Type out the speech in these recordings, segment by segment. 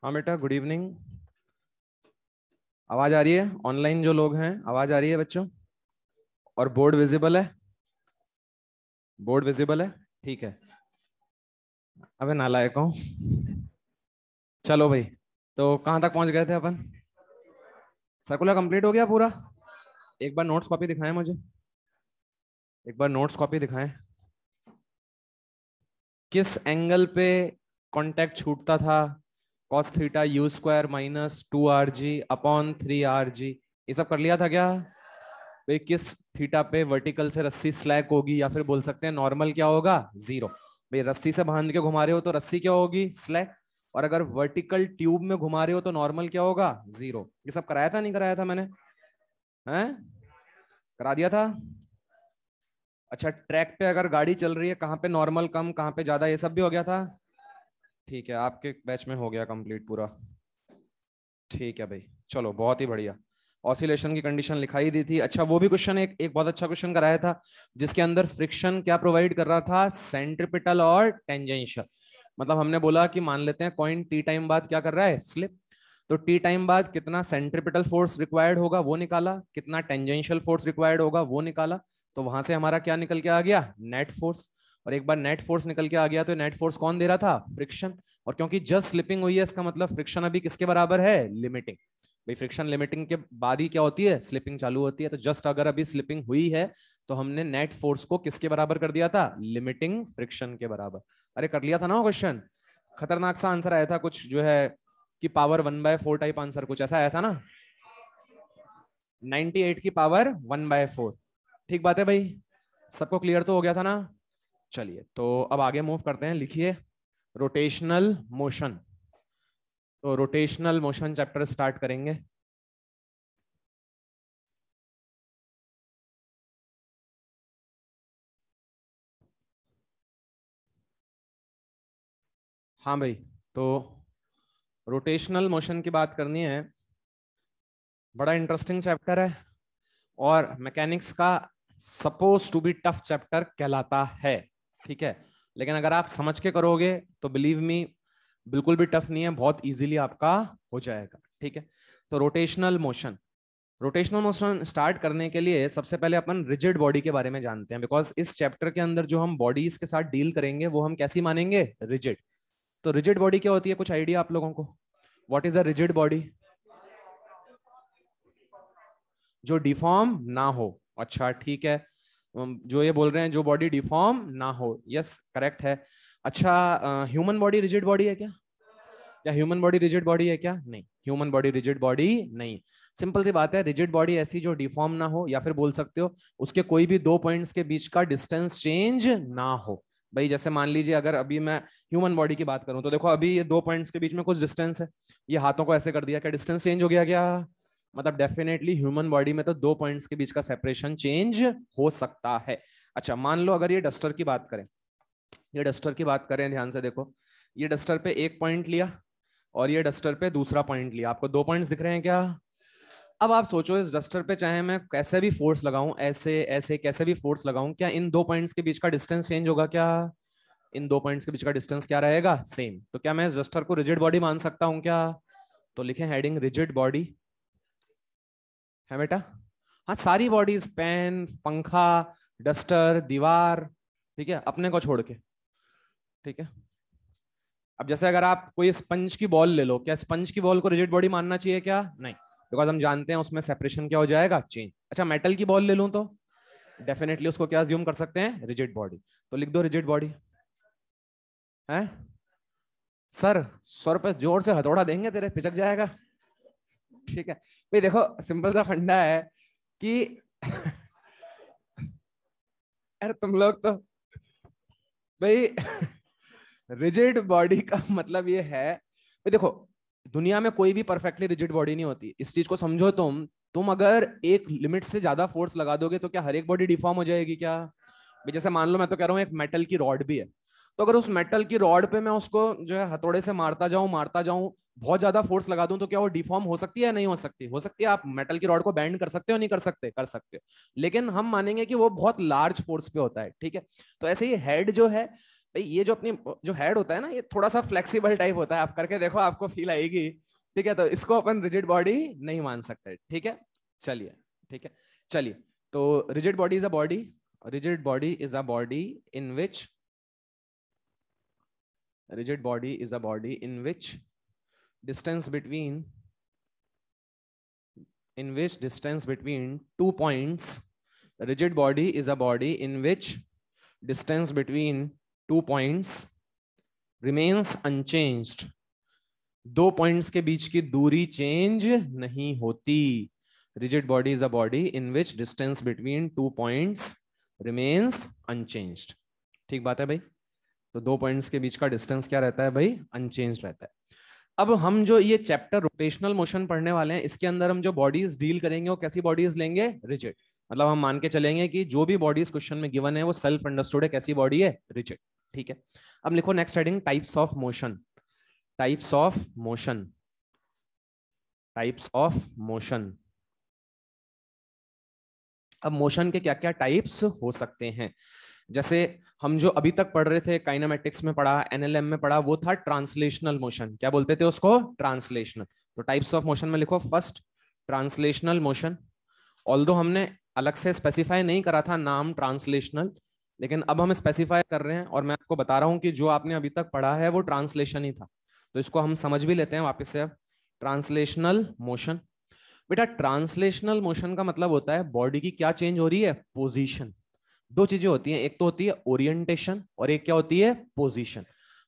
हाँ बेटा, good evening. आवाज आ रही है? ऑनलाइन जो लोग हैं, आवाज आ रही है बच्चों? और बोर्ड विजिबल है? बोर्ड विजिबल है? ठीक है। अबे नालायक हूँ। चलो भाई, तो कहाँ तक पहुंच गए थे अपन? सर्कुलर कंप्लीट हो गया पूरा? एक बार नोट्स कॉपी दिखाएं मुझे। एक बार नोट्स कॉपी दिखाएं। किस एंगल पे कांटेक्ट छूटता था? Cos theta you square minus 2 RG upon 3 RG। ये सब कर लिया था क्या भाई? किस थीटा पे वर्टिकल से रस्सी स्लैक होगी, या फिर बोल सकते हैं नॉर्मल क्या होगा? जीरो। भाई रस्सी से बांध के घुमा रहे हो तो रस्सी क्या होगी? स्लैक। और अगर वर्टिकल ट्यूब में घुमा रहे हो तो नॉर्मल क्या होगा? जीरो। ये सब कराया था नहीं कराया था मैंने? हैं? करा दिया था। अच्छा, ट्रैक पे अगर गाड़ी चल रही है, कहाँ पे नॉर्मल कम, कहाँ पे ज्यादा, ये सब भी हो गया था? ठीक है, आपके बैच में हो गया कंप्लीट पूरा। ठीक है भाई, चलो बहुत ही बढ़िया। ऑसिलेशन की कंडीशन लिखाई दी थी। अच्छा, वो भी क्वेश्चन एक एक बहुत अच्छा क्वेश्चन कराया था, जिसके अंदर फ्रिक्शन क्या प्रोवाइड कर रहा था? सेंट्रिपिटल और टेंजेंशियल। मतलब हमने बोला कि मान लेते हैं कॉइन टी टाइम बाद क्या कर रहा है? स्लिप। तो टी टाइम बाद कितना सेंट्रिपिटल फोर्स रिक्वायर्ड होगा वो निकाला, कितना टेंजेंशियल फोर्स रिक्वायर्ड होगा वो निकाला। तो वहां से हमारा क्या निकल के आ गया? Net force. और एक बार नेट फोर्स निकल के आ गया तो नेट फोर्स कौन दे रहा था? फ्रिक्शन। और क्योंकि जस्ट स्लिपिंग हुई है, इसका मतलब फ्रिक्शन अभी किसके बराबर है? लिमिटिंग। भाई फ्रिक्शन लिमिटिंग के बाद ही क्या होती है? स्लिपिंग चालू होती है। तो जस्ट अगर अभी स्लिपिंग हुई है तो हमने नेट फोर्स को किसके बराबर कर दिया था? लिमिटिंग फ्रिक्शन के बराबर। अरे कर लिया था ना क्वेश्चन? खतरनाक सा आंसर आया था कुछ, जो है कि पावर 1/4 टाइप आंसर, कुछ ऐसा आया था ना? 98 की पावर 1/4। ठीक बात है भाई, सबको क्लियर तो हो गया था ना? चलिए, तो अब आगे मूव करते हैं। लिखिए रोटेशनल मोशन। तो रोटेशनल मोशन चैप्टर स्टार्ट करेंगे। हाँ भाई, तो रोटेशनल मोशन की बात करनी है। बड़ा इंटरेस्टिंग चैप्टर है, और मैकेनिक्स का supposed to be tough chapter कहलाता है। ठीक है, लेकिन अगर आप समझ के करोगे तो बिलीव मी, बिल्कुल भी टफ नहीं है, बहुत इजीली आपका हो जाएगा। ठीक है, तो rotational motion. Rotational motion start करने के लिए सबसे पहले अपन रिजिड बॉडी के बारे में जानते हैं, बिकॉज इस चैप्टर के अंदर जो हम बॉडीज के साथ डील करेंगे वो हम कैसी मानेंगे? रिजिड। तो रिजिड बॉडी क्या होती है? कुछ आइडिया आप लोगों को? What is a rigid body? जो डिफॉर्म ना हो। अच्छा ठीक है, जो ये बोल रहे हैं जो बॉडी डिफॉर्म ना हो, यस करेक्ट है। अच्छा, ह्यूमन बॉडी रिजिड बॉडी है क्या? क्या ह्यूमन बॉडी रिजिड बॉडी है क्या? नहीं, ह्यूमन बॉडी रिजिड बॉडी नहीं। सिंपल सी बात है, रिजिड बॉडी ऐसी जो डिफॉर्म ना हो, या फिर बोल सकते हो उसके कोई भी दो पॉइंट्स के बीच का डिस्टेंस चेंज ना हो। भाई जैसे मान लीजिए, अगर अभी मैं ह्यूमन बॉडी की बात करूं तो देखो, अभी ये दो पॉइंट्स के बीच में कुछ डिस्टेंस है, ये हाथों को ऐसे कर दिया, क्या डिस्टेंस चेंज हो गया क्या? मतलब डेफिनेटली ह्यूमन बॉडी में तो दो पॉइंट्स के बीच का सेपरेशन चेंज हो सकता है। अच्छा, मान लो अगर ये डस्टर की बात करें, ये डस्टर की बात करें, ध्यान से देखो, ये डस्टर पे एक पॉइंट लिया और ये डस्टर पे दूसरा पॉइंट लिया, आपको दो पॉइंट्स दिख रहे हैं क्या? अब आप सोचो, इस डस्टर पे चाहे मैं कैसे भी फोर्स लगाऊं, ऐसे ऐसे कैसे भी फोर्स लगाऊं, क्या इन दो पॉइंट्स के बीच का डिस्टेंस चेंज होगा क्या? इन दो पॉइंट्स के बीच का डिस्टेंस क्या रहेगा? सेम। तो क्या मैं इस डस्टर को रिजिड बॉडी मान सकता हूं क्या? तो लिखें हेडिंग रिजिड बॉडी। है बेटा? हाँ, सारी बॉडीज, पेन, पंखा, डस्टर, दीवार, ठीक है, अपने को छोड़ के। ठीक है, अब जैसे अगर आप कोई स्पंज की बॉल ले लो, क्या स्पंज की बॉल को रिजिड बॉडी मानना चाहिए क्या? नहीं, बिकॉज हम जानते हैं उसमें सेपरेशन क्या हो जाएगा? चेंज। अच्छा, मेटल की बॉल ले लूं तो डेफिनेटली उसको क्या अज्यूम कर सकते हैं? Rigid body. तो लिख दो रिजिड बॉडी। है सर, 100 रुपए जोर से हथौड़ा देंगे, तेरे पिचक जाएगा। ठीक है भाई, देखो सिंपल सा फंडा है कि यार तुम लोग तो भाई रिजिड बॉडी का मतलब ये है भाई, देखो दुनिया में कोई भी परफेक्टली रिजिड बॉडी नहीं होती, इस चीज को समझो। तुम अगर एक लिमिट से ज्यादा फोर्स लगा दोगे तो क्या हर एक बॉडी डिफॉर्म हो जाएगी क्या? भाई जैसे मान लो, मैं तो कह रहा हूँ एक मेटल की रॉड भी है, तो अगर उस मेटल की रॉड पे मैं उसको जो है हथौड़े से मारता जाऊं, बहुत ज्यादा फोर्स लगा दूं, तो क्या वो डिफॉर्म हो सकती है या नहीं हो सकती? हो सकती है। आप मेटल की रॉड को बेंड कर सकते हो नहीं कर सकते? कर सकते हो। लेकिन हम मानेंगे कि वो बहुत लार्ज फोर्स पे होता है। ठीक है, तो ऐसे ही हेड जो है, भाई ये जो अपनी जो हेड होता है ना, ये थोड़ा सा फ्लेक्सिबल टाइप होता है, आप करके देखो आपको फील आएगी। ठीक है, तो इसको अपन रिजिड बॉडी नहीं मान सकते। ठीक है, चलिए, ठीक है, चलिए। तो rigid body is a body, rigid body is a body in which, rigid body is a body in which distance between, in which distance between 2 points, rigid body is a body in which distance between 2 points remains unchanged. 2 points के बीच की दूरी change नहीं होती। rigid body is a body in which distance between 2 points remains unchanged. ठीक बात है भाई। तो 2 पॉइंट्स के बीच का डिस्टेंस क्या रहता है भाई? अनचेंज रहता है। अब हम जो ये चैप्टर रोटेशनल मोशन पढ़ने वाले हैं, इसके अंदर हम जो बॉडीज डील करेंगे वो कैसी बॉडीज लेंगे? रिजिड। मतलब हम मान के चलेंगे कि जो भी बॉडीज क्वेश्चन में गिवन है वो सेल्फ अंडरस्टूड है, कैसी बॉडी है? रिजिड। ठीक है, अब लिखो next heading, types of motion. Types of motion, types of motion. अब मोशन के क्या क्या टाइप्स हो सकते हैं? जैसे हम जो अभी तक पढ़ रहे थे, काइनेमेटिक्स में पढ़ा, एनएलएम में पढ़ा, वो था ट्रांसलेशनल मोशन। क्या बोलते थे उसको? ट्रांसलेशनल। तो टाइप्स ऑफ मोशन में लिखो फर्स्ट ट्रांसलेशनल मोशन। ऑल्दो हमने अलग से स्पेसिफाई नहीं करा था नाम ट्रांसलेशनल, लेकिन अब हम स्पेसिफाई कर रहे हैं और मैं आपको बता रहा हूं कि जो आपने अभी तक पढ़ा है वो ट्रांसलेशन ही था, तो इसको हम समझ भी लेते हैं वापस से। अब ट्रांसलेशनल मोशन, बेटा ट्रांसलेशनल मोशन का मतलब होता है बॉडी की क्या चेंज हो रही है? पोजीशन। दो चीजें होती हैं, एक तो होती है ओरिएंटेशन और एक क्या होती है? पोजीशन।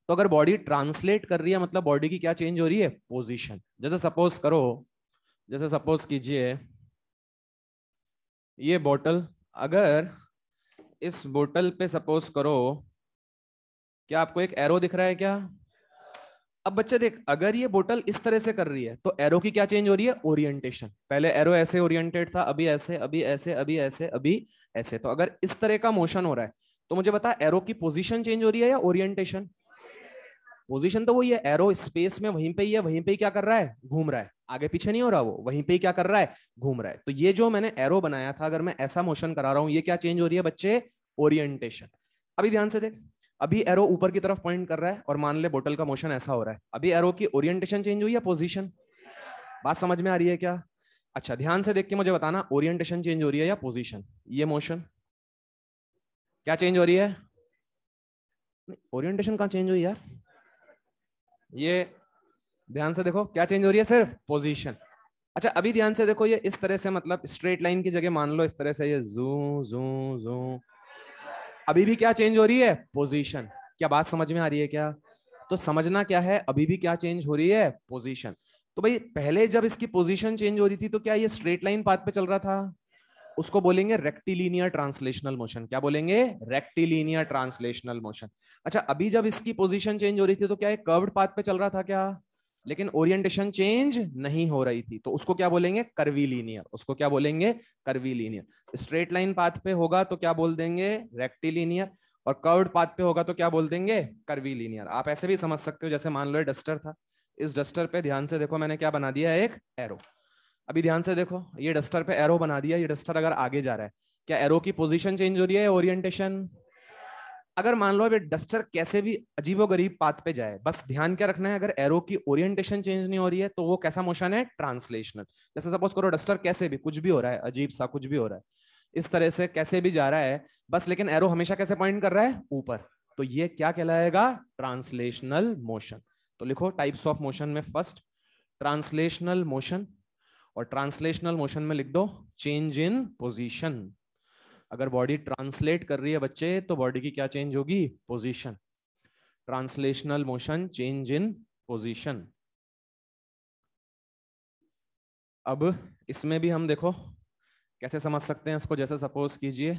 तो अगर बॉडी ट्रांसलेट कर रही है मतलब बॉडी की क्या चेंज हो रही है? पोजीशन। जैसे सपोज करो, जैसे सपोज कीजिए ये बोतल, अगर इस बोतल पे सपोज करो, क्या आपको एक एरो दिख रहा है क्या? अब बच्चे देख, अगर ये बोतल इस तरह से कर रही है तो एरो की क्या चेंज हो रही है? ओरिएंटेशन। पहले एरो ऐसे ओरिएंटेड था, अभी ऐसे, अभी ऐसे, अभी ऐसे, अभी ऐसे। तो अगर इस तरह का मोशन हो रहा है तो मुझे बता, एरो की पोजीशन चेंज हो रही है या ओरिएंटेशन? पोजीशन तो वही है, एरो स्पेस में वहीं पे ही है, वहीं पे ही क्या कर रहा है? घूम रहा है, आगे पीछे नहीं हो रहा, वो वहीं पे ही क्या कर रहा है? घूम रहा है। तो ये जो मैंने एरो बनाया था, अगर मैं ऐसा मोशन करा रहा हूं, ये क्या चेंज हो रही है बच्चे? ओरिएंटेशन। अभी ध्यान से देख, अभी एरो ऊपर की तरफ पॉइंट कर रहा है और मान ले बोतल का मोशन ऐसा हो रहा है, अभी एरो की ओरिएंटेशन चेंज हुई या पोजीशन? बात समझ में आ रही है क्या? अच्छा ध्यान से देख के मुझे बताना, ओरिएंटेशन चेंज हो रही है या पोजीशन? ये मोशन क्या चेंज हो रही है? ओरिएंटेशन कहां चेंज हुई यार? ये ध्यान से देखो, क्या चेंज हो रही है? सिर्फ पोजीशन। अच्छा अभी ध्यान से देखो, ये इस तरह से, मतलब स्ट्रेट लाइन की जगह मान लो इस तरह से, ये जू जू जू, अभी भी क्या चेंज हो रही है? पोजीशन। क्या बात समझ में आ रही है क्या? तो समझना क्या है, अभी भी क्या चेंज हो रही है? पोजीशन। तो भाई पहले जब इसकी पोजीशन चेंज हो रही थी तो क्या ये स्ट्रेट लाइन पाथ पे चल रहा था? उसको बोलेंगे रेक्टिलिनियर ट्रांसलेशनल मोशन। क्या बोलेंगे? Rectilinear translational motion. अच्छा अभी जब इसकी पोजीशन चेंज हो रही थी तो क्या एक कर्व्ड पाथ पे चल रहा था क्या? लेकिन ओरिएंटेशन चेंज नहीं हो रही थी, तो उसको क्या बोलेंगे? कर्वीलिनियर। उसको क्या बोलेंगे? कर्वीलिनियर। स्ट्रेट लाइन पाथ पे होगा तो क्या बोल देंगे? रेक्टिलिनियर। और कर्व्ड पाथ पे होगा तो क्या बोल देंगे? कर्वीलिनियर। आप ऐसे भी समझ सकते हो, जैसे मान लो डस्टर था, इस डस्टर पे ध्यान से देखो मैंने क्या बना दिया? एक एरो। अभी ध्यान से देखो, ये डस्टर पे एरो बना दिया, ये डस्टर अगर आगे जा रहा है, क्या एरो की पोजीशन चेंज हो रही है? ओरिएंटेशन। अगर मान लो डस्टर कैसे भी अजीबोगरीब पाथ पे जाए, बस ध्यान क्या रखना है, अगर एरो की ओरिएंटेशन चेंज नहीं हो रही है तो वो कैसा मोशन है? ट्रांसलेशनल। जैसे सपोज करो डस्टर कैसे भी, कुछ भी हो रहा है, अजीब सा कुछ भी हो रहा है, इस तरह से कैसे भी जा रहा है, बस लेकिन एरो हमेशा कैसे पॉइंट कर रहा है? ऊपर। तो ये क्या कहलाएगा? Translational motion. तो लिखो टाइप्स ऑफ मोशन में फर्स्ट ट्रांसलेशनल मोशन, और ट्रांसलेशनल मोशन में लिख दो चेंज इन पोजीशन। अगर बॉडी ट्रांसलेट कर रही है बच्चे तो बॉडी की क्या चेंज होगी? Position. Translational motion, change in position. अब इसमें भी हम देखो कैसे समझ सकते हैं इसको। जैसे सपोज कीजिए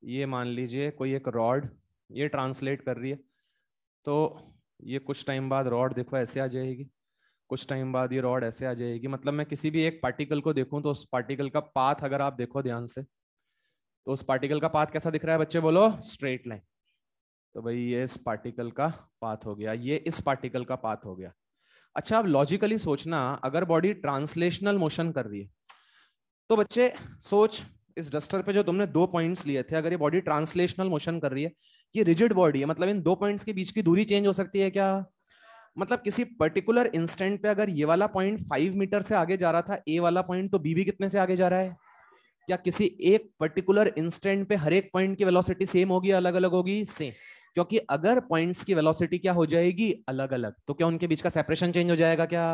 ये मान लीजिए कोई एक रॉड, ये ट्रांसलेट कर रही है, तो ये कुछ टाइम बाद रॉड देखो ऐसे आ जाएगी, कुछ टाइम बाद ये रॉड ऐसे आ जाएगी। मतलब मैं किसी भी एक पार्टिकल को देखूं तो उस पार्टिकल का पाथ अगर आप देखो ध्यान से, तो उस पार्टिकल का पाथ कैसा दिख रहा है बच्चे? बोलो स्ट्रेट लाइन। तो भाई ये इस पार्टिकल का पाथ हो गया, ये इस पार्टिकल का पाथ हो गया। अच्छा अब लॉजिकली सोचना, अगर बॉडी ट्रांसलेशनल मोशन कर रही है तो बच्चे सोच, इस डस्टर पे जो तुमने 2 पॉइंट्स लिए थे, अगर ये बॉडी ट्रांसलेशनल मोशन कर रही है, ये रिजिड बॉडी है, मतलब इन दो पॉइंट्स के बीच की दूरी चेंज हो सकती है क्या? मतलब किसी पर्टिकुलर इंस्टेंट पे अगर ये वाला पॉइंट 5 मीटर से आगे जा रहा था ए वाला पॉइंट, तो बी भी कितने से आगे जा रहा है? क्या किसी एक पर्टिकुलर इंस्टेंट पे हर एक पॉइंट की वेलोसिटी सेम होगी, अलग अलग होगी? सेम। क्योंकि अगर पॉइंट्स की वेलोसिटी क्या हो जाएगी, अलग अलग, तो क्या उनके बीच का सेपरेशन चेंज हो जाएगा क्या?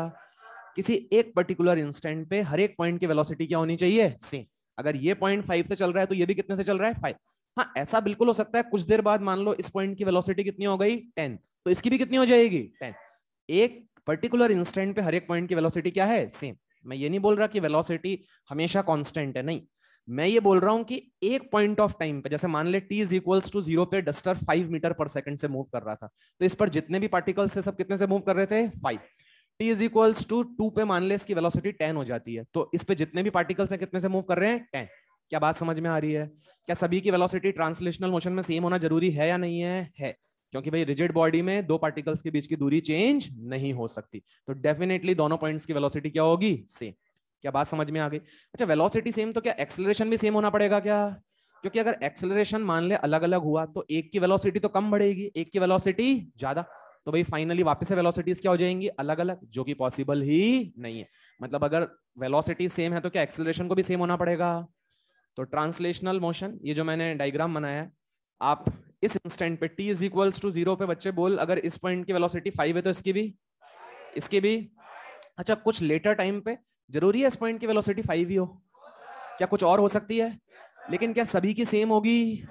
किसी एक पर्टिकुलर इंस्टेंट पे हर एक पॉइंट की वेलोसिटी क्या होनी चाहिए? सेम। अगर ये पॉइंट 5 से चल रहा है तो ये भी कितने से चल रहा है? 5। हाँ, ऐसा बिल्कुल हो सकता है कुछ देर बाद मान लो इस पॉइंट की वेलोसिटी कितनी हो गई? 10, तो इसकी भी कितनी हो जाएगी? 10। एक पर्टिकुलर इंस्टेंट पे हर एक पॉइंट की वेलोसिटी क्या है? सेम। मैं ये नहीं बोल रहा कि वेलोसिटी हमेशा कांस्टेंट है, नहीं, मैं ये बोल रहा हूं कि एक पॉइंट ऑफ टाइम पे, जैसे मान ले t इज इक्वल्स टू 0 पे डस्टर 5 मीटर पर सेकंड से मूव कर रहा था, तो इस पर जितने भी पार्टिकल्स थे सब कितने से मूव कर रहे थे? 5। t इज इक्वल्स टू 2 पे मान ले इसकी वेलोसिटी 10 हो जाती है, तो इस पे जितने भी पार्टिकल्स हैं कितने से मूव कर रहे हैं? 10। क्या बात समझ में आ रही है? क्या सभी की वेलोसिटी ट्रांसलेशनल मोशन में सेम होना जरूरी है या नहीं है? क्योंकि भाई रिजिड बॉडी में दो पार्टिकल्स के बीच की दूरी चेंज नहीं हो सकती, तो डेफिनेटली दोनों पॉइंट्स की वेलोसिटी क्या होगी? सेम। क्या बात समझ में आ गई? अच्छा, वेलोसिटी सेम तो क्या एक्सेलरेशन भी सेम होना पड़ेगा क्या? क्योंकि अगर एक्सेलरेशन मान ले अलग अलग हुआ तो एक की वेलोसिटी तो कम बढ़ेगी, एक की वेलोसिटी ज्यादा, तो भाई फाइनली वापस से वेलोसिटीज क्या हो जाएंगी? अलग अलग, जो कि पॉसिबल ही नहीं है। मतलब अगर वेलोसिटी सेम है तो क्या एक्सेलरेशन को भी सेम होना पड़ेगा? तो ट्रांसलेशनल मोशन, ये जो मैंने डायग्राम बनाया है, आप इस इंस्टेंट पे t इज इक्वल्स टू 0 पे बच्चे बोल, अगर इस पॉइंट की वेलोसिटी 5 है तो इसकी भी, इसकी भी। अच्छा, कुछ लेटर टाइम पे जरूरी है इस पॉइंट की वेलोसिटी 5 ही हो? क्या कुछ और हो सकती है? लेकिन क्या सभी की सेम होगी?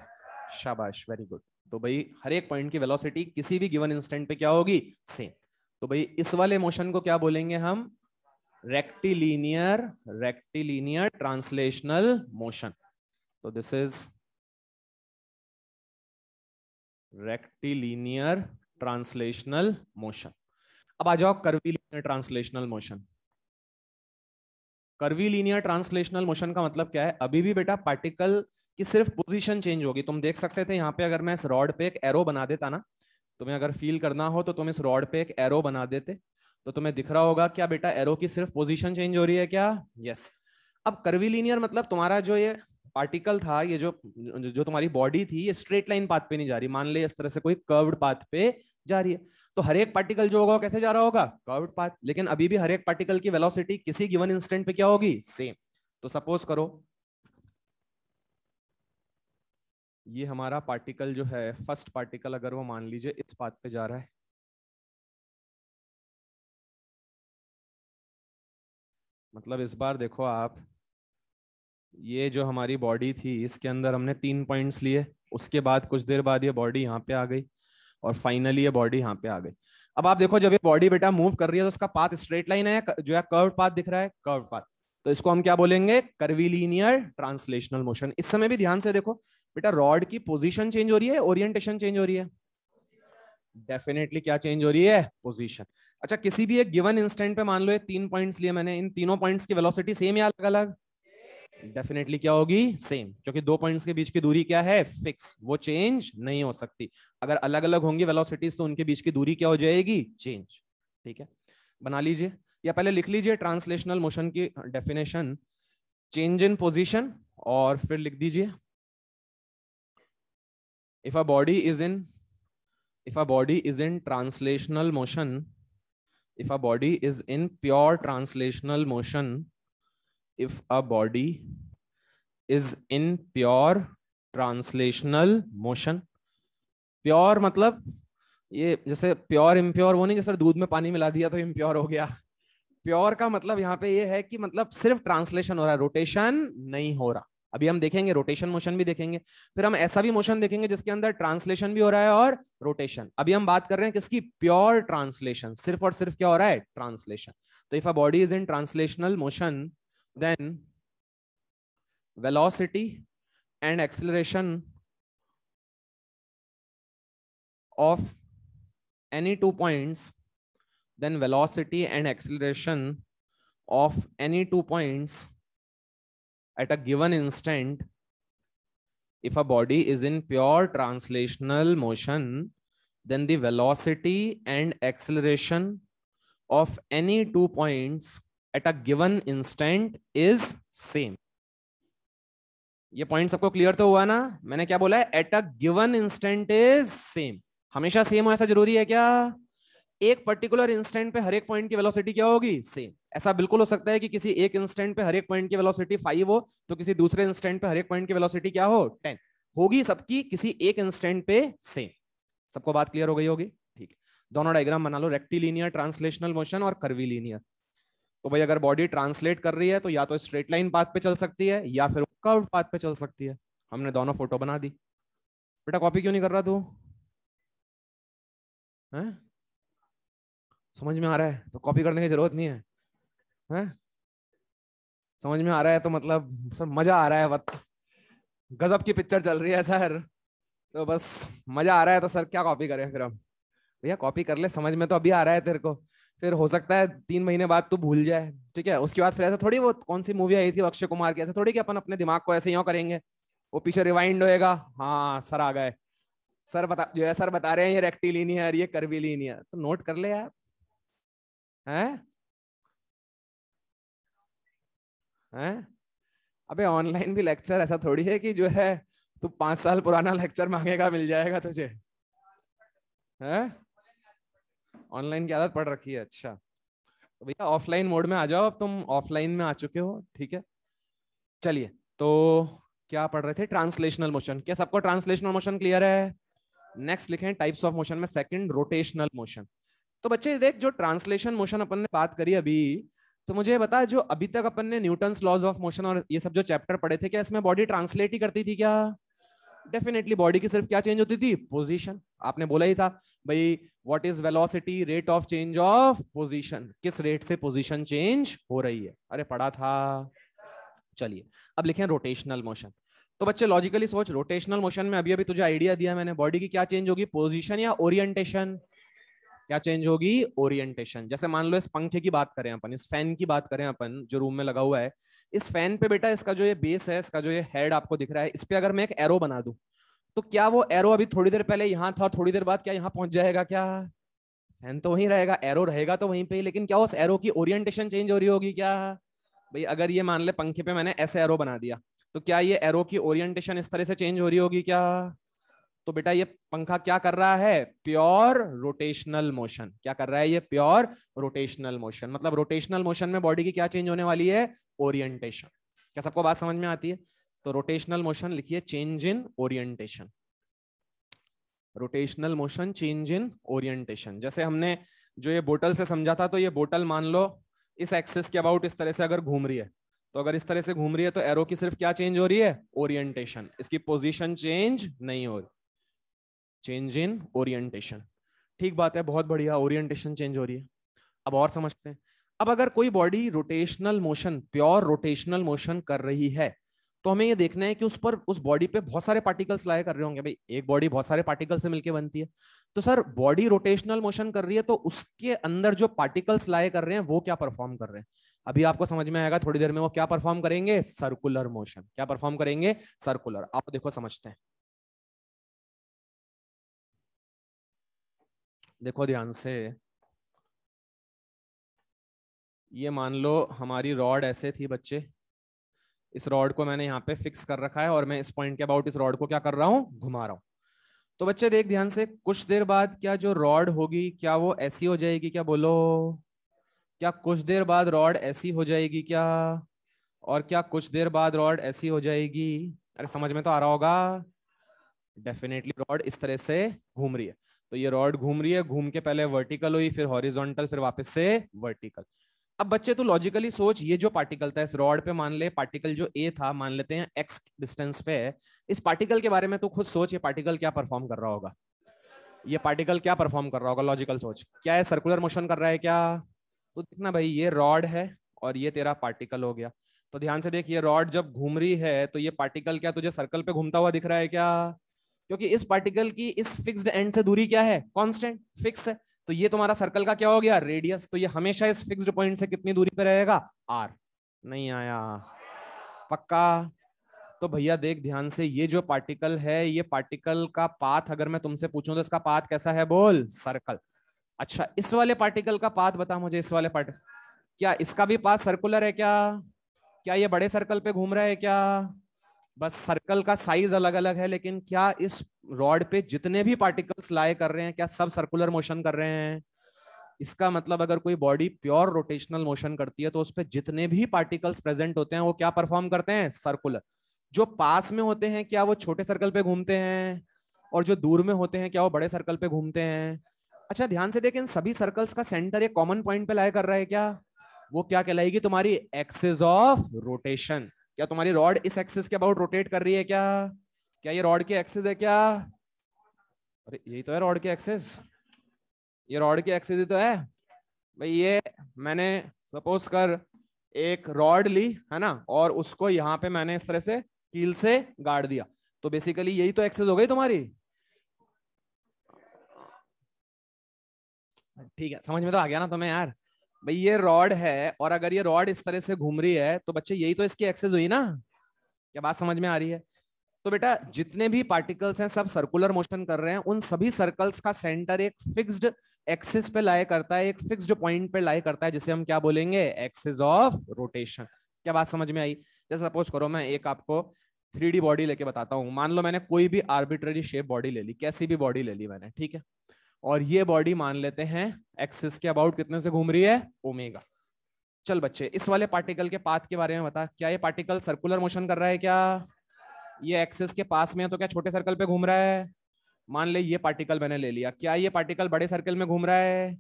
शाबाश, वेरी गुड। तो भाई हर एक पॉइंट की वेलोसिटी किसी भी गिवन इंस्टेंट पे क्या होगी? सेम। तो भाई इस वाले मोशन को क्या बोलेंगे हम? Rectilinear, rectilinear translational motion. तो this is rectilinear translational motion. अब आ जाओ curvilinear translational motion. Curvilinear translational motion का मतलब क्या है? अभी भी बेटा पार्टिकल की सिर्फ पोजीशन चेंज होगी। तुम देख सकते थे यहाँ पे, अगर मैं इस रॉड पे एक एरो बना देता ना, तुम्हें अगर फील करना हो तो तुम इस रॉड पे एक एरो बना देते, तो तुम्हें दिख रहा होगा क्या बेटा? एरो की सिर्फ पोजीशन चेंज हो रही है क्या? यस। अब कर्वीलिनियर मतलब तुम्हारा जो ये पार्टिकल था, ये जो जो तुम्हारी बॉडी थी, ये स्ट्रेट लाइन पाथ पे नहीं जा रही, मान ले इस तरह से कोई कर्व्ड पाथ पे जा रही है, तो हर एक पार्टिकल जो होगा कैसे जा रहा होगा? Curved path. लेकिन अभी भी हर एक पार्टिकल की वेलोसिटी किसी गिवन इंस्टेंट पे क्या होगी? सेम। तो सपोज करो ये हमारा पार्टिकल जो है, फर्स्ट पार्टिकल, अगर वो मान लीजिए इस पाथ पे जा रहा है, मतलब इस बार देखो आप, ये जो हमारी बॉडी थी इसके अंदर हमने 3 पॉइंट्स लिए, उसके बाद कुछ देर बाद ये बॉडी यहाँ पे आ गई, और फाइनली ये बॉडी यहाँ पे आ गई। अब आप देखो, जब ये बॉडी बेटा मूव कर रही है तो उसका पाथ स्ट्रेट लाइन है, जो है कर्व पाथ दिख रहा है, कर्व पाथ, तो इसको हम क्या बोलेंगे? Curvilinear translational motion. इस समय भी ध्यान से देखो बेटा, रॉड की पोजीशन चेंज हो रही है, ओरिएंटेशन चेंज हो रही है? डेफिनेटली क्या चेंज हो रही है? पोजीशन। अच्छा, किसी भी एक गिवन इंस्टेंट पे मान लो ये 3 पॉइंट्स लिए मैंने, इन तीनों पॉइंट्स की वेलोसिटी सेम या अलग अलग? डेफिनेटली क्या होगी? सेम, क्योंकि दो पॉइंट्स के बीच की दूरी क्या है? फिक्स, वो चेंज नहीं हो सकती। अगर अलग अलग होंगी वेलोसिटीज तो उनके बीच की दूरी क्या हो जाएगी? चेंज। ठीक है, बना लीजिए या पहले लिख लीजिए ट्रांसलेशनल मोशन की डेफिनेशन, चेंज इन पोजीशन, और फिर लिख दीजिए if a body is in, if a body is in translational motion, if a body is in pure translational motion, if a body is in pure translational motion, pure मतलब ये जैसे pure impure वो नहीं, जैसे दूध में पानी मिला दिया तो इम्प्योर हो गया। प्योर का मतलब यहाँ पे ये है कि मतलब सिर्फ ट्रांसलेशन हो रहा है, रोटेशन नहीं हो रहा। अभी हम देखेंगे रोटेशन मोशन भी देखेंगे, फिर हम ऐसा भी मोशन देखेंगे जिसके अंदर ट्रांसलेशन भी हो रहा है और रोटेशन। अभी हम बात कर रहे हैं किसकी? प्योर ट्रांसलेशन, सिर्फ और सिर्फ क्या हो रहा है? ट्रांसलेशन। तो if a body is in translational motion, then velocity and acceleration of any 2 points, then velocity and acceleration of any 2 points at a given instant, if a body is in pure translational motion, then the velocity and acceleration of any 2 points at a given instant is same. ये point सबको clear तो हुआ ना? मैंने क्या बोला है? At a given instant is same. हमेशा सेम हो ऐसा जरूरी है क्या? एक पर्टिकुलर इंस्टेंट पे हर एक पॉइंट की वेलोसिटी क्या होगी? सेम। ऐसा बिल्कुल हो सकता है कि किसी एक इंस्टेंट पे हर एक पॉइंट की वेलोसिटी 5 हो, तो किसी दूसरे इंस्टेंट पे हर एक पॉइंट की वेलोसिटी क्या हो? 10 होगी। सबकी किसी एक इंस्टेंट पे सेम। सबको बात क्लियर हो गई होगी? ठीक है। दोनों डायग्राम बना लो, रेक्टिलिनियर ट्रांसलेशनल मोशन और कर्वीलिनियर। तो भाई अगर बॉडी ट्रांसलेट कर रही है तो या तो स्ट्रेट लाइन पाथ पे चल सकती है या फिर कर्व पाथ पे चल सकती है। हमने दोनों फोटो बना दी। बेटा कॉपी क्यों नहीं कर रहा तू? हैं? समझ में आ रहा है तो कॉपी करने की जरूरत नहीं है। हैं? समझ में आ रहा है तो मतलब सर मजा आ रहा है, बस गजब की पिक्चर चल रही है सर, तो बस मजा आ रहा है तो सर क्या कॉपी करें फिर हम? भैया कॉपी कर ले, समझ में तो अभी आ रहा है तेरे को, फिर हो सकता है 3 महीने बाद तू भूल जाए, ठीक है? उसके बाद फिर ऐसा थोड़ी, वो कौन सी मूवी आई थी अक्षय कुमार की, ऐसा थोड़ी कि अपन अपने दिमाग को ऐसे यूं करेंगे, वो पीछे रिवाइंड होएगा, हाँ सर आ गए, सर बता जो है सर बता रहे हैं ये रेक्टिलिनियर ये कर्विलिनियर, तो नोट कर ले यार। हैं? हैं? अबे ऑनलाइन भी लेक्चर ऐसा थोड़ी है कि जो है तू 5 साल पुराना लेक्चर मांगेगा मिल जाएगा तुझे। है? ऑनलाइन की आदत पड़ रखी है, अच्छा। तो भैया ऑफलाइन मोड में आ जाओ, अब तुम ऑफलाइन में आ चुके हो, ठीक है। चलिए, तो क्या पढ़ रहे थे? Translational motion. क्या सबको ट्रांसलेशनल मोशन क्लियर है? नेक्स्ट लिखें टाइप्स ऑफ मोशन में सेकंड रोटेशनल मोशन। तो बच्चे देख, जो ट्रांसलेशन मोशन अपन ने बात करी अभी, तो मुझे बता, जो अभी तक अपन ने न्यूटन्स लॉज ऑफ मोशन और ये सब जो चैप्टर पढ़े थे, क्या इसमें बॉडी ट्रांसलेट ही करती थी क्या? डेफिनेटली बॉडी की सिर्फ क्या चेंज होती थी? पोजीशन। आपने बोला ही था भाई, what is velocity? Rate of change of position. किस रेट से पोजीशन चेंज हो रही है? अरे पढ़ा था। चलिए, अब लिखें रोटेशनल मोशन। तो बच्चे लॉजिकली सोच, रोटेशनल मोशन में अभी अभी तुझे आइडिया दिया मैंने, बॉडी की क्या चेंज होगी? पोजीशन या ओरिएंटेशन? क्या चेंज होगी? ओरिएंटेशन। जैसे मान लो इस पंखे की बात करें अपन, इस फैन की बात करें अपन जो रूम में लगा हुआ है, इस फैन पे बेटा इसका जो ये बेस है, इसका जो ये हेड आपको दिख रहा है, इस पे अगर मैं एक एरो बना दूं, तो क्या वो एरो अभी थोड़ी देर पहले यहाँ था और थोड़ी देर बाद क्या यहाँ पहुंच जाएगा क्या? फैन तो वहीं रहेगा, एरो रहेगा तो वहीं पे, लेकिन क्या उस एरो की ओरिएंटेशन चेंज हो रही होगी क्या? भाई अगर ये मान ले पंखे पे मैंने ऐसे एरो बना दिया, तो क्या ये एरो की ओरिएंटेशन इस तरह से चेंज हो रही होगी क्या? तो बेटा ये पंखा क्या कर रहा है? Pure rotational motion. क्या कर रहा है ये? Pure rotational motion. मतलब रोटेशनल मोशन में बॉडी की क्या चेंज होने वाली है? ओरिएंटेशन। क्या सबको बात समझ में आती है? तो रोटेशनल मोशन लिखिए change in orientation. Rotational motion change in orientation. जैसे हमने जो ये बोतल से समझा था, तो ये बोतल मान लो इस एक्सिस के अबाउट इस तरह से अगर घूम रही है, तो अगर इस तरह से घूम रही है तो एरो की सिर्फ क्या चेंज हो रही है? ओरिएंटेशन। इसकी पोजीशन चेंज नहीं हो रही। Change in orientation. ठीक बात है, बहुत बढ़िया, ओरिएंटेशन चेंज हो रही है। अब और समझते हैं। अब अगर कोई body rotational motion, pure rotational motion कर रही है, तो हमें ये देखना है कि उस पर, उस बॉडी पे बहुत सारे पार्टिकल्स लाए कर रहे होंगे। भाई एक बॉडी बहुत सारे पार्टिकल से मिलकर बनती है, तो सर बॉडी रोटेशनल मोशन कर रही है तो उसके अंदर जो पार्टिकल्स लाए कर रहे हैं वो क्या परफॉर्म कर रहे हैं? अभी आपको समझ में आएगा थोड़ी देर में, वो क्या परफॉर्म करेंगे? Circular motion. क्या परफॉर्म करेंगे? सर्कुलर। आप देखो समझते हैं, देखो ध्यान से। ये मान लो हमारी रॉड ऐसे थी बच्चे, इस रॉड को मैंने यहाँ पे फिक्स कर रखा है और मैं इस पॉइंट के अबाउट इस रॉड को क्या कर रहा हूँ? घुमा रहा हूँ। तो बच्चे देख ध्यान से, कुछ देर बाद क्या जो रॉड होगी क्या वो ऐसी हो जाएगी क्या? बोलो, क्या कुछ देर बाद रॉड ऐसी हो जाएगी क्या? और क्या कुछ देर बाद रॉड ऐसी हो जाएगी? अरे समझ में तो आ रहा होगा। डेफिनेटली रॉड इस तरह से घूम रही है, तो ये रॉड घूम रही है, घूम के पहले वर्टिकल हुई, फिर हॉरिजॉन्टल, फिर वापस से वर्टिकल। अब बच्चे तू लॉजिकली सोच, ये जो पार्टिकल था इस रॉड पे, मान ले पार्टिकल जो ए था, मान लेते हैं एक्स डिस्टेंस पे है, इस पार्टिकल के बारे में तू खुद सोच, ये पार्टिकल क्या परफॉर्म कर रहा होगा? ये पार्टिकल क्या परफॉर्म कर रहा होगा? लॉजिकल सोच, क्या है? सर्कुलर मोशन कर रहा है क्या? तो देखना भाई, ये रॉड है और ये तेरा पार्टिकल हो गया। तो ध्यान से देख, ये रॉड जब घूम रही है तो ये पार्टिकल क्या तुझे सर्कल पे घूमता हुआ दिख रहा है क्या? क्योंकि इस पार्टिकल की इस फिक्स्ड एंड से दूरी क्या है? कांस्टेंट, फिक्स है। तो ये तुम्हारा सर्कल का क्या हो गया? रेडियस। तो ये हमेशा इस फिक्स्ड पॉइंट से कितनी दूरी पे रहेगा? आर। नहीं आया? पक्का? तो भैया देख ध्यान से, ये जो पार्टिकल है, ये पार्टिकल का पाथ अगर मैं तुमसे पूछूं तो इसका पाथ कैसा है? बोल। सर्कल। अच्छा, इस वाले पार्टिकल का पाथ बता मुझे, इस वाले पार्टिकल, क्या इसका भी पाथ सर्कुलर है क्या? क्या ये बड़े सर्कल पे घूम रहा है क्या? बस सर्कल का साइज अलग अलग है, लेकिन क्या इस रॉड पे जितने भी पार्टिकल्स लाए कर रहे हैं क्या सब सर्कुलर मोशन कर रहे हैं? इसका मतलब अगर कोई बॉडी प्योर रोटेशनल मोशन करती है तो उस पे जितने भी पार्टिकल्स प्रेजेंट होते हैं वो क्या परफॉर्म करते हैं? सर्कुलर। जो पास में होते हैं क्या वो छोटे सर्कल पे घूमते हैं, और जो दूर में होते हैं क्या वो बड़े सर्कल पे घूमते हैं? अच्छा ध्यान से देखें, इन सभी सर्कल्स का सेंटर एक कॉमन पॉइंट पे लाया कर रहा है क्या? वो क्या कहलाएगी? तुम्हारी एक्सिस ऑफ रोटेशन। क्या तुम्हारी रॉड इस एक्सिस के अबाउट रोटेट कर रही है क्या? क्या ये रॉड की एक्सिस है क्या? अरे यही तो है रॉड की एक्सिस, ये रॉड की एक्सिस ही तो है भाई। ये मैंने सपोज कर एक रॉड ली है ना, और उसको यहाँ पे मैंने इस तरह से कील से गाड़ दिया, तो बेसिकली यही तो एक्सेस हो गई तुम्हारी। ठीक है, समझ में तो आ गया ना तुम्हें यार? भाई ये रॉड है, और अगर ये रॉड इस तरह से घूम रही है तो बच्चे यही तो इसकी एक्सेस हुई ना। क्या बात समझ में आ रही है? तो बेटा जितने भी पार्टिकल्स हैं सब सर्कुलर मोशन कर रहे हैं, उन सभी सर्कल्स का सेंटर एक फिक्स्ड एक्सिस पे लाए करता है, एक फिक्स्ड पॉइंट पे लाए करता है, जिसे हम क्या बोलेंगे? Axis of rotation. क्या बात समझ में आई? जैसे सपोज करो मैं एक आपको 3D बॉडी लेके बताता हूँ। मान लो मैंने कोई भी आर्बिट्ररी शेप बॉडी ले ली, कैसी भी बॉडी ले ली मैंने, ठीक है, और ये बॉडी मान लेते हैं एक्सिस के अबाउट कितने से घूम रही है? ओमेगा। चल बच्चे इस वाले पार्टिकल के पाथ के बारे में बता, क्या ये पार्टिकल सर्कुलर मोशन कर रहा है क्या? ये एक्सिस के पास में है तो क्या छोटे सर्कल पे घूम रहा है? मान ले ये पार्टिकल मैंने ले लिया, क्या ये पार्टिकल बड़े सर्कल में घूम रहा है?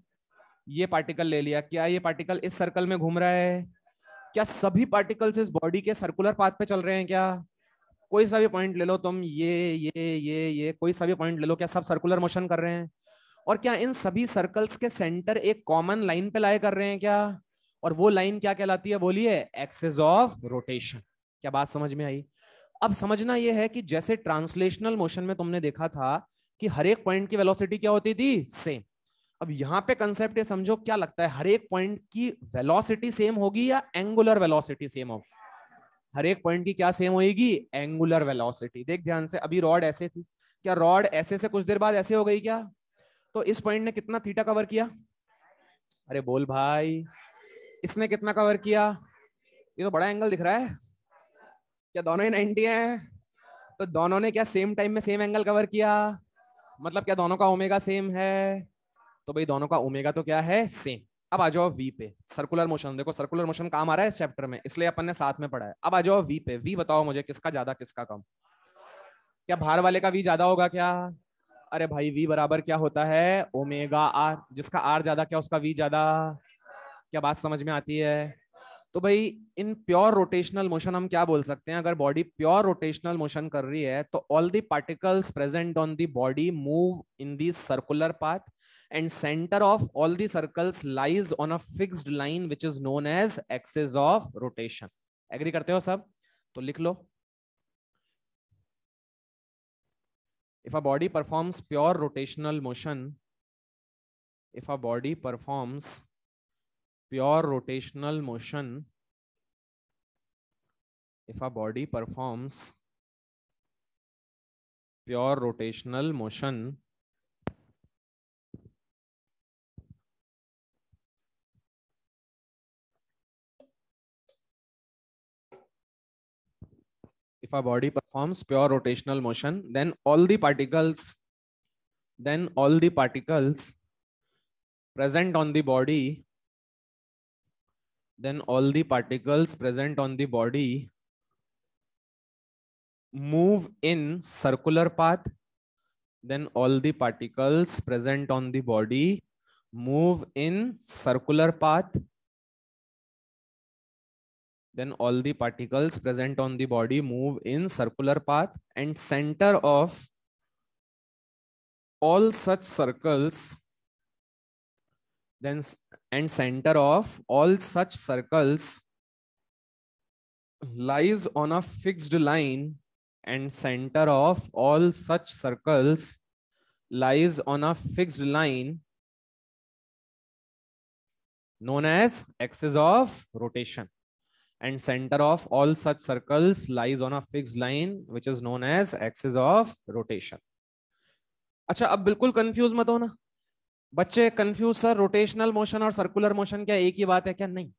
ये पार्टिकल ले लिया, क्या ये पार्टिकल इस सर्कल में घूम रहा है? क्या सभी पार्टिकल्स इस बॉडी के सर्कुलर पाथ पे चल रहे हैं क्या? कोई सा भी पॉइंट ले लो तुम, ये कोई सा भी पॉइंट ले लो, क्या सब सर्कुलर मोशन कर रहे हैं? और क्या इन सभी सर्कल्स के सेंटर एक कॉमन लाइन पे लाए कर रहे हैं क्या? और वो लाइन क्या कहलाती है? बोलिए, एक्सिस ऑफ रोटेशन। क्या बात समझ में आई? अब समझना यह है कि जैसे ट्रांसलेशनल मोशन में तुमने देखा था कि हर एक पॉइंट की वेलोसिटी क्या होती थी? सेम। अब यहां पे कंसेप्ट ये समझो, क्या लगता है हर एक पॉइंट की वेलोसिटी सेम होगी या एंगुलर वेलोसिटी सेम होगी? हर एक पॉइंट की क्या सेम होगी? Angular velocity. देख ध्यान से, अभी रॉड ऐसे थी, क्या रॉड ऐसे से कुछ देर बाद ऐसे हो गई क्या? तो इस पॉइंट ने कितना थीटा कवर किया? अरे बोल भाई, इसने कितना कवर किया? ये तो बड़ा एंगल दिख रहा है। क्या दोनों ही 90 हैं? तो दोनों ने क्या सेम टाइम में सेम एंगल कवर किया? मतलब क्या दोनों का ओमेगा सेम है? तो भाई दोनों का ओमेगा तो क्या है? सेम। अब आ जाओ वी पे। सर्कुलर मोशन देखो, सर्कुलर मोशन काम आ रहा है इस चैप्टर में, इसलिए अपन ने साथ में पढ़ा है। अब आ जाओ वी पे। वी बताओ मुझे, किसका ज्यादा किसका कम? क्या बाहर वाले का वी ज्यादा होगा क्या? अरे भाई वी बराबर क्या होता है? Omega are. जिसका आर ज्यादा क्या उसका वी ज्यादा। क्या बात समझ में आती है? तो भाई इन प्योर रोटेशनल मोशन हम क्या बोल सकते हैं? अगर बॉडी प्योर रोटेशनल मोशन कर रही है तो all the particles present on the body move in the circular path and centre of all the circles lies on a fixed line which is known as axis of rotation. Agree करते हो सब? तो लिख लो, if a body performs pure rotational motion, if a body performs pure rotational motion, if a body performs pure rotational motion, if a body performs pure rotational motion, then all the particles present on the body, then all the particles present on the body move in circular path, then all the particles present on the body move in circular path, then all the particles present on the body move in circular path, and center of all such circles, then and center of all such circles lies on a fixed line, and center of all such circles lies on a fixed line known as axis of rotation, and center of all such circles lies on a fixed line which is known as axis of rotation. अच्छा अब बिल्कुल confuse मत होना बच्चे। Confuse sir, rotational motion और circular motion क्या एक ही बात है क्या? नहीं,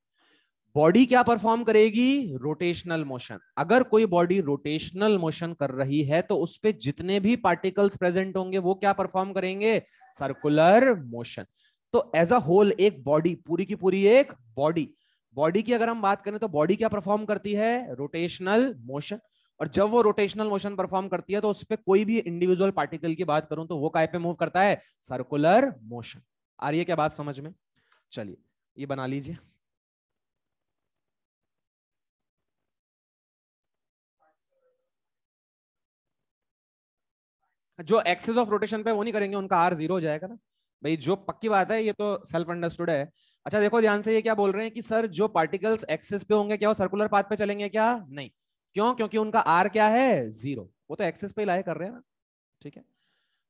बॉडी क्या परफॉर्म करेगी? Rotational motion. अगर कोई बॉडी रोटेशनल मोशन कर रही है तो उस पे जितने भी पार्टिकल्स प्रेजेंट होंगे वो क्या परफॉर्म करेंगे? Circular motion. तो एज अ होल एक बॉडी, पूरी की पूरी एक बॉडी, बॉडी की अगर हम बात करें तो बॉडी क्या परफॉर्म करती है? Rotational motion. और जब वो रोटेशनल मोशन परफॉर्म करती है तो उस पर कोई भी इंडिविजुअल पार्टिकल की बात करूं तो वो काय पे मूव करता है? Circular motion. आ रही है क्या बात समझ में? चलिए ये बना लीजिए। जो एक्सिस ऑफ रोटेशन पे वो नहीं करेंगे, उनका आर जीरो हो जाएगा ना भाई, जो पक्की बात है, ये तो सेल्फ अंडरस्टूड है। अच्छा देखो ध्यान से, ये क्या बोल रहे हैं कि सर जो पार्टिकल्स एक्सिस पे होंगे क्या वो सर्कुलर पाथ पे चलेंगे क्या? नहीं। क्यों? क्योंकि उनका आर क्या है? जीरो। वो तो एक्सिस पे लाए कर रहे हैं ना। ठीक है,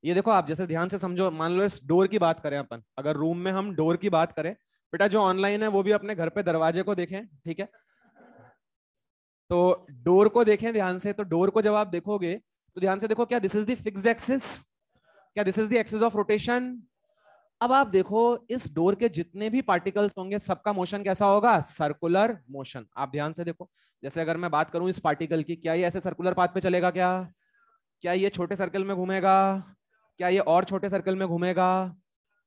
ये देखो आप जैसे ध्यान से समझो, मान लो इस डोर की बात करें अपन, अगर रूम में हम डोर की बात करें, बेटा जो ऑनलाइन है वो भी अपने घर पे दरवाजे को देखें, ठीक है? तो डोर को देखें ध्यान से, तो डोर को जब आप देखोगे तो ध्यान से देखो, क्या this is the fixed axis? क्या this is the axis of rotation? अब आप देखो इस डोर के जितने भी पार्टिकल्स होंगे सबका मोशन कैसा होगा? Circular motion. आप ध्यान से देखो, जैसे अगर मैं बात करूं इस पार्टिकल की, क्या ये ऐसे सर्कुलर पाथ पे चलेगा क्या? क्या ये छोटे सर्कल में घूमेगा? क्या ये और छोटे सर्कल में घूमेगा?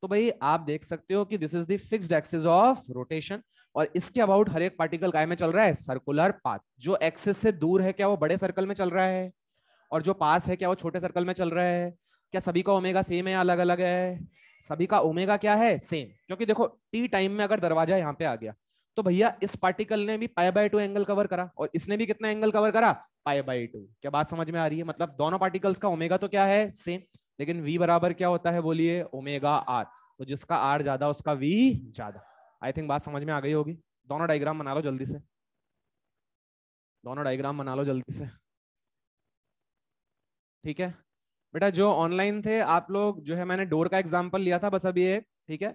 तो भाई आप देख सकते हो कि this is the fixed axis of rotation, और इसके अबाउट हर एक पार्टिकल काय में चल रहा है? Circular path. जो एक्सिस से दूर है क्या वो बड़े सर्कल में चल रहा है, और जो पास है क्या वो छोटे सर्कल में चल रहा है? क्या सभी का ओमेगा सेम है या अलग अलग है? सभी का ओमेगा क्या है? सेम। क्योंकि देखो टी टाइम में अगर दरवाजा यहाँ पे आ गया तो भैया इस पार्टिकल ने भी पाई बाय 2 एंगल कवर करा, और इसने भी कितना एंगल कवर करा? Pi by 2। क्या बात समझ में आ रही है? मतलब दोनों पार्टिकल्स का ओमेगा तो क्या है? सेम। लेकिन v बराबर क्या होता है? बोलिए, ओमेगा आर। तो जिसका आर ज्यादा उसका v ज्यादा। आई थिंक बात समझ में आ गई होगी। दोनों डायग्राम बना लो जल्दी से, दोनों डायग्राम बना लो जल्दी से। ठीक है बेटा, जो ऑनलाइन थे आप लोग, जो है मैंने डोर का एग्जांपल लिया था बस अभी एक, ठीक है?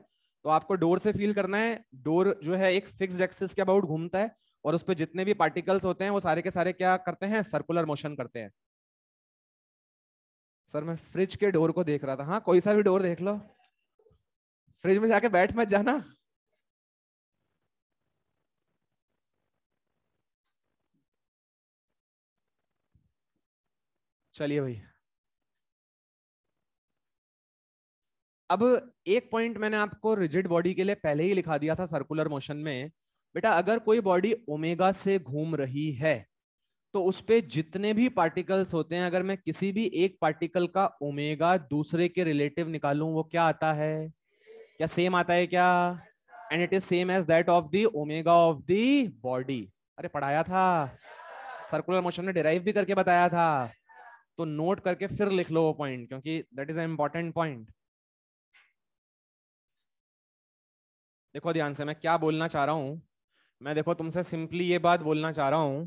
तो आपको डोर से फील करना है, डोर जो है एक फिक्स्ड एक्सिस के अबाउट घूमता है, और उस पर जितने भी पार्टिकल्स होते हैं वो सारे के सारे क्या करते हैं? सर्कुलर मोशन करते हैं। सर मैं फ्रिज के डोर को देख रहा था। हाँ कोई सा भी डोर देख लो, फ्रिज में जाके बैठ मत जाना। चलिए भाई, अब एक पॉइंट मैंने आपको रिजिड बॉडी के लिए पहले ही लिखा दिया था सर्कुलर मोशन में। बेटा अगर कोई बॉडी ओमेगा से घूम रही है तो उस पे जितने भी पार्टिकल्स होते हैं, अगर मैं किसी भी एक पार्टिकल का ओमेगा दूसरे के रिलेटिव निकालूं, वो क्या आता है? क्या सेम आता है क्या? And it is same as that of the omega of the body. अरे पढ़ाया था, सर्कुलर मोशन में डिराइव भी करके बताया था। तो नोट करके फिर लिख लो वो पॉइंट, क्योंकि that is a important point. देखो ध्यान से मैं क्या बोलना चाह रहा हूं। मैं देखो तुमसे सिंपली ये बात बोलना चाह रहा हूं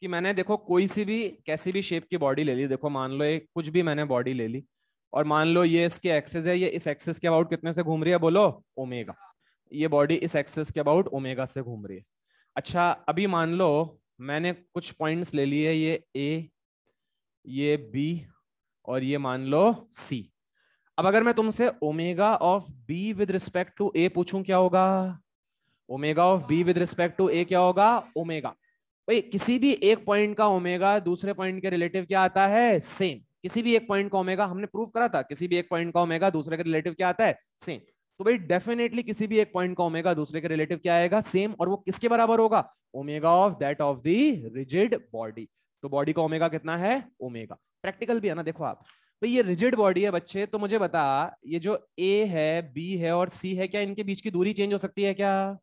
कि मैंने देखो कोई सी भी कैसी भी शेप की बॉडी ले ली, देखो मान लो एक कुछ भी मैंने बॉडी ले ली, और मान लो ये इसके एक्सिस है, ये इस एक्सिस के अबाउट कितने से घूम रही है? बोलो, ओमेगा। ये बॉडी इस एक्सिस के अबाउट ओमेगा से घूम रही है। अच्छा अभी मान लो मैंने कुछ पॉइंट्स ले लिए, ये ए, ये बी, और ये मान लो सी। अब अगर मैं तुमसे omega of B with respect to A पूछूं, क्या होगा? Omega of B with respect to A क्या होगा? ओमेगा। भाई किसी भी एक पॉइंट का ओमेगा दूसरे पॉइंट के रिलेटिव क्या आता है? सेम। किसी भी एक पॉइंट का ओमेगा, हमने प्रूव करा था, किसी भी एक पॉइंट का ओमेगा दूसरे के रिलेटिव क्या आता है? सेम। तो भाई डेफिनेटली किसी भी एक पॉइंट का ओमेगा दूसरे के रिलेटिव क्या आएगा? सेम। और वो किसके बराबर होगा? Omega of that of the rigid body. तो बॉडी का ओमेगा कितना है? ओमेगा। प्रैक्टिकल भी है ना, देखो आप भाई, ये रिजिड बॉडी है बच्चे, तो मुझे बता, ये जो ए है, बी है और सी है, क्या इनके बीच की दूरी चेंज हो सकती है क्या?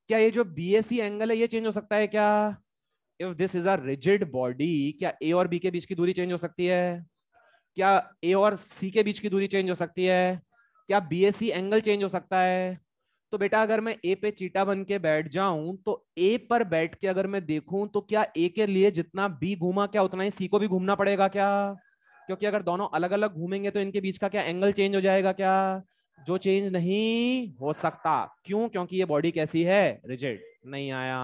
क्या ये जो बी ए सी एंगल है ये चेंज हो सकता है क्या? If this is a rigid body, क्या ए और बी के बीच की दूरी चेंज हो सकती है? क्या ए और सी के बीच की दूरी चेंज हो सकती है? क्या बी ए सी एंगल चेंज हो सकता है? तो बेटा अगर मैं ए पे चीटा बन के बैठ जाऊं तो ए पर बैठ के अगर मैं देखूं तो क्या ए के लिए जितना बी घूमा क्या उतना ही सी को भी घूमना पड़ेगा क्या? क्योंकि अगर दोनों अलग अलग घूमेंगे तो इनके बीच का क्या एंगल चेंज हो जाएगा क्या? जो चेंज नहीं हो सकता। क्यों? क्योंकि ये बॉडी कैसी है? रिजिड। नहीं आया?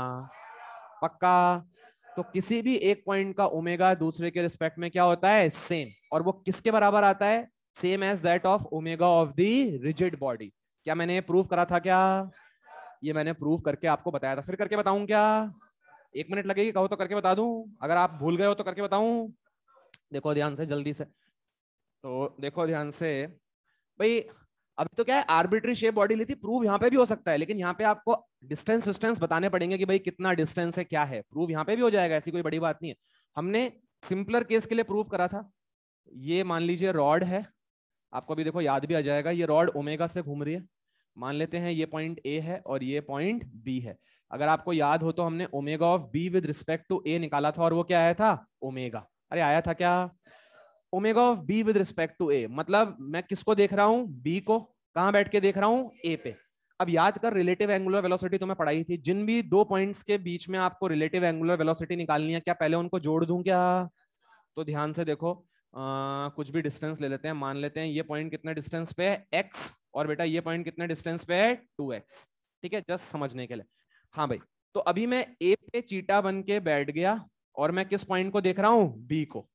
पक्का? तो किसी भी एक पॉइंट का ओमेगा दूसरे के रिस्पेक्ट में क्या होता है? सेम। और वो किसके बराबर आता है? Same as that of omega of the rigid body. क्या मैंने प्रूव करा था क्या? ये मैंने प्रूव करके आपको बताया था। फिर करके बताऊं क्या? 1 मिनट लगेगी, कहो तो करके बता दूं, अगर आप भूल गए हो तो करके बताऊं। देखो ध्यान से, जल्दी से, तो देखो ध्यान से भाई। अभी तो क्या है, आर्बिट्री शेप बॉडी ली थी, प्रूव यहाँ पे भी हो सकता है, लेकिन यहाँ पे आपको डिस्टेंस डिस्टेंस बताने पड़ेंगे कि भाई कितना डिस्टेंस है, क्या है। प्रूव यहाँ पे भी हो जाएगा, ऐसी कोई बड़ी बात नहीं है। हमने सिंपलर केस के लिए प्रूव करा था। ये मान लीजिए रॉड है, आपको अभी देखो याद भी आ जाएगा। ये रॉड ओमेगा से घूम रही है, मान लेते हैं ये पॉइंट ए है और ये पॉइंट बी है। अगर आपको याद हो तो हमने omega of B with respect to A निकाला था, और वो क्या आया था? ओमेगा। अरे आया था क्या? Omega of B with respect to A, मतलब मैं किसको देख रहा हूं? बी को। कहां बैठ के देख रहा हूं? ए पे। अब याद कर, रिलेटिव एंगुलर वेलोसिटी तो मैं पढ़ाई थी, जिन भी दो पॉइंट्स के बीच में आपको रिलेटिव एंगुलर वेलोसिटी निकालनी है, क्या पहले उनको जोड़ दूं क्या? तो ध्यान से देखो, कुछ भी डिस्टेंस ले लेते हैं, मान लेते हैं ये पॉइंट कितने डिस्टेंस पे है? x, और बेटा ये पॉइंट कितने डिस्टेंस पे है? 2x। ठीक है, जस्ट समझने के लिए। हाँ भाई, तो अभी मैं a पे चीटा बन के बैठ गया, और मैं किस पॉइंट को देख रहा हूं? b को।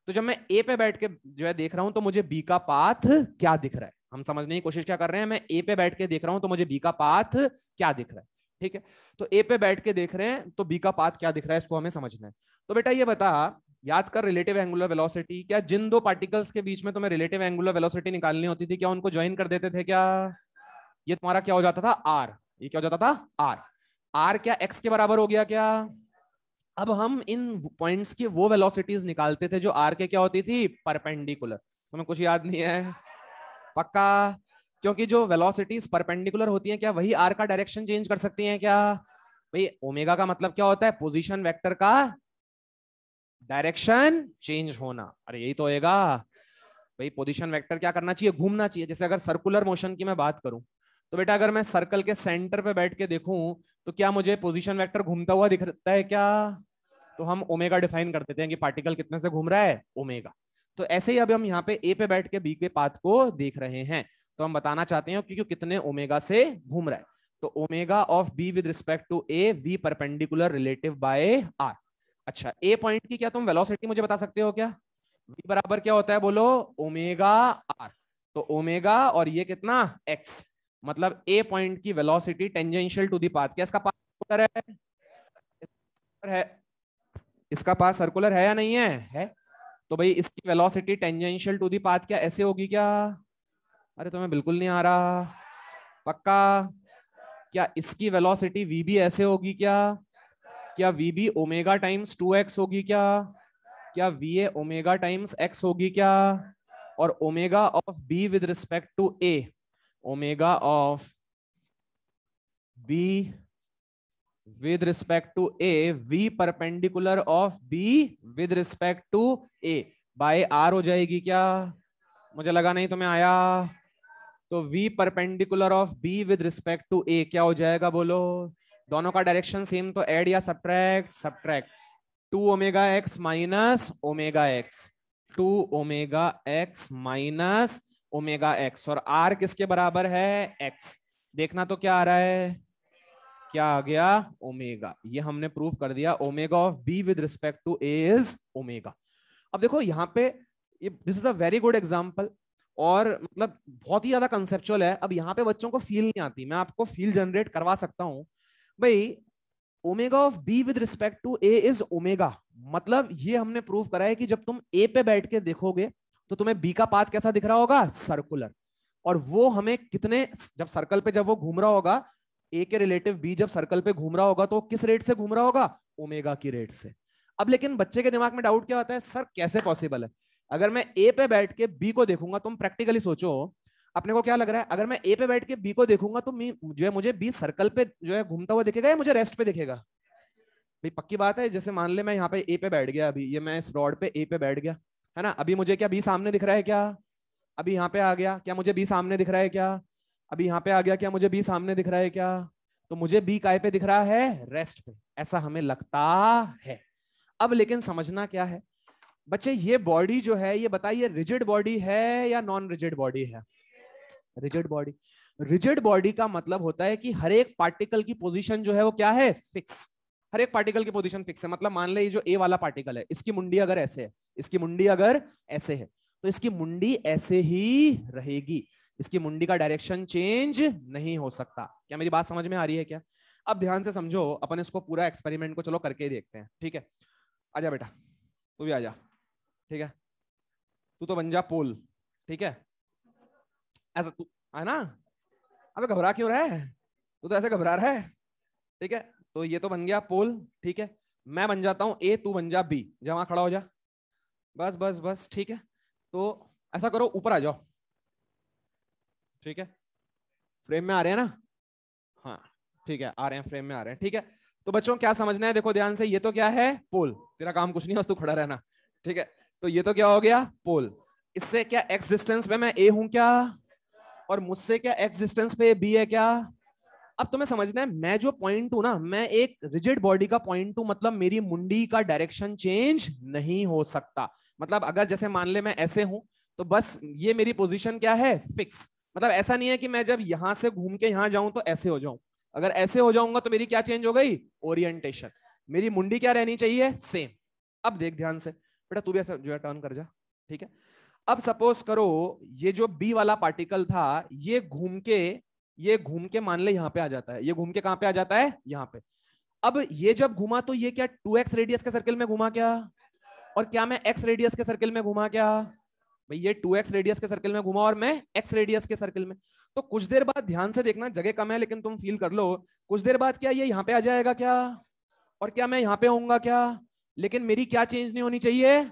तो जब मैं a पे बैठ के जो है देख रहा हूं, तो मुझे b का पाथ क्या दिख रहा है? हम समझने की कोशिश क्या कर रहे हैं, मैं a पे बैठ के देख रहा हूं तो मुझे b का पाथ क्या दिख रहा है। ठीक है, तो a पे बैठ के देख रहे हैं तो b का पाथ क्या दिख रहा है, इसको हमें समझना है। तो बेटा ये बता, याद कर, रिलेटिव एंगुलर वेलोसिटी, क्या जिन दो पार्टिकल्स के बीच में तुम्हें रिलेटिव एंगुलर वेलोसिटी निकालनी होती थी, क्या उनको ज्वाइन कर देते थे क्या? ये तुम्हारा क्या हो जाता था? r। ये क्या हो जाता था? r। r क्या x के बराबर हो गया क्या? अब हम इन पॉइंट्स की वो वेलोसिटीज निकालते थे जो r के क्या होती थी? परपेंडिकुलर। तुम्हें कुछ याद नहीं है? पक्का? क्योंकि जो वेलोसिटीज परपेंडिकुलर होती हैं, क्या वही r का डायरेक्शन चेंज कर सकती हैं क्या? भाई ओमेगा का मतलब क्या होता है? पोजीशन वेक्टर का डायरेक्शन चेंज होना। अरे यही तो होएगा भाई। पोजीशन वेक्टर क्या करना चाहिए? घूमना चाहिए। जैसे अगर सर्कुलर मोशन की मैं बात करूं, तो बेटा अगर मैं सर्कल के सेंटर पे बैठ के देखूं, तो क्या मुझे पोजीशन वेक्टर घूमता हुआ दिखता है क्या? तो हम ओमेगा डिफाइन कर देते हैं कि पार्टिकल कितने से घूम रहा है? ओमेगा। तो ऐसे ही अब हम यहाँ पे ए पे बैठ के बी के पाथ को देख रहे हैं, तो हम बताना चाहते हैं कि कितने ओमेगा से घूम रहा है। तो omega of B with respect to A, v perpendicular relative by r. अच्छा, ए पॉइंट की क्या तुम वेलोसिटी मुझे बता सकते हो क्या? v बराबर क्या होता है बोलो? Omega are. तो ओमेगा और ये कितना? x। मतलब ए पॉइंट की velocity tangential to the path, क्या इसका पाथ सर्कुलर है? इसका पाथ सर्कुलर है या नहीं है? तो भाई इसकी velocity tangential to the path क्या ऐसे होगी क्या? अरे तुम्हें बिल्कुल नहीं आ रहा? पक्का? क्या इसकी वेलोसिटी v भी ऐसे होगी क्या? क्या v भी ओमेगा टाइम्स 2x होगी क्या? क्या va ओमेगा टाइम्स x होगी क्या? और omega of b with respect to a, omega of b with respect to a, v perpendicular of b with respect to a by r हो जाएगी क्या? मुझे लगा नहीं तुम्हें आया। तो v perpendicular of b with respect to a क्या हो जाएगा बोलो? दोनों का डायरेक्शन सेम, तो ऐड या subtract? Subtract. 2 omega x minus omega x, 2 omega x minus omega x, और r किसके बराबर है? x। देखना तो क्या आ रहा है? क्या आ गया? ओमेगा। ये हमने प्रूव कर दिया, omega of b with respect to a is omega. अब देखो यहाँ पे, this is a very good example, और मतलब बहुत ही ज्यादा कंसेप्चुअल है। अब यहाँ पे बच्चों को फील नहीं आती, मैं आपको फील जनरेट करवा सकता हूँ भाई। Omega of B with respect to A is omega, मतलब ये हमने प्रूव करा है कि जब तुम ए पे बैठ के देखोगे तो तुम्हें बी का पाथ कैसा दिख रहा होगा? सर्कुलर। और वो हमें कितने, जब सर्कल पे जब वो घूम रहा होगा, ए के रिलेटिव बी जब सर्कल पे घूम रहा होगा, तो किस रेट से घूम रहा होगा? ओमेगा की रेट से। अब लेकिन बच्चे के दिमाग में डाउट क्या आता है, सर कैसे पॉसिबल है? अगर मैं ए पे बैठ के बी को देखूंगा, तुम प्रैक्टिकली सोचो, अपने को क्या लग रहा है, अगर मैं ए पे बैठ के बी को देखूंगा तो जो है मुझे बी सर्कल पे जो है घूमता हुआ दिखेगा या मुझे रेस्ट पे दिखेगा? भाई पक्की बात है। जैसे मान ले मैं यहाँ पे ए पे बैठ गया, अभी ये मैं इस रॉड पे ए पे बैठ गया है ना, अभी मुझे क्या बी सामने दिख रहा है क्या? अभी यहाँ पे आ गया, क्या मुझे बी सामने दिख रहा है क्या? अभी यहाँ पे आ गया, क्या मुझे बी सामने दिख रहा है क्या? तो मुझे बी काय पे दिख रहा है? रेस्ट पे, ऐसा हमें लगता है। अब लेकिन समझना क्या है बच्चे, ये बॉडी जो है, ये बताइए रिजिड बॉडी है या नॉन रिजिड बॉडी है? Rigid body. रिजिड बॉडी का मतलब होता है कि हर एक पार्टिकल की पोजीशन जो है वो क्या है? फिक्स। हर एक पार्टिकल की पोजीशन फिक्स है। मतलब मान ले ये जो ए वाला पार्टिकल है, इसकी मुंडी अगर ऐसे है, इसकी मुंडी अगर ऐसे है, तो इसकी मुंडी ऐसे ही रहेगी। इसकी मुंडी का डायरेक्शन चेंज नहीं हो सकता। क्या मेरी बात समझ में आ रही है क्या? अब ध्यान से समझो, अपन इसको पूरा एक्सपेरिमेंट को चलो करके ही देखते हैं, ठीक है? आजा बेटा, तू भी आजा, ठीक है? तू तो बन जा पोल, ठीक है? ऐसा तू है ना? अबे घबरा क्यों रहा है? तू तो ऐसे घबरा रहा है, ठीक है? तो ये तो बन गया पोल, ठीक है? मैं बन जाता हूं ए, तू बन जा बी, जा वहां खड़ा हो जा, बस बस बस, ठीक है? तो ऐसा करो, ऊपर आ जाओ, ठीक है? फ्रेम में आ रहे हैं ना? हाँ ठीक है, आ रहे हैं, फ्रेम में आ रहे हैं, ठीक है? तो बच्चों क्या समझना है, देखो ध्यान से, ये तो क्या है? पोल। तेरा काम कुछ नहीं है, बस तू खड़ा रहना, ठीक है? तो ये तो क्या हो गया? पोल। इससे क्या एक्स डिस्टेंस पे मैं ए हूं क्या? और मुझसे क्या एक्स डिस्टेंस पे बी है क्या? अब तुम्हें समझना है, मैं जो पॉइंट हूं ना, मैं एक रिजिड बॉडी का पॉइंट हूं, मतलब मेरी मुंडी का डायरेक्शन चेंज नहीं हो सकता। मतलब अगर जैसे मान ले मैं ऐसे हूं, तो बस ये मेरी पोजीशन क्या है? फिक्स। मतलब ऐसा नहीं है कि मैं जब यहां से घूम के यहां जाऊं तो ऐसे हो जाऊं। अगर ऐसे हो जाऊंगा तो मेरी क्या चेंज हो गई? ओरिएंटेशन। मेरी मुंडी क्या रहनी चाहिए? सेम। अब देख ध्यान से बेटा, तू भी ऐसा जो है टर्न कर जा, ठीक है? अब सपोज करो ये जो बी वाला पार्टिकल था, ये घूम के मान ले यहां पे आ जाता है। ये घूम के कहां पे आ जाता है? यहां पे। अब ये जब घुमा तो ये क्या 2x रेडियस के सर्कल में घुमा क्या? और क्या मैं x रेडियस के सर्कल में घुमा क्या? भाई ये 2x रेडियस के सर्कल में घुमा और मैं x रेडियस के सर्कल में। तो कुछ देर बाद ध्यान से देखना, जगह कम है लेकिन तुम फील कर लो, कुछ देर बाद क्या ये यहाँ पे आ जाएगा क्या? और क्या मैं यहाँ पे होऊंगा क्या? लेकिन मेरी क्या चेंज नहीं होनी चाहिए?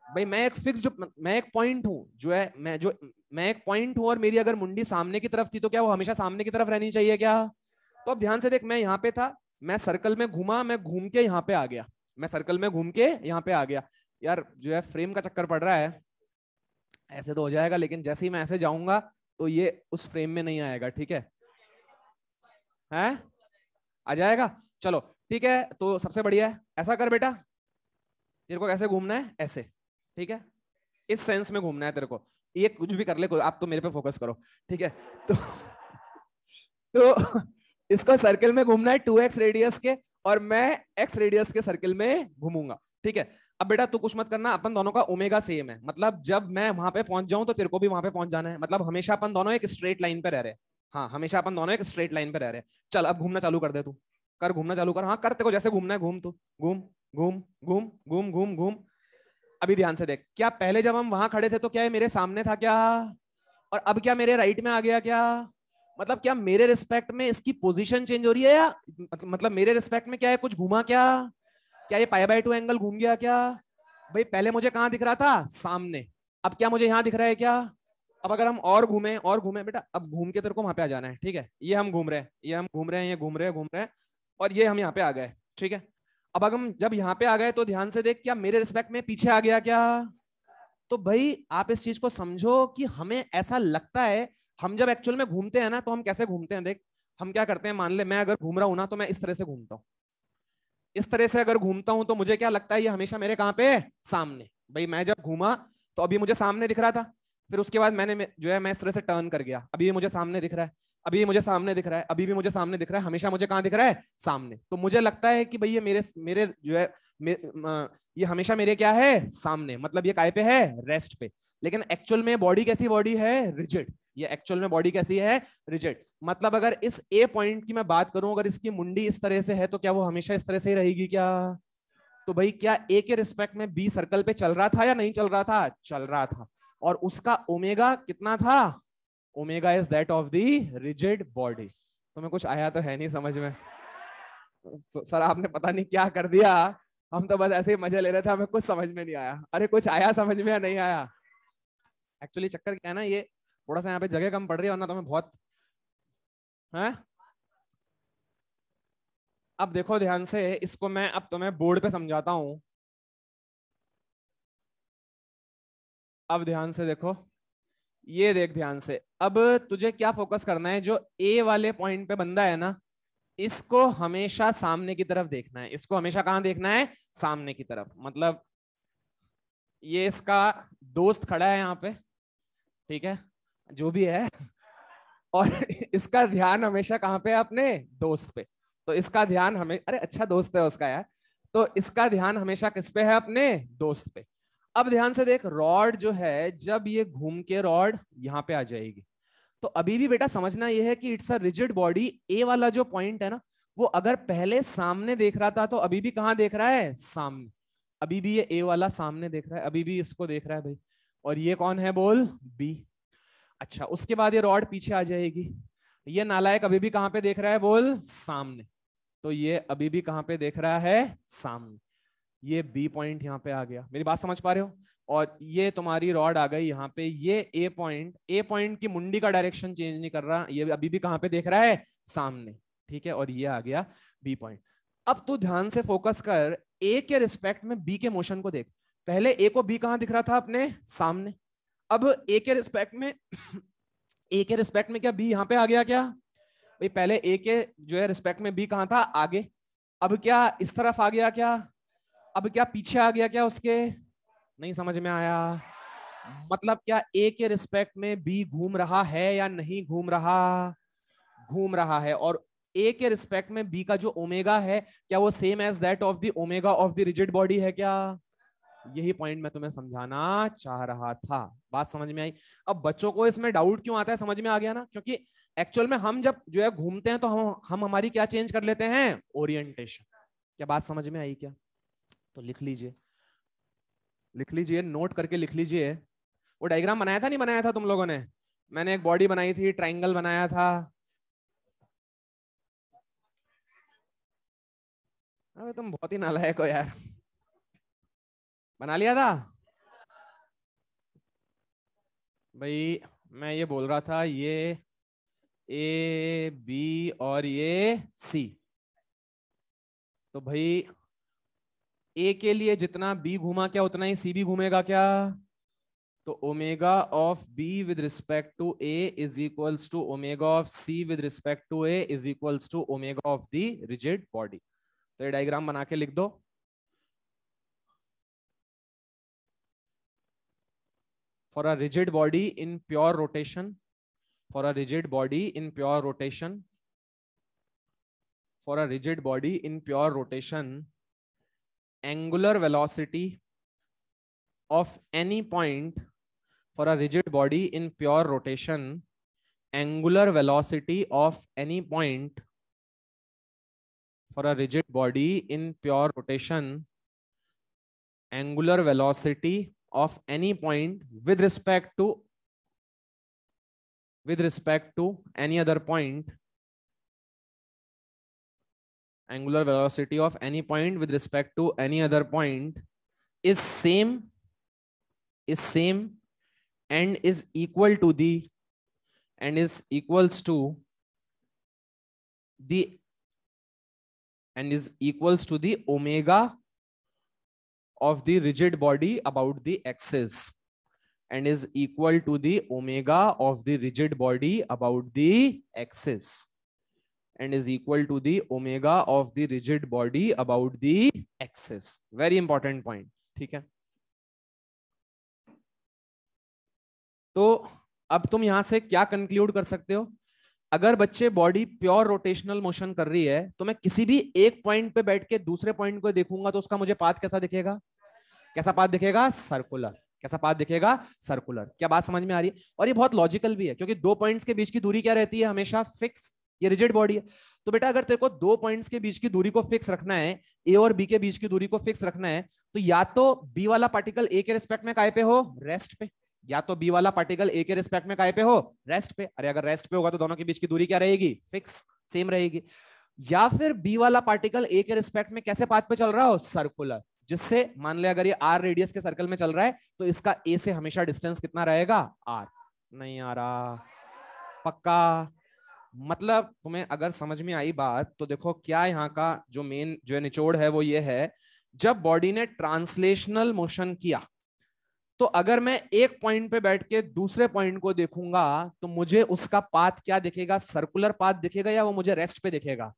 भाई मैं एक फिक्स्ड, मैं एक पॉइंट हूं, जो है मैं एक पॉइंट हूं, और मेरी अगर मुंडी सामने की तरफ थी तो क्या वो हमेशा सामने की तरफ रहनी चाहिए क्या? तो अब ध्यान से देख, मैं यहाँ पे था, मैं सर्कल में घूमा, मैं घूम के यहाँ पे आ गया, मैं सर्कल में घूम के यहाँ पे आ गया। यार जो है फ्रेम का चक्कर पड़ रहा है, ऐसे तो हो जाएगा, लेकिन जैसे ही मैं ऐसे जाऊंगा तो ये उस फ्रेम में नहीं आएगा, ठीक है? हैं? आ जाएगा? चलो ठीक है, तो सबसे बढ़िया है, ऐसा कर बेटा, तेरे को कैसे घूमना है? ऐसे, ठीक है? इस सेंस में घूमना है तेरे को। ये कुछ भी कर ले, आप तो मेरे पे फोकस करो, ठीक है? तो तो इसको सर्कल में घूमना है 2x रेडियस के, और मैं x रेडियस के सर्कल में घूमूंगा, ठीक है? अब बेटा तू कुछ मत करना, अपन दोनों का ओमेगा सेम है, मतलब जब मैं वहां पे पहुंच जाऊं तो तेरे को भी वहां पे पहुंच जाना है, मतलब हमेशा अपन दोनों एक स्ट्रेट लाइन पे रह रहे हैं। हाँ हमेशा अपन दोनों एक स्ट्रेट लाइन पे रह रहे हैं। चल अब घूमना चालू कर दे तू, कर घूमना चालू कर, हाँ कर, तेरे को जैसे घूमना है घूम तू, घूम घूम घूम घूम घूम घूम। अभी ध्यान से देख, क्या पहले जब हम वहां खड़े थे तो क्या ये मेरे सामने था क्या? और अब क्या मेरे राइट में आ गया क्या? मतलब क्या मेरे रिस्पेक्ट में इसकी पोजीशन चेंज हो रही है, या मतलब मेरे रिस्पेक्ट में क्या है, कुछ घुमा क्या? क्या ये π/2 एंगल घूम गया क्या? भाई पहले मुझे कहां दिख रहा था? सामने। अब क्या मुझे यहां दिख रहा है क्या? अब अगर हम और घूमे बेटा, अब घूम के तेरे को वहां पे आ जाना है, ठीक है? ये हम घूम रहे हैं, ये हम घूम रहे हैं, ये घूम रहे हैं, और ये हम यहाँ पे आ गए, ठीक है? अब अगर हम जब यहाँ पे आ गए तो ध्यान से देख, क्या मेरे रिस्पेक्ट में पीछे आ गया क्या? तो भाई आप इस चीज को समझो कि हमें ऐसा लगता है, हम जब एक्चुअल में घूमते हैं ना तो हम कैसे घूमते हैं, देख हम क्या करते हैं, मान ले मैं अगर घूम रहा हूं ना तो मैं इस तरह से घूमता हूँ, इस तरह से अगर घूमता हूं तो मुझे क्या लगता है, ये हमेशा मेरे कहां पे है? सामने। भाई मैं जब घूमा तो अभी मुझे सामने दिख रहा था, फिर उसके बाद मैंने जो है मैं इस तरह से टर्न कर गया, अभी मुझे सामने दिख रहा है, अभी मुझे सामने दिख रहा है, अभी भी मुझे सामने दिख रहा है, हमेशा मुझे कहां दिख रहा है? सामने। तो मुझे लगता है कि भाई ये मेरे मेरे जो है ये हमेशा मेरे क्या है? सामने, मतलब ये काय पे है? रेस्ट पे। लेकिन एक्चुअल में बॉडी कैसी बॉडी है? रिजिड। ये एक्चुअल में बॉडी कैसी है? रिजिड। मतलब अगर इस ए पॉइंट की मैं बात करूं, अगर इसकी मुंडी इस तरह से है तो क्या वो हमेशा इस तरह से ही रहेगी क्या? तो भाई क्या ए के रिस्पेक्ट में बी सर्कल पे चल रहा था या नहीं चल रहा था? चल रहा था। और उसका ओमेगा कितना था? Omega is that of the rigid body. तुम्हें कुछ आया तो है नहीं समझ में? सर आपने पता नहीं क्या कर दिया, हम तो बस ऐसे ही मजे ले रहे थे, हमें कुछ समझ में नहीं आया। अरे कुछ आया समझ में या नहीं आया? एक्चुअली चक्कर क्या है ना, ये थोड़ा सा यहाँ पे जगह कम पड़ रही है, वरना तुम्हें बहुत है। अब देखो ध्यान से, इसको मैं अब तुम्हें बोर्ड पे समझाता हूं। अब ध्यान से देखो, ये देख ध्यान से, अब तुझे क्या फोकस करना है, जो ए वाले पॉइंट पे बंदा है ना, इसको हमेशा सामने की तरफ देखना है। इसको हमेशा कहां देखना है? सामने की तरफ। मतलब ये इसका दोस्त खड़ा है यहाँ पे, ठीक है, जो भी है, और इसका ध्यान हमेशा कहां पे है? अपने दोस्त पे। तो इसका ध्यान हमें, अरे अच्छा दोस्त है उसका यार, तो इसका ध्यान हमेशा किस पे है? अपने दोस्त पे। अब ध्यान से देख, रॉड जो है, जब ये घूम के रॉड यहाँ पे आ जाएगी, तो अभी भी बेटा समझना यह है कि इट्स अ रिजिड बॉडी। ए वाला जो पॉइंट है ना, वो अगर पहले सामने देख रहा था तो अभी भी कहां देख रहा है? सामने। अभी भी ये ए वाला सामने देख रहा है, अभी भी इसको देख रहा है भाई। और ये कौन है बोल? बी। अच्छा, उसके बाद ये रॉड पीछे आ जाएगी। ये नालायक अभी भी कहां पे देख रहा है बोल? सामने। तो ये अभी भी कहां पे देख रहा है? सामने। ये बी पॉइंट यहाँ पे आ गया। मेरी बात समझ पा रहे हो? और ये तुम्हारी रॉड आ गई यहाँ पे। ये ए पॉइंट की मुंडी का डायरेक्शन चेंज नहीं कर रहा, ये अभी भी कहां पे देख रहा है? सामने। ठीक है, और ये आ गया बी पॉइंट। अब तू ध्यान से फोकस कर, ए के रिस्पेक्ट में बी के मोशन को देख। पहले ए को बी कहां दिख रहा था? अपने सामने। अब ए के रिस्पेक्ट में ए के रिस्पेक्ट में क्या बी यहां पे आ गया क्या? भाई पहले ए के जो है रिस्पेक्ट में बी कहां था? आगे। अब क्या इस तरफ आ गया क्या? अब क्या पीछे आ गया क्या उसके? नहीं समझ में आया? मतलब क्या ए के रिस्पेक्ट में बी घूम रहा है या नहीं घूम रहा? घूम रहा है। और ए के रिस्पेक्ट में बी का जो ओमेगा है, क्या वो same as that of the omega of the rigid body है क्या? यही पॉइंट मैं तुम्हें समझाना चाह रहा था। बात समझ में आई? अब बच्चों को इसमें डाउट क्यों आता है, समझ में आ गया ना? क्योंकि एक्चुअल में हम जब जो है घूमते हैं तो हम हमारी क्या चेंज कर लेते हैं? ओरिएंटेशन। क्या बात समझ में आई क्या? तो लिख लीजिए, लिख लीजिए, नोट करके लिख लीजिए। वो डायग्राम बनाया था नहीं बनाया था तुम लोगों ने? मैंने एक बॉडी बनाई थी, ट्रायंगल बनाया था। अरे तुम बहुत ही नालायक हो यार। बना लिया था भाई। मैं ये बोल रहा था, ये ए बी और ये सी। तो भाई ए के लिए जितना बी घूमा क्या उतना ही सी भी घूमेगा क्या? तो omega of B with respect to A is equals to omega of C with respect to A is equals to omega of the rigid body. तो ये डायग्राम बना के लिख दो। For a rigid body in pure rotation, for a rigid body in pure rotation, for a rigid body in pure rotation, angular velocity of any point, for a rigid body in pure rotation, angular velocity of any point, for a rigid body in pure rotation, angular velocity of any point with respect to any other point, angular velocity of any point with respect to any other point is same and is equal to the and is equals to the and is equals to the omega of the rigid body about the axis, and is equal to the omega of the rigid body about the axis, and is equal to the omega of the rigid body about the axis. Very important point. ठीक है? तो अब तुम यहां से क्या conclude कर सकते हो? अगर बच्चे बॉडी प्योर रोटेशनल मोशन कर रही है तो मैं किसी भी एक पॉइंट पे बैठ के दूसरे पॉइंट को देखूंगा तो उसका मुझे पाथ कैसा दिखेगा? कैसा पाथ दिखेगा? सर्कुलर। कैसा पाथ दिखेगा? सर्कुलर। क्या बात समझ में आ रही है? और ये बहुत लॉजिकल भी है, क्योंकि दो पॉइंट्स के बीच की दूरी क्या रहती है? हमेशा फिक्स। ये रिजिड बॉडी है। तो बेटा अगर तेरे को दो पॉइंट्स के बीच की दूरी को फिक्स रखना है, ए और बी के बीच की दूरी को फिक्स रखना है, तो या तो बी वाला पार्टिकल ए के रिस्पेक्ट में काय पे हो? रेस्ट पे। या तो बी वाला पार्टिकल ए के रिस्पेक्ट में काय पे हो? रेस्ट पे। अरे अगर रेस्ट पे होगा तो दोनों के बीच की दूरी क्या रहेगी? फिक्स, सेम रहेगी। या फिर बी वाला पार्टिकल ए के रिस्पेक्ट में कैसे पाथ पे चल रहा हो? सर्कुलर। जिससे मान ले अगर ये आर रेडियस के सर्कल में चल रहा है तो इसका ए से हमेशा डिस्टेंस कितना रहेगा? आर। नहीं आ रहा? पक्का? मतलब तुम्हें अगर समझ में आई बात तो देखो, क्या यहाँ का जो मेन जो निचोड़ है वो ये है, जब बॉडी ने ट्रांसलेशनल मोशन किया तो अगर मैं एक पॉइंट पे बैठ के दूसरे पॉइंट को देखूंगा तो मुझे उसका पाथ क्या दिखेगा? सर्कुलर पाथ दिखेगा, या वो मुझे रेस्ट पे दिखेगा?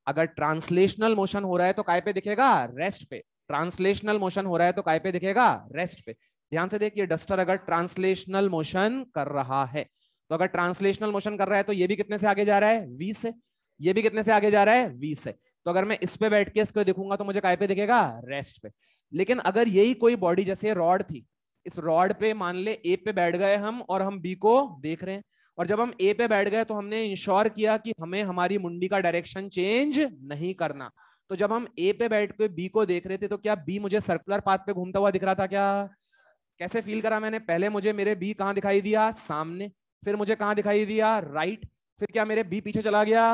अगर ट्रांसलेशनल मोशन हो रहा है तो काय पे दिखेगा? रेस्ट पे। ट्रांसलेशनल मोशन हो रहा है तो काय पे दिखेगा? रेस्ट पे। ध्यान से देखिए, डस्टर अगर ट्रांसलेशनल मोशन कर रहा है तो अगर ट्रांसलेशनल मोशन कर रहा है तो ये भी कितने से आगे जा रहा है? v से। ये भी कितने से आगे जा रहा है? v से। तो अगर मैं इस पे बैठ के इसको देखूंगा तो मुझे काय पे दिखेगा? रेस्ट पे। लेकिन अगर यही कोई बॉडी जैसे रॉड थी, इस रॉड पे मान ले ए पे बैठ गए हम और हम बी को देख रहे हैं, और जब हम ए पे बैठ गए तो हमने इंश्योर किया कि हमें हमारी मुंडी का डायरेक्शन चेंज नहीं करना। तो जब हम ए पे बैठ के बी को देख रहे थे तो क्या बी मुझे सर्कुलर पाथ पे घूमता हुआ दिख रहा था क्या? कैसे फील करा मैंने? पहले मुझे मेरे बी कहां दिखाई दिया? सामने। फिर मुझे कहां दिखाई दिया? राइट। फिर क्या मेरे बी पीछे चला गया?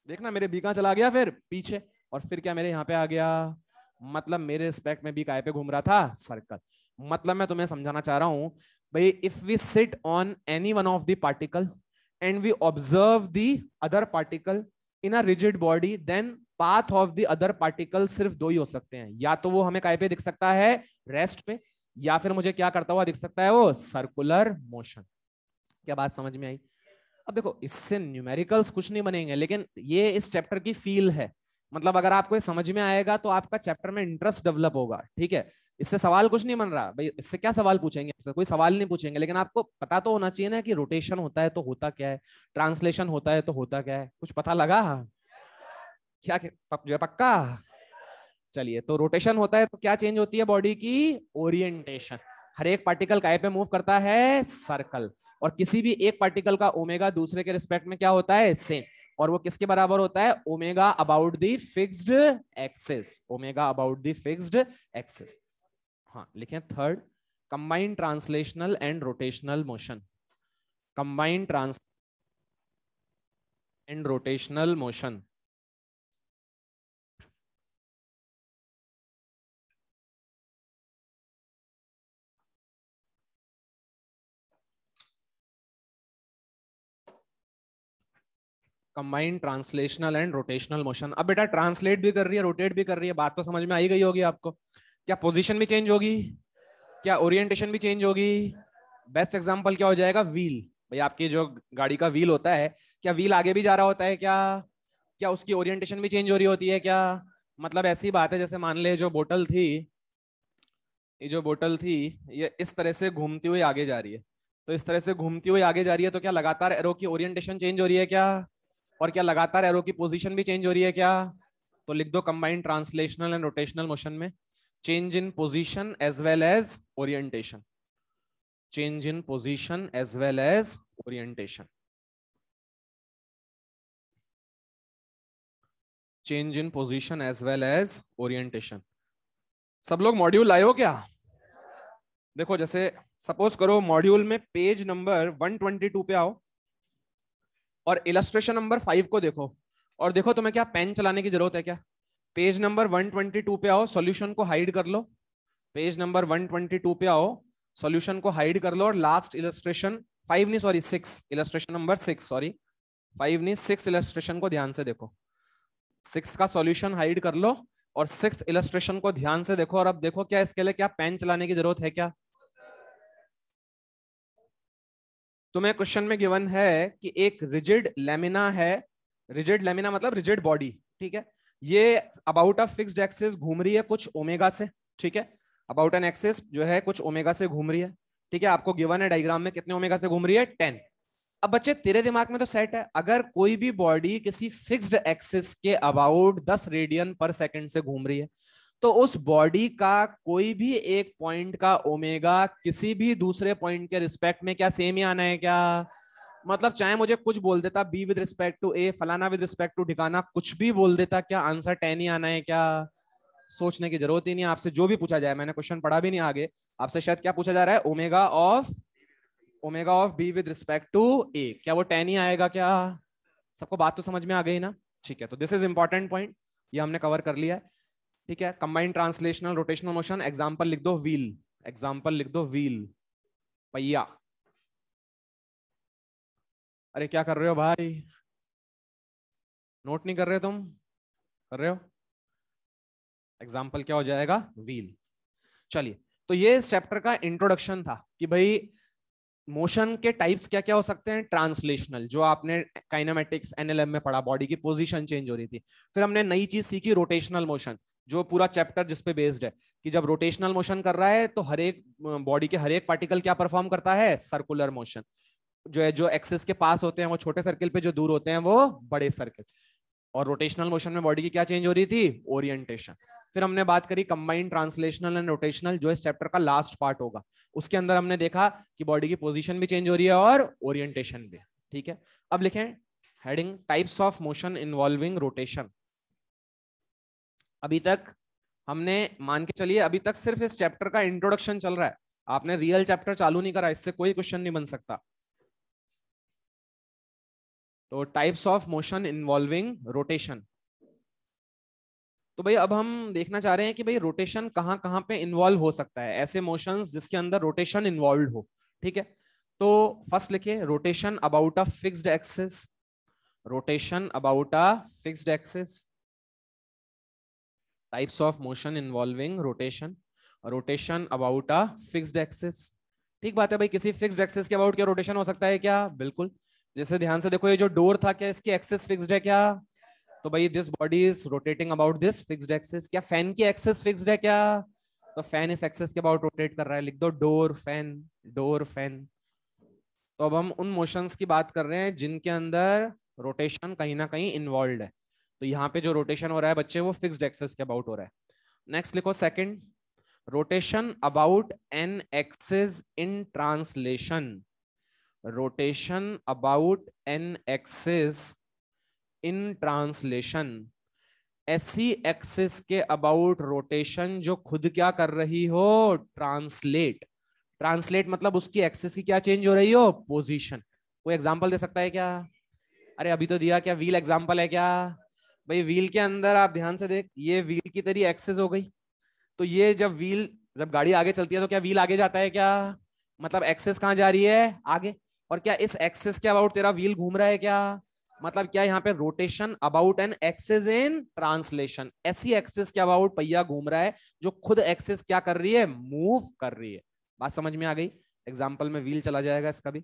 देखना मेरे बी कहां चला गया? फिर पीछे। और फिर क्या मेरे यहाँ पे आ गया? मतलब मेरे रिस्पेक्ट में बी काय पे घूम रहा था? सर्कल। मतलब मैं तुम्हें समझाना चाह रहा हूं भाई, if we sit on any one of the particle and we observe the other particle in a rigid body, then path of the other particle सिर्फ दो ही हो सकते हैं। या तो वो हमें काय पे दिख सकता है? रेस्ट पे। या फिर मुझे क्या करता हुआ दिख सकता है? वो सर्कुलर मोशन। क्या बात समझ में आई? अब देखो, इससे न्यूमेरिकल्स कुछ नहीं बनेंगे, लेकिन ये इस चैप्टर की फील है। मतलब अगर आपको ये समझ में आएगा तो आपका चैप्टर में इंटरेस्ट डेवलप होगा। ठीक है, इससे सवाल कुछ नहीं बन रहा भाई, इससे क्या सवाल पूछेंगे? कोई सवाल नहीं पूछेंगे, लेकिन आपको पता तो होना चाहिए ना कि रोटेशन होता है तो होता क्या है, ट्रांसलेशन होता है तो होता क्या है। कुछ पता लगा क्या? जो पक्का? चलिए, तो रोटेशन होता है तो क्या चेंज होती है बॉडी की? ओरिएंटेशन। हर एक पार्टिकल काय पे मूव करता है? सर्कल। और किसी भी एक पार्टिकल का ओमेगा दूसरे के रिस्पेक्ट में क्या होता है? सेम। और वो किसके बराबर होता है? Omega about the fixed axis. Omega about the fixed axis. हाँ, लिखें third, combined translational and rotational motion. Combined trans and rotational motion. Combined translational and rotational motion. अब बेटा ट्रांसलेट भी कर रही है, रोटेट भी कर रही है, बात तो समझ में आई गई होगी आपको। क्या पोजीशन भी चेंज होगी? क्या ओरिएंटेशन भी चेंज होगी? बेस्ट एग्जांपल क्या हो जाएगा? व्हील। भाई आपकी जो गाड़ी का व्हील होता है, क्या व्हील आगे भी जा रहा होता है क्या? क्या उसकी ओरिएंटेशन भी चेंज हो रही होती है क्या? मतलब ऐसी बात है जैसे मान ले जो बोतल थी, ये जो बोतल थी, ये इस तरह से घूमती हुई आगे जा रही है। तो इस तरह से घूमती हुई आगे जा रही है तो क्या लगातार एरो की ओरिएंटेशन चेंज हो रही है क्या? और क्या लगातार एरो की पोजीशन भी चेंज हो रही है क्या? तो लिख दो combined translational and rotational motion में change in position as well as orientation. Change in position as well as orientation. Change in position as well as orientation. सब लोग मॉड्यूल लाए हो क्या? देखो, जैसे सपोज करो मॉड्यूल में पेज नंबर 122 पे आओ और इलस्ट्रेशन नंबर 5 को देखो। और देखो तुम्हें क्या पेन चलाने की जरूरत है क्या? पेज नंबर 122 पे आओ, सॉल्यूशन को हाइड कर लो। पेज नंबर 122 पे आओ, सॉल्यूशन को हाइड कर लो और लास्ट इलस्ट्रेशन 5 नहीं सॉरी 6, इलस्ट्रेशन नंबर 6 सॉरी 5 नहीं 6 इलस्ट्रेशन को ध्यान से देखो। 6 का सॉल्यूशन हाइड कर लो और 6 इलस्ट्रेशन को ध्यान से देखो। और अब देखो क्या इसके लिए क्या पेन चलाने की जरूरत है क्या? तुम्हें क्वेश्चन में गिवन है कि एक रिजिड लेमिना है। रिजिड लेमिना मतलब रिजिड बॉडी। ठीक है, ये अबाउट अ फिक्स्ड एक्सिस घूम रही है कुछ ओमेगा से। ठीक है, अबाउट एन एक्सिस जो है कुछ ओमेगा से घूम रही है। ठीक है, आपको गिवन है डायग्राम में कितने ओमेगा से घूम रही है? 10। अब बच्चे तेरे दिमाग में तो सेट है, अगर कोई भी बॉडी किसी फिक्स्ड एक्सिस के अबाउट 10 रेडियन पर सेकंड से घूम रही है तो उस बॉडी का कोई भी एक पॉइंट का ओमेगा किसी भी दूसरे पॉइंट के रिस्पेक्ट में क्या सेम ही आना है क्या? मतलब चाहे मुझे कुछ बोल देता बी विद रिस्पेक्ट टू ए, फलाना विद रिस्पेक्ट टू ठिकाना, कुछ भी बोल देता, क्या आंसर 10 ही आना है क्या? सोचने की जरूरत ही नहीं। आपसे जो भी पूछा जाए, मैंने क्वेश्चन पढ़ा भी नहीं आगे, आपसे शायद क्या पूछा जा रहा है? Omega of B with respect to A, क्या वो 10 ही आएगा क्या? सबको बात तो समझ में आ गई ना? ठीक है, तो दिस इज इंपॉर्टेंट पॉइंट, ये हमने कवर कर लिया है। ठीक है, combined translational rotational motion. Example लिख दो व्हील। एग्जांपल लिख दो व्हील, पहिया। अरे क्या कर रहे हो भाई? नोट नहीं कर रहे तुम? कर रहे हो? एग्जाम्पल क्या हो जाएगा? व्हील। चलिए, तो ये इस चैप्टर का इंट्रोडक्शन था कि भाई मोशन के टाइप्स क्या क्या हो सकते हैं। ट्रांसलेशनल, जो आपने काइनेमेटिक्स एनएलएम में पढ़ा, बॉडी की पोजीशन चेंज हो रही थी। फिर हमने नई चीज सीखी, रोटेशनल मोशन, जो पूरा चैप्टर जिस पे बेस्ड है कि जब रोटेशनल मोशन कर रहा है तो हर एक बॉडी के हर एक पार्टिकल क्या परफॉर्म करता है? Circular motion. जो है, जो एक्सिस के पास होते हैं वो छोटे सर्किल पे, जो दूर होते हैं वो बड़े सर्किल। और रोटेशनल मोशन में बॉडी की क्या चेंज हो रही थी? ओरिएंटेशन। फिर हमने बात करी कंबाइंड ट्रांसलेशनल एंड रोटेशनल, जो इस चैप्टर का लास्ट पार्ट होगा। उसके अंदर हमने देखा कि बॉडी की पोजीशन भी चेंज हो रही है और ओरिएंटेशन भी। ठीक है, अब लिखें heading types of motion involving rotation. अभी तक हमने, मान के चलिए अभी तक सिर्फ इस चैप्टर का इंट्रोडक्शन चल रहा है, आपने रियल चैप्टर चालू नहीं करा, इससे कोई क्वेश्चन नहीं बन सकता। तो types of motion involving rotation, तो भाई अब हम देखना चाह रहे हैं कि भाई रोटेशन कहां कहां पे इन्वॉल्व हो सकता है, ऐसे मोशंस जिसके अंदर रोटेशन इन्वॉल्व हो। ठीक है, तो फर्स्ट लिखिए rotation about a fixed axis, rotation about a fixed axis, types of motion involving rotation, rotation about a fixed axis. ठीक बात है भाई, किसी फिक्स्ड एक्सिस के अबाउट क्या रोटेशन हो सकता है क्या? बिल्कुल। जैसे ध्यान से देखो, ये जो डोर था क्या इसकी एक्सिस फिक्स्ड है क्या? तो भाई this body is rotating about this fixed axis. क्या फैन की एक्सिस फिक्स्ड है क्या? तो फैन इस एक्सिस के अबाउट रोटेट कर रहा है, लिख दो डोर फैन, डोर फैन। तो अब हम उन मोशंस की बात कर रहे हैं जिनके अंदर रोटेशन कहीं ना कहीं इन्वॉल्व है। तो यहाँ पे जो रोटेशन हो रहा है बच्चे वो फिक्स्ड एक्सिस के अबाउट हो रहा है। नेक्स्ट लिखो second, rotation about an axis in translation, rotation about an axis in translation, ऐसी एक्सिस के अबाउट रोटेशन जो खुद क्या कर रही हो? ट्रांसलेट। ट्रांसलेट मतलब उसकी एक्सिस की क्या चेंज हो रही हो? पोजीशन। कोई एग्जांपल दे सकता है क्या? अरे अभी तो दिया, क्या व्हील एग्जांपल है क्या? भाई व्हील के अंदर आप ध्यान से देख, ये व्हील की तेरी एक्सिस हो गई, तो ये जब गाड़ी आगे चलती है तो क्या व्हील आगे जाता है क्या? मतलब एक्सिस कहां जा रही है? आगे। और क्या इस एक्सिस के अबाउट तेरा व्हील घूम रहा है क्या? मतलब क्या यहाँ पे rotation about an axis in translation, ऐसी एक्सिस के अबाउट पहिया घूम रहा है जो खुद एक्सिस क्या कर रही है? मूव कर रही है। बात समझ में आ गई? एग्जाम्पल में व्हील चला जाएगा इसका भी।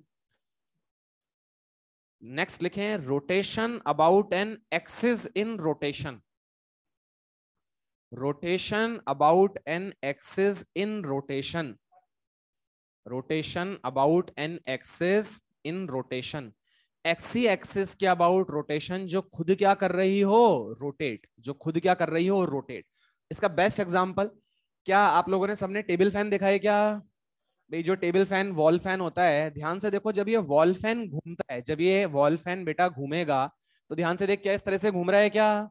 नेक्स्ट लिखें rotation about an axis in rotation, rotation about an axis in rotation, rotation about an axis in rotation, एक्सी एक्सिस के अबाउट रोटेशन जो खुद क्या कर रही हो? रोटेट। जो खुद क्या कर रही हो? रोटेट। इसका बेस्ट एग्जांपल, क्या आप लोगों ने सबने टेबल फैन देखा है क्या? भाई जो टेबल फैन वॉल फैन होता है, ध्यान से देखो, जब ये वॉल फैन घूमता है, जब ये वॉल फैन बेटा घूमेगा तो ध्यान से देख, क्या इस तरह से घूम रहा है क्या?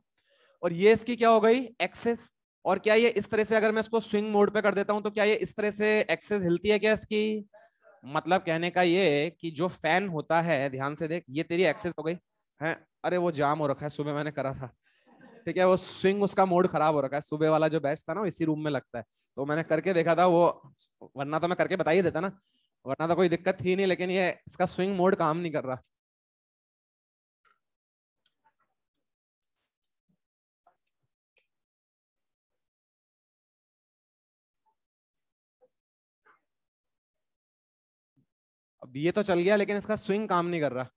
और ये इसकी क्या हो गई? एक्सिस। और क्या ये इस तरह से, अगर मैं इसको स्विंग मोड पे कर देता हूं तो क्या ये इस तरह से एक्सिस हिलती है क्या इसकी? मतलब कहने का ये कि जो फैन होता है, ध्यान से देख, ये तेरी एक्सिस हो गई है। अरे वो जाम हो रखा है, सुबह मैंने करा था, ठीक है, वो स्विंग उसका मोड खराब हो रखा है, सुबह वाला जो बैच था ना इसी रूम में लगता है, तो मैंने करके देखा था वो, वरना तो मैं करके बता ही देता ना, वरना तो कोई दिक्कत थी नहीं, लेकिन ये इसका स्विंग मोड काम नहीं कर रहा। अब ये तो चल गया लेकिन इसका स्विंग काम नहीं कर रहा।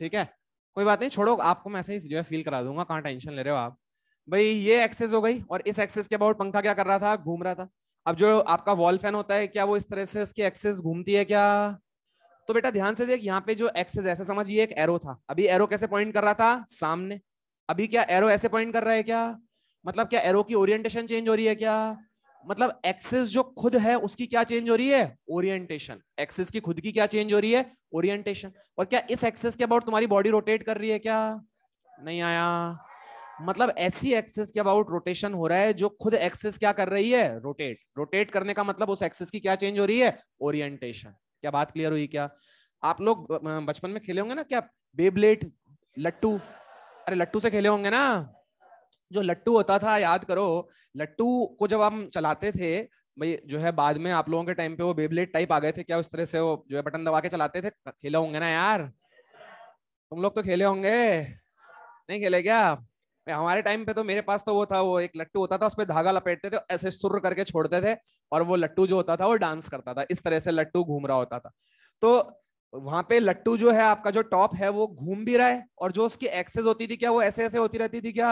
ठीक है, कोई बात नहीं, छोड़ो, आपको मैं ऐसे ही जो है फील करा दूंगा, कहाँ टेंशन ले रहे हो आप। भाई ये एक्सेस हो गई, और इस एक्सेस के अबाउट पंखा क्या कर रहा था? घूम रहा था। अब जो आपका वॉल फैन होता है, क्या वो इस तरह से इसकी एक्सेस घूमती है क्या? तो बेटा ध्यान से देख, यहाँ पे जो एक्सेस, ऐसे समझिए एक एरो था, अभी एरो कैसे पॉइंट कर रहा था? सामने। अभी क्या एरो ऐसे पॉइंट कर रहा है क्या? मतलब क्या एरो की ओरिएंटेशन चेंज हो रही है क्या? मतलब एक्सिस जो खुद है उसकी क्या चेंज हो रही है? ओरिएंटेशन। एक्सिस की खुद की क्या चेंज हो रही है? ओरिएंटेशन। और क्या इस एक्सिस के अबाउट तुम्हारी बॉडी रोटेट कर रही है क्या? नहीं आया। मतलब ऐसी एक्सिस के अबाउट रोटेशन हो रहा है जो खुद एक्सिस क्या कर रही है? रोटेट। रोटेट करने का मतलब उस एक्सिस की क्या चेंज हो रही है? ओरिएंटेशन। क्या बात क्लियर हुई क्या? आप लोग बचपन में खेले होंगे ना क्या, बेब्लेड, लट्टू? अरे लट्टू से खेले होंगे ना, जो लट्टू होता था, याद करो, लट्टू को जब हम चलाते थे, भाई जो है बाद में आप लोगों के टाइम पे वो बेब्लेड टाइप आ गए थे क्या, उस तरह से वो जो है बटन दबा के चलाते थे, खेले होंगे ना यार, तुम लोग तो खेले होंगे, नहीं खेले क्या? हमारे टाइम पे तो, मेरे पास तो वो था, वो एक लट्टू होता था, उस पर धागा लपेटते थे, ऐसे सुर करके छोड़ते थे, और वो लट्टू जो होता था वो डांस करता था, इस तरह से लट्टू घूम रहा होता था। तो वहां पे लट्टू जो है आपका, जो टॉप है वो घूम भी रहा है, और जो उसकी एक्सेस होती थी क्या, वो ऐसे ऐसे होती रहती थी क्या?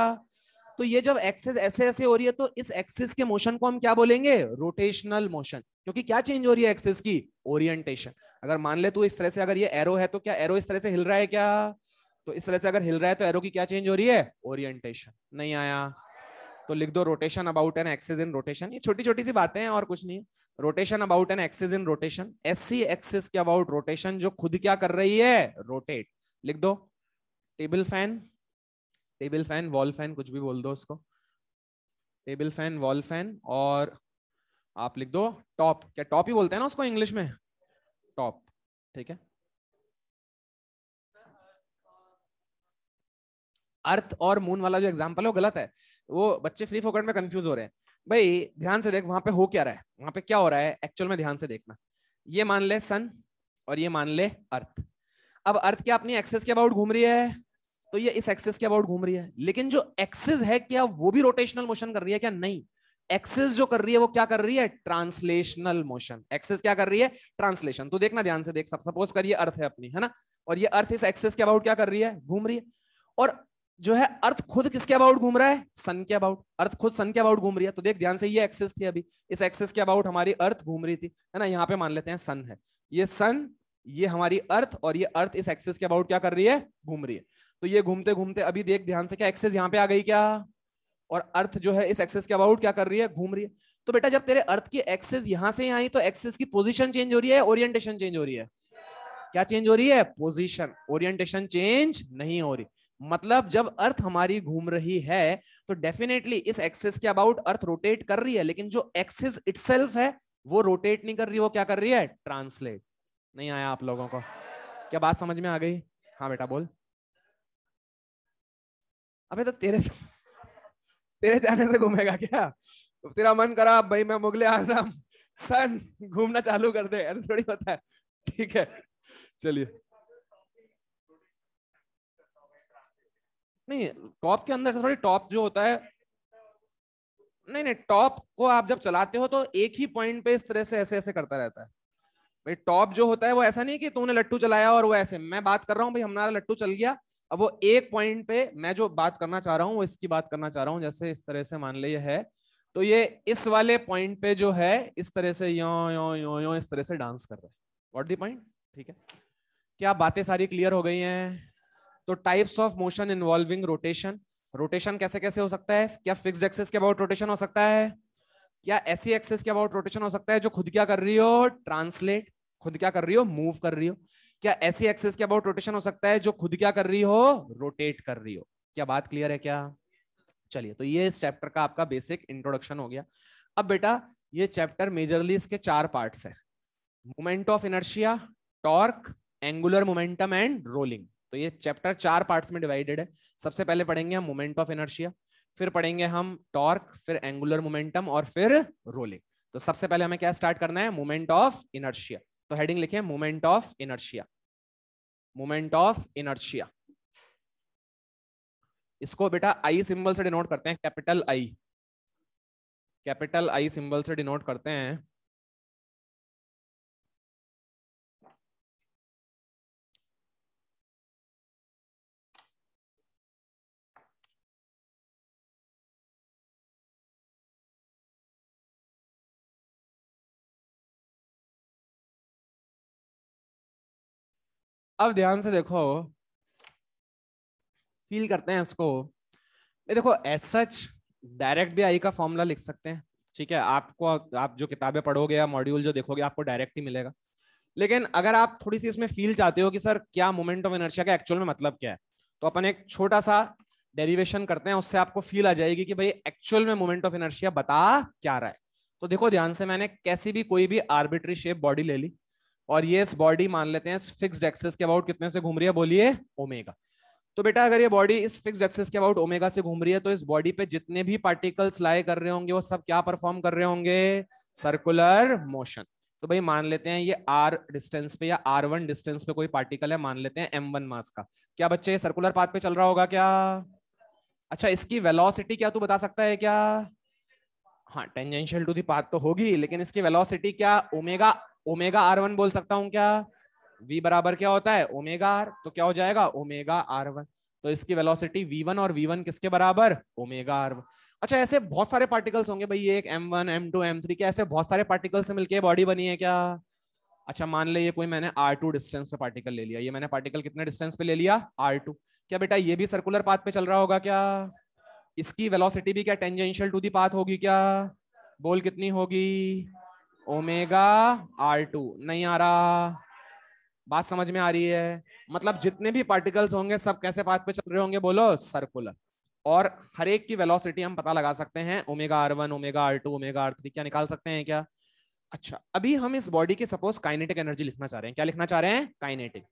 तो ये जब एक्सेस ऐसे ऐसे हो रही है, तो इस एक्सेस के मोशन को हम क्या बोलेंगे? Rotational motion. क्योंकि क्या चेंज हो रही है एक्सेस की? ओरिएंटेशन। अगर मान ले तू इस तरह से, अगर ये एरो है तो क्या एरो इस तरह से हिल रहा है क्या? तो इस तरह से अगर हिल रहा है तो एरो की क्या चेंज हो रही है? ओरिएंटेशन। नहीं आया। तो लिख दो rotation about an axis in rotation. ये छोटी छोटी सी बातें हैं और कुछ नहीं है। Rotation about an axis in rotation, SC axis के अबाउट रोटेशन जो खुद क्या कर रही है, रोटेट। लिख दो table fan, table fan, wall fan, कुछ भी बोल दो उसको, टेबल फैन, वॉल फैन, और आप लिख दो टॉप। क्या टॉप ही बोलते हैं ना उसको इंग्लिश में, टॉप। ठीक है। अर्थ और मून वाला जो एग्जांपल है वो गलत है, वो बच्चे फ्री फोकट में कंफ्यूज हो रहे हैं। भाई ध्यान से देख, वहां पे हो क्या रहा है, वहां पे क्या हो रहा है एक्चुअल में, ध्यान से देखना। ये मान ले सन और ये मान ले अर्थ। अब अर्थ क्या अपनी एक्सिस के अबाउट घूम रही है, तो ये इस एक्सिस के अबाउट घूम रही है, लेकिन जो एक्सिस है क्या वो भी रोटेशनल मोशन कर रही है क्या, नहीं। एक्सिस जो कर रही है वो क्या कर रही है, ट्रांसलेशनल मोशन। एक्सिस क्या कर रही है, ट्रांसलेशन। तो देखना ध्यान से देख, सपोज करिए अर्थ है अपनी, है ना, और ये अर्थ इस एक्सिस के अबाउट क्या कर रही है, घूम रही है। और जो है अर्थ खुद किसके अबाउट घूम रहा है, सन के अबाउट। अर्थ खुद सन के अबाउट घूम रही है। तो देख ध्यान से, ये एक्सिस थी अभी, इस एक्सिस के अबाउट हमारी अर्थ घूम रही थी, है ना। यहाँ पे मान लेते हैं सन है, ये सन, ये हमारी अर्थ, और ये अर्थ इस एक्सिस के अबाउट क्या कर रही है, घूम रही है। तो ये घूमते घूमते अभी देख ध्यान से, क्या एक्सिस यहाँ पे आ गई क्या, और अर्थ जो है इस एक्सिस के अबाउट क्या कर रही है, घूम रही है। तो बेटा जब तेरे अर्थ की एक्सिस यहां से आई, तो एक्सिस की पोजीशन चेंज हो रही है, ओरिएंटेशन चेंज हो रही है। क्या चेंज हो रही है, पोजीशन। ओरिएंटेशन चेंज नहीं हो रही। मतलब जब अर्थ हमारी घूम रही है तो डेफिनेटली इस एक्सिस के अबाउट अर्थ रोटेट कर रही है, लेकिन जो एक्सिस इटसेल्फ है वो रोटेट नहीं कर रही, वो क्या कर रही है, ट्रांसलेट। नहीं आया आप लोगों को, क्या बात समझ में आ गई। हाँ बेटा बोल। अबे तो तेरे तेरे जाने से घूमेगा क्या, तो तेरा मन करा भाई मैं मुगले आजम सन घूमना चालू कर दे, ऐसा थोड़ी होता है। ठीक है चलिए। नहीं, टॉप के अंदर से थोड़ी, टॉप जो होता है, नहीं नहीं, टॉप को आप जब चलाते हो तो एक ही पॉइंट पे इस तरह से ऐसे ऐसे करता रहता है। भाई टॉप जो होता है वो ऐसा नहीं कि तूने लट्टू चलाया और वो ऐसे, मैं बात कर रहा हूँ भाई हमारा लट्टू चल गया, अब वो एक पॉइंट पे, मैं जो बात करना चाह रहा हूँ वो इसकी बात करना चाह रहा हूँ, जैसे इस तरह से मान ले ये है, तो ये इस वाले पॉइंट पे जो है इस तरह से यो यो यो यो इस तरह से डांस कर रहा है। What the point. ठीक है, क्या बातें सारी क्लियर हो गई हैं। तो types of motion involving rotation, rotation कैसे कैसे हो सकता है, क्या फिक्स्ड एक्सिस के अबाउट रोटेशन हो सकता है, क्या ऐसी एक्सिस के अबाउट रोटेशन हो सकता है जो खुद क्या कर रही हो, ट्रांसलेट, खुद क्या कर रही हो, मूव कर रही हो। क्या ऐसी एक्सिस के अबाउट रोटेशन हो सकता है जो खुद क्या कर रही हो, रोटेट कर रही हो। क्या बात क्लियर है क्या। चलिए, तो ये इस चैप्टर का आपका बेसिक इंट्रोडक्शन हो गया। अब बेटा ये चैप्टर मेजरली इसके 4 पार्ट्स है, moment of inertia, torque, angular momentum and rolling. तो ये चैप्टर 4 पार्ट्स में डिवाइडेड है। सबसे पहले पढ़ेंगे हम मोमेंट ऑफ इनर्शिया, फिर पढ़ेंगे हम टॉर्क, फिर एंगुलर मोमेंटम और फिर रोलिंग। तो सबसे पहले हमें क्या स्टार्ट करना है, मोमेंट ऑफ इनर्शिया। तो हेडिंग लिखे moment of inertia, moment of inertia. इसको बेटा आई सिंबल से डिनोट करते हैं, capital I, capital I symbol से डिनोट करते हैं। अब ध्यान से देखो, फील करते हैं इसको। ये देखो एज सच डायरेक्ट भी आई का फॉर्मूला लिख सकते हैं, ठीक है, आपको, आप जो किताबें पढ़ोगे या मॉड्यूल जो देखोगे आपको डायरेक्ट ही मिलेगा। लेकिन अगर आप थोड़ी सी इसमें फील चाहते हो कि सर क्या मोमेंट ऑफ इनर्शिया का एक्चुअल में मतलब क्या है, तो अपन एक छोटा सा डेरिवेशन करते हैं, उससे आपको फील आ जाएगी कि भाई एक्चुअल में मोमेंट ऑफ इनर्शिया बता क्या रहा है। तो देखो ध्यान से, मैंने कैसी भी कोई भी आर्बिट्री शेप बॉडी ले ली, और ये इस बॉडी मान लेते हैं फिक्स्ड एक्सिस के अबाउट कितने से घूम रही है, बोलिए ओमेगा। तो बेटा अगर ये बॉडी इस फिक्स्ड एक्सिस के अबाउट ओमेगा से घूम रही है, तो इस बॉडी पे जितने भी पार्टिकल्स लाई कर रहे होंगे वो सब क्या परफॉर्म कर रहे होंगे, सर्कुलर मोशन। तो भाई मान लेते हैं ये r डिस्टेंस पे या r1 डिस्टेंस पे कोई पार्टिकल है, मान लेते हैं m1 मास का। क्या बच्चे सर्कुलर पाथ पे चल रहा होगा क्या। अच्छा इसकी वेलोसिटी क्या तू बता सकता है क्या। हाँ टेंजेंशियल टू द पाथ तो होगी, लेकिन इसकी वेलोसिटी क्या, ओमेगा, ओमेगा r1 बोल सकता हूँ क्या। v बराबर क्या होता है, ओमेगा आर, तो क्या हो जाएगा ओमेगा r1। तो इसकी वेलोसिटी v1, और v1 किसके बराबर, ओमेगा r1। अच्छा ऐसे बहुत सारे पार्टिकल्स होंगे भाई, ये एक m1 m2 m3 क्या ऐसे बहुत सारे पार्टिकल से मिलके बॉडी बनी है क्या। अच्छा मान ले ये कोई मैंने r2 डिस्टेंस पे पार्टिकल ले लिया, ये मैंने पार्टिकल कितने डिस्टेंस पे ले लिया, r2। क्या बेटा ये भी सर्कुलर पाथ पे चल रहा होगा क्या। इसकी वेलोसिटी भी क्या टेंजेंशियल टू दी पाथ होगी क्या? बोल कितनी होगी? Omega r2। नहीं आ रहा? बात समझ में आ रही है? मतलब जितने भी पार्टिकल्स होंगे सब कैसे पाथ पे चल रहे होंगे? बोलो सर्कुलर। और हर एक की वेलोसिटी हम पता लगा सकते हैं, omega r1, omega r2, omega r3 क्या निकाल सकते हैं क्या? अच्छा, अभी हम इस बॉडी की सपोज काइनेटिक एनर्जी लिखना चाह रहे हैं। क्या लिखना चाह रहे हैं? काइनेटिक।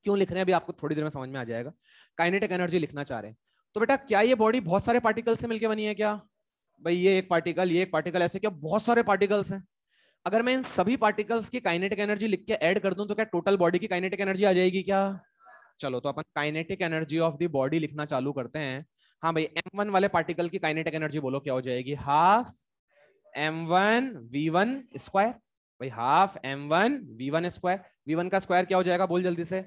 क्यों लिख रहे हैं अभी आपको थोड़ी देर में समझ में आ जाएगा। काइनेटिक एनर्जी लिखना चाह रहे हैं तो बेटा क्या ये बॉडी बहुत सारे पार्टिकल से मिलकर बनी है क्या? भाई ये एक पार्टिकल, ये एक पार्टिकल, ऐसे क्या बहुत सारे पार्टिकल्स हैं? अगर मैं इन सभी पार्टिकल्स की काइनेटिक एनर्जी लिख के ऐड कर दूं तो क्या टोटल बॉडी की काइनेटिक एनर्जी आ जाएगी क्या? चलो तो अपन kinetic energy of the body लिखना चालू करते हैं। हाँ भाई, m1 वाले पार्टिकल की काइनेटिक एनर्जी बोलो क्या हो जाएगी? Half m1 v1 square. भाई half m1 v1 square, v1 का स्क्वायर क्या हो जाएगा? बोल जल्दी से।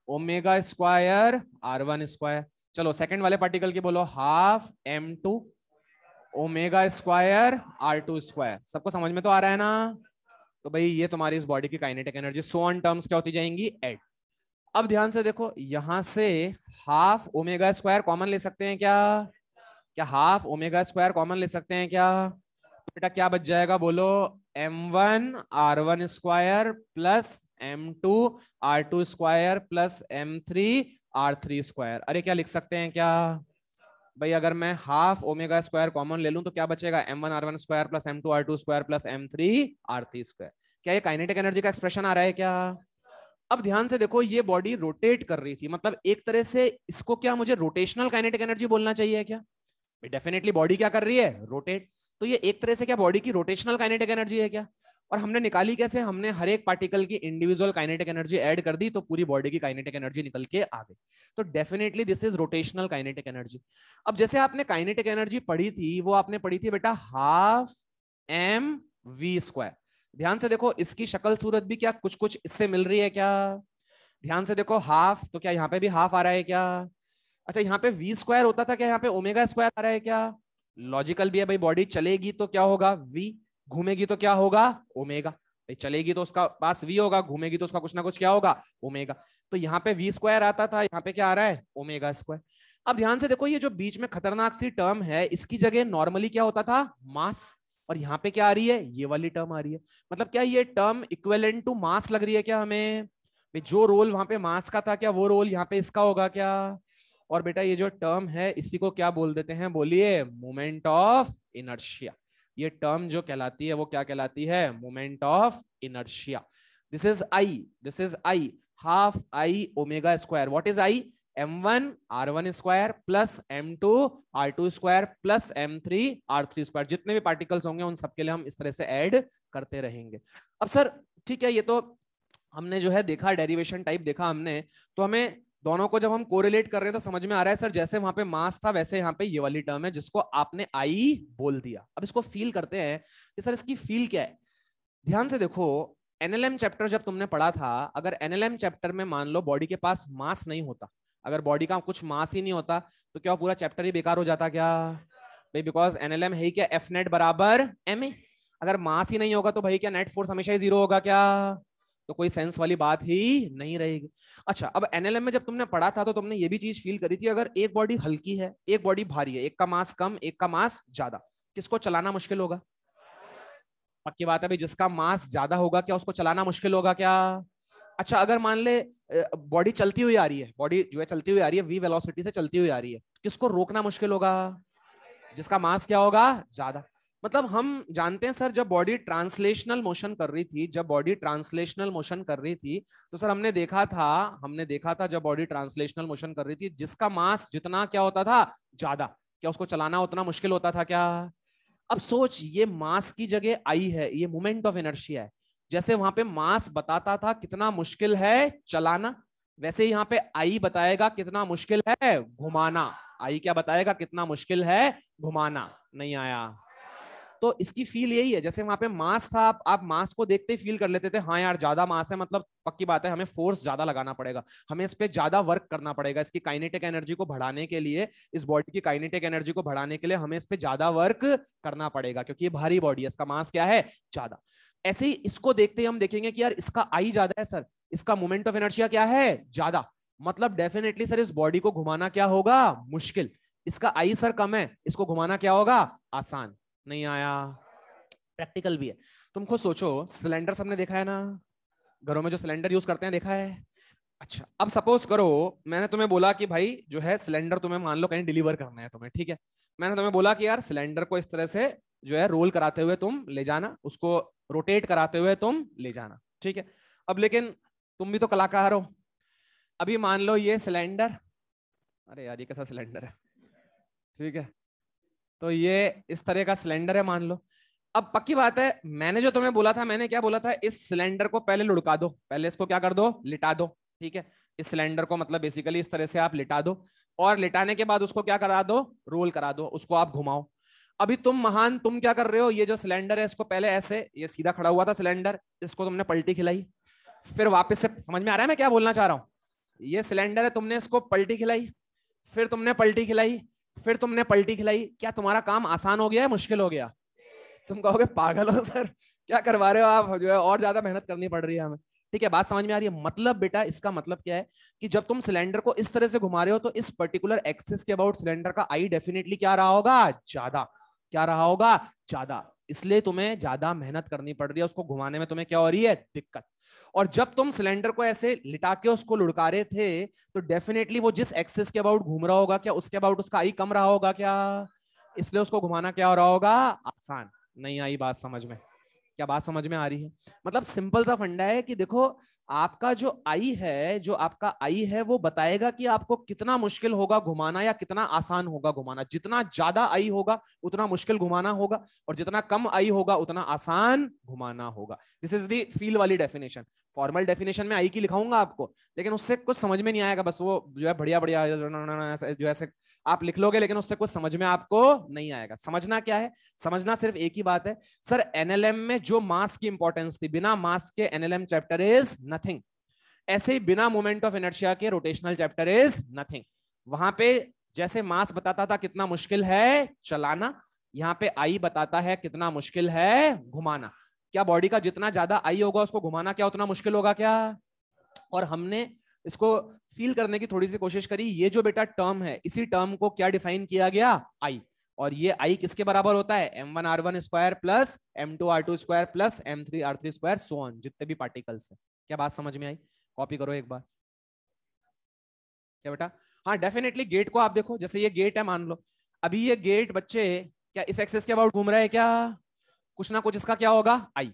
Omega square r1 square. चलो सेकंड वाले पार्टिकल की बोलो, half m2 omega square r2 square. सबको समझ में तो आ रहा है ना? तो भाई ये तुम्हारी इस बॉडी की kinetic energy. So on terms क्या होती जाएंगी? ऐड। अब ध्यान से देखो, यहां से हाफ ओमेगा स्क्वायर कॉमन ले सकते हैं क्या? क्या हाफ ओमेगा स्क्वायर कॉमन ले सकते हैं क्या? तो बेटा क्या बच जाएगा? बोलो m1 r1 square plus m2 r2 square plus m3 r3 square. अरे क्या लिख सकते हैं क्या? भाई अगर मैं हाफ ओमेगा स्क्वायर कॉमन ले लूं तो क्या बचेगा? m1 r1 square plus m2 r2 square plus m3 r3 square. क्या ये काइनेटिक एनर्जी का एक्सप्रेशन आ रहा है क्या? अब ध्यान से देखो, ये बॉडी रोटेट कर रही थी, मतलब एक तरह से इसको क्या मुझे रोटेशनल काइनेटिक एनर्जी बोलना चाहिए क्या? डेफिनेटली बॉडी क्या कर रही है? रोटेट। तो ये एक तरह से क्या बॉडी की रोटेशनल काइनेटिक एनर्जी है क्या? और हमने निकाली कैसे? हमने हर एक पार्टिकल की इंडिविजुअल काइनेटिक एनर्जी ऐड कर दी तो पूरी बॉडी की काइनेटिक एनर्जी निकल के आ गई। तो definitely this is rotational kinetic energy. अब जैसे आपने काइनेटिक एनर्जी पढ़ी थी, वो आपने पढ़ी थी बेटा हाफ एम वी स्क्वायर। ध्यान से देखो, इसकी शक्ल सूरत भी क्या कुछ कुछ इससे मिल रही है क्या? ध्यान से देखो, हाफ तो क्या यहाँ पे भी हाफ आ रहा है क्या? अच्छा, यहाँ पे वी स्क्वायर होता था क्या? यहाँ पे ओमेगा स्क्वायर आ रहा है क्या? लॉजिकल भी है भाई, बॉडी चलेगी तो क्या होगा? वी। घूमेगी तो क्या होगा? ओमेगा। भाई चलेगी तो उसका पास वी होगा, घूमेगी तो उसका कुछ ना कुछ क्या होगा? ओमेगा। तो यहाँ पे वी स्क्वायर आता था, यहाँ पे क्या आ रहा है? Omega square. अब ध्यान से देखो, ये जो बीच में खतरनाक सी टर्म है, इसकी जगह नॉर्मली क्या होता था? मास। और यहाँ पे क्या आ रही है? ये वाली टर्म आ रही है। मतलब क्या ये टर्म इक्विवेलेंट टू मास लग रही है क्या हमें? भाई जो रोल वहां पे मास का था, क्या वो रोल यहाँ पे इसका होगा क्या? और बेटा ये जो टर्म है इसी को क्या बोल देते हैं? बोलिए, मोमेंट ऑफ इनर्शिया। ये टर्म जो कहलाती है वो क्या कहलाती है? Moment of inertia. This is I, this is I, half I omega square. What is I? m1 r1 square plus m2 r2 square plus m3 r3 square. जितने भी पार्टिकल्स होंगे उन सबके लिए हम इस तरह से ऐड करते रहेंगे। अब सर ठीक है, ये तो हमने जो है देखा, डेरिवेशन टाइप देखा हमने, तो हमें दोनों को जब हम कोरिलेट कर रहे हैं तो समझ में आ रहा है सर, जैसे वहां पे मास था वैसे यहाँ पे ये वाली टर्म है जिसको आपने आई बोल दिया। अब इसको फील करते हैं कि सर इसकी फील क्या है। ध्यान से देखो, एनएलएम चैप्टर जब तुमने पढ़ा था, अगर एनएलएम चैप्टर में मान लो बॉडी के पास मास नहीं होता, अगर बॉडी का कुछ मास ही नहीं होता, तो क्या पूरा चैप्टर ही बेकार हो जाता क्या? भाई बिकॉज एनएलएम है ही क्या? एफ नेट बराबर एम ए। अगर मास ही नहीं होगा तो भाई क्या नेट फोर्स हमेशा ही जीरो होगा क्या? तो कोई सेंस वाली बात ही नहीं रहेगी। अच्छा, अब एनएलएम में जब तुमने पढ़ा था तो तुमने ये भी चीज फील करी थी, अगर एक बॉडी हल्की है, एक बॉडी भारी है, एक का मास कम, एक का मास ज्यादा, किसको चलाना मुश्किल होगा? पक्की बात है भाई, जिसका मास ज्यादा होगा क्या उसको चलाना मुश्किल होगा क्या? अच्छा, अगर मान ले बॉडी चलती हुई आ रही है, बॉडी जो है चलती हुई आ रही है, वी वेलोसिटी से चलती हुई आ रही है, किसको रोकना मुश्किल होगा? जिसका मास क्या होगा? ज्यादा। मतलब हम जानते हैं सर, जब बॉडी ट्रांसलेशनल मोशन कर रही थी, जब बॉडी ट्रांसलेशनल मोशन कर रही थी तो सर हमने देखा था जब बॉडी ट्रांसलेशनल मोशन कर रही थी, जिसका मास जितना क्या होता था? ज्यादा, क्या उसको चलाना उतना मुश्किल होता था क्या? अब सोच, ये मास की जगह आई है, ये मोमेंट ऑफ इनर्शिया है। जैसे वहां पे मास बताता था कितना मुश्किल है चलाना, वैसे यहाँ पे आई बताएगा कितना मुश्किल है घुमाना। आई क्या बताएगा? कितना मुश्किल है घुमाना। नहीं आया? तो इसकी फील यही है, जैसे वहां पे मास था, आप मास को देखते ही फील कर लेते थे, हाँ यार ज्यादा मास है, मतलब पक्की बात है हमें फोर्स ज्यादा लगाना पड़ेगा, हमें इस पे ज्यादा वर्क करना पड़ेगा, इसकी काइनेटिक एनर्जी को बढ़ाने के लिए, इस बॉडी की काइनेटिक एनर्जी को बढ़ाने के लिए हमें इस पे ज्यादा वर्क करना पड़ेगा, क्योंकि ये भारी बॉडी है, इसका मास क्या है? ज्यादा। ऐसे ही इसको देखते ही हम देखेंगे कि यार इसका आई ज्यादा है सर, इसका मोमेंट ऑफ इनर्शिया क्या है? ज्यादा। मतलब डेफिनेटली सर इस बॉडी को घुमाना क्या होगा? मुश्किल। इसका आई सर कम है, इसको घुमाना क्या होगा, आसान। नहीं आया, प्रैक्टिकल भी है। तुम खुद सोचो, सिलेंडर सबने देखा है ना, घरों में जो सिलेंडर यूज करते हैं देखा है। अच्छा, अब सपोज करो मैंने तुम्हें बोला कि भाई जो है सिलेंडर तुम्हें मान लो कहीं डिलीवर करना है तुम्हें, ठीक है। मैंने तुम्हें बोला कि यार सिलेंडर को इस तरह से जो है रोल कराते हुए तुम ले जाना, उसको रोटेट कराते हुए तुम ले जाना, ठीक है। अब लेकिन तुम भी तो कलाकार हो। अभी मान लो ये सिलेंडर, अरे यार ये कैसा सिलेंडर है, ठीक है। तो ये इस तरह का सिलेंडर है मान लो। अब पक्की बात है, मैंने जो तुम्हें बोला था, मैंने क्या बोला था, इस सिलेंडर को पहले लुढ़का दो, पहले इसको क्या कर दो, लिटा दो, ठीक है। इस सिलेंडर को मतलब बेसिकली इस तरह से आप लिटा दो, और लिटाने के बाद उसको क्या करा दो, रोल करा दो, उसको आप घुमाओ। अभी तुम महान, तुम क्या कर रहे हो, ये जो सिलेंडर है इसको पहले ऐसे, ये सीधा खड़ा हुआ था सिलेंडर, इसको तुमने पलटी खिलाई, फिर वापस से, समझ में आ रहा है मैं क्या बोलना चाह रहा हूं, ये सिलेंडर है, तुमने इसको पलटी खिलाई, फिर तुमने पलटी खिलाई, फिर तुमने पलटी खिलाई। क्या तुम्हारा काम आसान हो गया है, मुश्किल हो गया? तुम कहोगे पागल हो सर, क्या करवा रहे हो आप, जो है और ज्यादा मेहनत करनी पड़ रही है हमें। ठीक है, बात समझ में आ रही है? मतलब बेटा इसका मतलब क्या है कि जब तुम सिलेंडर को इस तरह से घुमा रहे हो तो इस पर्टिकुलर एक्सिस के अबाउट सिलेंडर का आई डेफिनेटली क्या रहा होगा, ज्यादा। क्या रहा होगा, ज्यादा। इसलिए तुम्हें ज्यादा मेहनत करनी पड़ रही है, उसको घुमाने में तुम्हें क्या हो रही है, दिक्कत। और जब तुम सिलेंडर को ऐसे लिटा के उसको लुढ़का रहे थे तो डेफिनेटली वो जिस एक्सिस के अबाउट घूम रहा होगा, क्या उसके अबाउट उसका आई कम रहा होगा क्या? इसलिए उसको घुमाना क्या हो रहा होगा, आसान। नहीं आई बात समझ में? क्या बात समझ में आ रही है? मतलब सिंपल सा फंडा है कि देखो, आपका जो आई है, जो आपका आई है वो बताएगा कि आपको कितना मुश्किल होगा घुमाना या कितना आसान होगा घुमाना। जितना ज्यादा आई होगा उतना मुश्किल घुमाना होगा, और जितना कम आई होगा उतना आसान घुमाना होगा। दिस इज दी फील वाली डेफिनेशन। फॉर्मल डेफिनेशन में आई की लिखाऊंगा आपको, लेकिन उससे कुछ समझ में नहीं आएगा, बस वो जो है बढ़िया बढ़िया जो ऐसे आप लिख लोगे, लेकिन उससे कुछ समझ में आपको नहीं आएगा। समझना क्या है, समझना सिर्फ एक ही बात है, सर एनएलएम में जो मास की इंपॉर्टेंस थी, बिना मास के एनएलएम चैप्टर इज नथिंग। ऐसे ही बिना मोमेंट ऑफ इनर्शिया के रोटेशनल चैप्टर इज नथिंग। वहां पे जैसे मास बताता था कितना मुश्किल है चलाना, यहाँ पे आई बताता है कितना मुश्किल है घुमाना। क्या बॉडी का जितना ज्यादा आई होगा उसको घुमाना क्या उतना मुश्किल होगा क्या? और हमने इसको फील करने की थोड़ी सी कोशिश करी। ये जो बेटा टर्म है, इसी टर्म को क्या डिफाइन किया गया, आई। और ये आई किसके बराबर होता है, m1r1 square plus m2r2 square plus m3r3 square, so on, जितने भी पार्टिकल्स है। क्या बात समझ में आई? कॉपी करो एक बार। क्या बेटा? हाँ डेफिनेटली गेट को आप देखो, जैसे ये गेट है मान लो, अभी ये गेट बच्चे क्या इस एक्सेस के अबाउट घूम रहा है क्या? कुछ ना कुछ इसका क्या होगा, आई।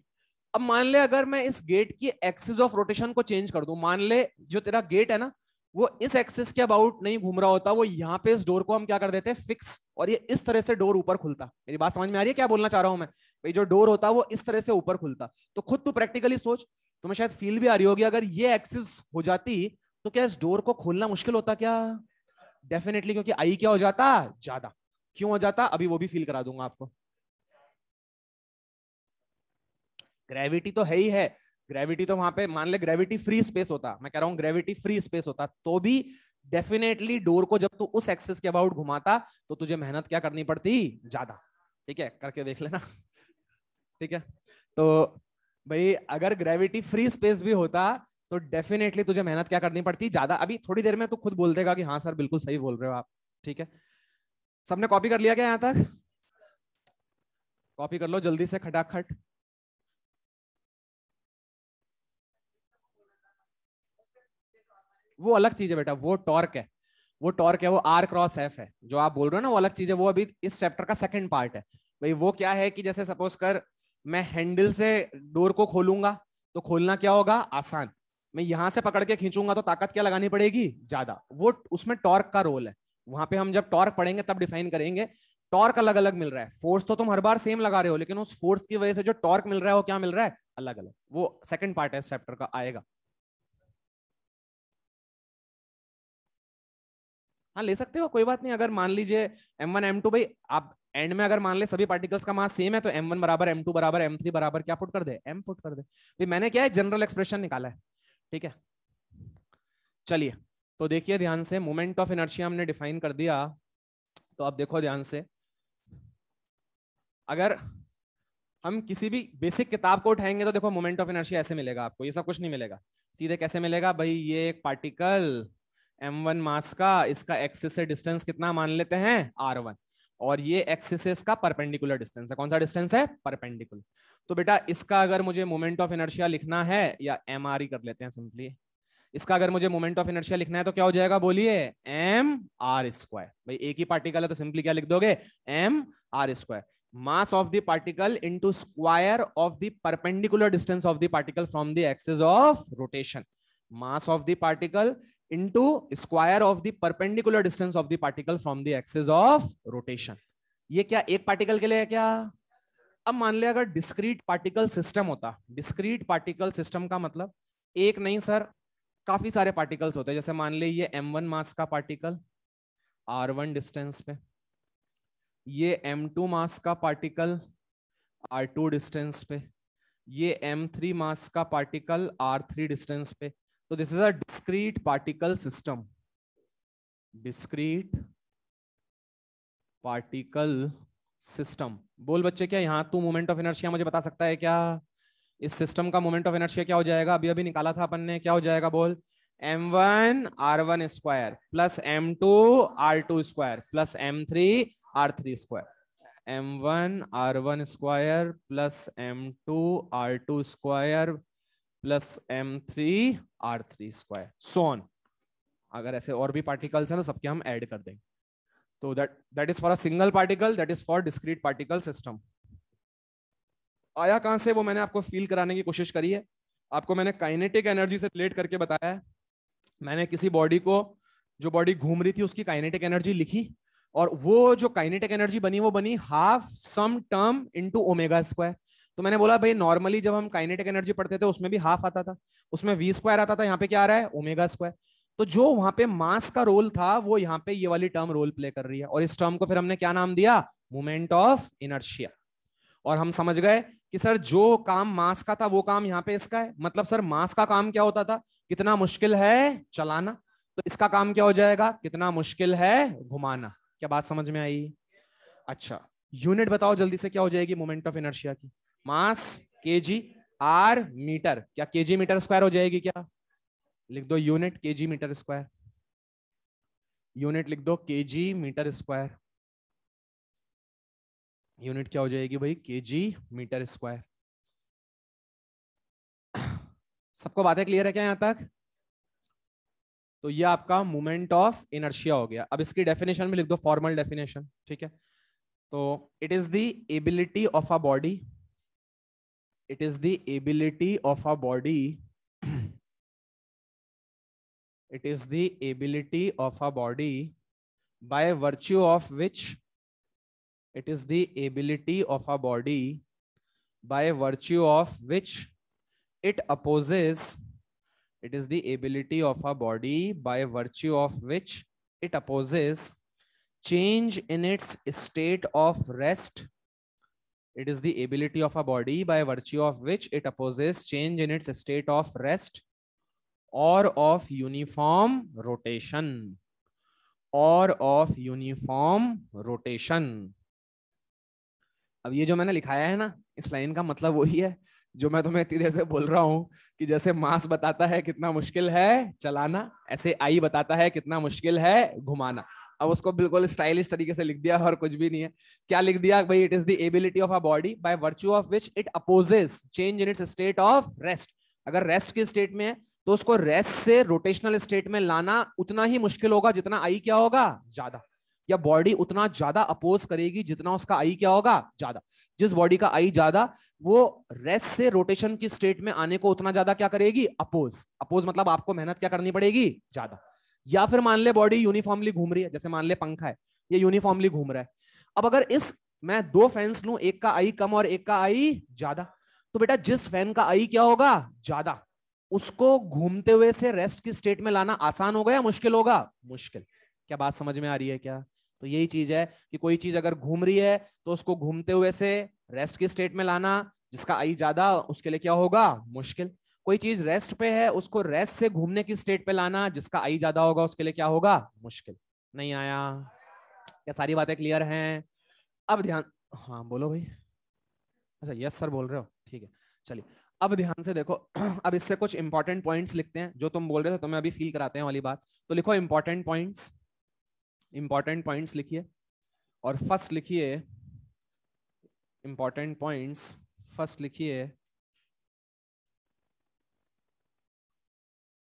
अब मान ले अगर मैं इस गेट की एक्सिस ऑफ रोटेशन को चेंज कर दूं, मान ले जो तेरा गेट है ना वो इस एक्सिस के अबाउट नहीं घूम रहा होता, वो यहाँ पे इस डोर को हम क्या कर देते हैं, फिक्स, और ये इस तरह से डोर ऊपर खुलता। मेरी बात समझ में आ रही है क्या बोलना चाह रहा हूं मैं? भाई जो डोर होता वो इस तरह से ऊपर खुलता। तो खुद तू प्रैक्टिकली सोच, तुम्हें शायद फील भी आ रही होगी, अगर ये एक्सिस हो जाती तो क्या इस डोर को खोलना मुश्किल होता क्या? डेफिनेटली, क्योंकि आई क्या हो जाता, ज्यादा। क्यों हो जाता, अभी वो भी फील करा दूंगा आपको। ग्रेविटी तो है ही है, ग्रेविटी तो वहां पे मान ले ग्रेविटी फ्री स्पेस होता, मैं कह रहा हूं ग्रेविटी फ्री स्पेस होता तो भी डेफिनेटली डोर को जब तू उस एक्सिस के अबाउट घुमाता तो तुझे मेहनत क्या करनी पड़ती, ज्यादा। ठीक है, करके देख लेना। ठीक है, तो भाई अगर ग्रेविटी फ्री स्पेस भी होता तो डेफिनेटली तुझे मेहनत क्या करनी पड़ती, ज्यादा। अभी थोड़ी देर में तू खुद बोल देगा कि हाँ सर बिल्कुल सही बोल रहे हो आप। ठीक है, सबने कॉपी कर लिया क्या यहां तक? कॉपी कर लो जल्दी से खटाखट। वो अलग चीज है बेटा, वो टॉर्क है, वो टॉर्क है, वो आर क्रॉस एफ है जो आप बोल रहे हो ना, वो अलग चीज है। वो अभी इस चैप्टर का सेकंड पार्ट है। भाई वो क्या है कि जैसे सपोज कर मैं हैंडल से डोर को खोलूंगा तो खोलना क्या होगा, आसान। मैं यहां से पकड़ के खींचूंगा तो ताकत क्या लगानी पड़ेगी, ज्यादा। वो उसमें टॉर्क का रोल है। वहां पे हम जब टॉर्क पढ़ेंगे तब डिफाइन करेंगे। टॉर्क अलग अलग मिल रहा है, फोर्स तो तुम हर बार सेम लगा रहे हो, लेकिन उस फोर्स की वजह से जो टॉर्क मिल रहा है वो क्या मिल रहा है, अलग अलग। वो सेकंड पार्ट है इस चैप्टर का, आएगा। हाँ ले सकते हो, कोई बात नहीं। अगर मान लीजिए m1 m2, भाई आप एंड में अगर मान ले सभी पार्टिकल्स का मास सेम है तो m1 बराबर m2 बराबर m3 बराबर क्या पुट कर दे, m पुट कर दे। भाई मैंने क्या है, जनरल एक्सप्रेशन निकाला है। ठीक है, चलिए तो देखिए ध्यान से, मोमेंट ऑफ इनर्शिया हमने डिफाइन कर दिया। तो अब देखो ध्यान से, अगर हम किसी भी बेसिक किताब को उठाएंगे तो देखो मोमेंट ऑफ इनर्शिया ऐसे मिलेगा आपको, ये सब कुछ नहीं मिलेगा। सीधे कैसे मिलेगा भाई, ये एक पार्टिकल m1 मास का, इसका एक्सिस से डिस्टेंस कितना मान लेते हैं r1, और ये एक्सिस से इसका परपेंडिकुलर डिस्टेंस है। कौन सा डिस्टेंस है? परपेंडिकुलर। तो बेटा इसका अगर मुझे मोमेंट ऑफ इनर्शिया लिखना है, या एम आर ही कर लेते हैं सिंपली, इसका अगर मुझे मोमेंट ऑफ इनर्शिया लिखना है तो क्या हो जाएगा बोलिए? M r square. भाई एक ही पार्टिकल है तो सिंपली क्या लिख दोगे? M r square. Mass of the particle into square of the perpendicular distance of the particle from the axis of rotation. Mass of the particle into square of the perpendicular distance of the particle from the axis of rotation. ये क्या एक particle के लिए है क्या? अब मान लिया अगर डिस्क्रीट पार्टिकल सिस्टम होता, डिस्क्रीट पार्टिकल सिस्टम का मतलब एक नहीं सर, काफी सारे पार्टिकल्स होते हैं। जैसे मान ली ये m1 मास का पार्टिकल r1 डिस्टेंस पे, ये m2 मास का पार्टिकल r2 डिस्टेंस पे, ये m3 मास का पार्टिकल r3 डिस्टेंस पे। तो this is a discrete particle system, discrete particle system. बोल बच्चे क्या यहाँ तू मोमेंट ऑफ इनर्शिया मुझे बता सकता है क्या? इस सिस्टम का मोमेंट ऑफ इनर्शिया क्या हो जाएगा? अभी अभी निकाला था अपन ने, क्या हो जाएगा बोल? m1 r1 square plus m2 r2 square plus m3 r3 square. m1 r1 square plus m2 r2 square plus m3 r3 square, so on. अगर ऐसे और भी पार्टिकल्स हैं तो सबके हम ऐड कर देंगे। तो that is for a single particle, that is for discrete particle system। आया कहां से वो मैंने आपको फील कराने की कोशिश करी है। आपको मैंने काइनेटिक एनर्जी से रिलेट करके बताया है। मैंने किसी बॉडी को, जो बॉडी घूम रही थी उसकी काइनेटिक एनर्जी लिखी, और वो जो काइनेटिक एनर्जी बनी वो बनी half sum term into omega square. तो मैंने बोला भाई नॉर्मली जब हम काइनेटिक एनर्जी पढ़ते थे उसमें भी हाफ आता था, उसमें वी स्क्वायर आता था, यहाँ पे क्या आ रहा है? Omega square. तो जो वहां पे मास का रोल था वो यहाँ पे ये वाली टर्म रोल प्ले कर रही है, और इस टर्म को फिर हमने क्या नाम दिया? Moment of inertia. और हम समझ गए कि सर जो काम मास का था वो काम यहाँ पे इसका है। मतलब सर मास का काम क्या होता था? कितना मुश्किल है चलाना। तो इसका काम क्या हो जाएगा? कितना मुश्किल है घुमाना। क्या बात समझ में आई? अच्छा, यूनिट बताओ जल्दी से, क्या हो जाएगी मोमेंट ऑफ इनर्शिया की? मास केजी, आर मीटर, क्या केजी मीटर स्क्वायर हो जाएगी क्या? लिख दो unit KG metre square, unit लिख दो केजी मीटर स्क्वायर। यूनिट क्या हो जाएगी भाई? KG metre square. सबको बातें क्लियर है क्या यहां तक? तो ये आपका मोमेंट ऑफ इनर्शिया हो गया। अब इसकी डेफिनेशन में लिख दो, फॉर्मल डेफिनेशन, ठीक है? तो it is the ability of a body, it is the ability of a body, it is the ability of a body by virtue of which, it is the ability of a body by virtue of which it opposes, it is the ability of a body by virtue of which it opposes change in its state of rest, it is the ability of a body by virtue of which it opposes change in its state of rest or of uniform rotation, और of uniform rotation. अब ये जो मैंने लिखाया है ना, इस line का मतलब वही है जो मैं तुम्हें इतनी देर से बोल रहा हूं कि जैसे मास बताता है कितना मुश्किल है चलाना, ऐसे आई बताता है कितना मुश्किल है घुमाना। अब उसको बिल्कुल स्टाइलिश तरीके से लिख दिया और कुछ भी नहीं है। क्या लिख दिया भाई? It is the ability of a body by virtue of which it opposes change in its state of rest. अगर रेस्ट के स्टेट में है तो उसको रेस्ट से रोटेशनल स्टेट में लाना उतना ही मुश्किल होगा जितना आई क्या होगा? ज्यादा। या बॉडी उतना ज्यादा अपोज करेगी जितना उसका आई क्या होगा? ज्यादा। जिस बॉडी का आई ज्यादा, वो रेस्ट से रोटेशन की स्टेट में आने को उतना ज्यादा क्या करेगी? अपोज। अपोज मतलब आपको मेहनत क्या करनी पड़ेगी? ज्यादा। या फिर मान ले बॉडी यूनिफॉर्मली घूम रही है, जैसे मान ले पंखा है, ये यूनिफॉर्मली घूम रहा है। अब अगर इस मैं दो फैंस लूं, एक का आई कम और एक का आई ज्यादा, तो बेटा जिस फैन का आई क्या होगा? ज्यादा, उसको घूमते हुए से रेस्ट की स्टेट में लाना आसान होगा या मुश्किल होगा? मुश्किल। क्या बात समझ में आ रही है क्या? तो यही चीज है कि कोई चीज अगर घूम रही है तो उसको घूमते हुए से रेस्ट की स्टेट में लाना, जिसका आई ज्यादा उसके लिए क्या होगा? मुश्किल। कोई चीज रेस्ट पे है, उसको रेस्ट से घूमने की स्टेट पे लाना, जिसका आई ज्यादा होगा उसके लिए क्या होगा? मुश्किल। नहीं आया? क्या सारी बातें क्लियर हैं? अब ध्यान, हाँ बोलो भाई। अच्छा यस सर बोल रहे हो, ठीक है चलिए। अब ध्यान से देखो अब इससे कुछ इंपॉर्टेंट पॉइंट्स लिखते हैं जो तुम बोल रहे थे, तुम्हें अभी फील कराते हैं वाली बात। तो लिखो इंपॉर्टेंट पॉइंट्स, इंपॉर्टेंट पॉइंट्स लिखिए। और फर्स्ट लिखिए इंपॉर्टेंट पॉइंट्स, फर्स्ट लिखिए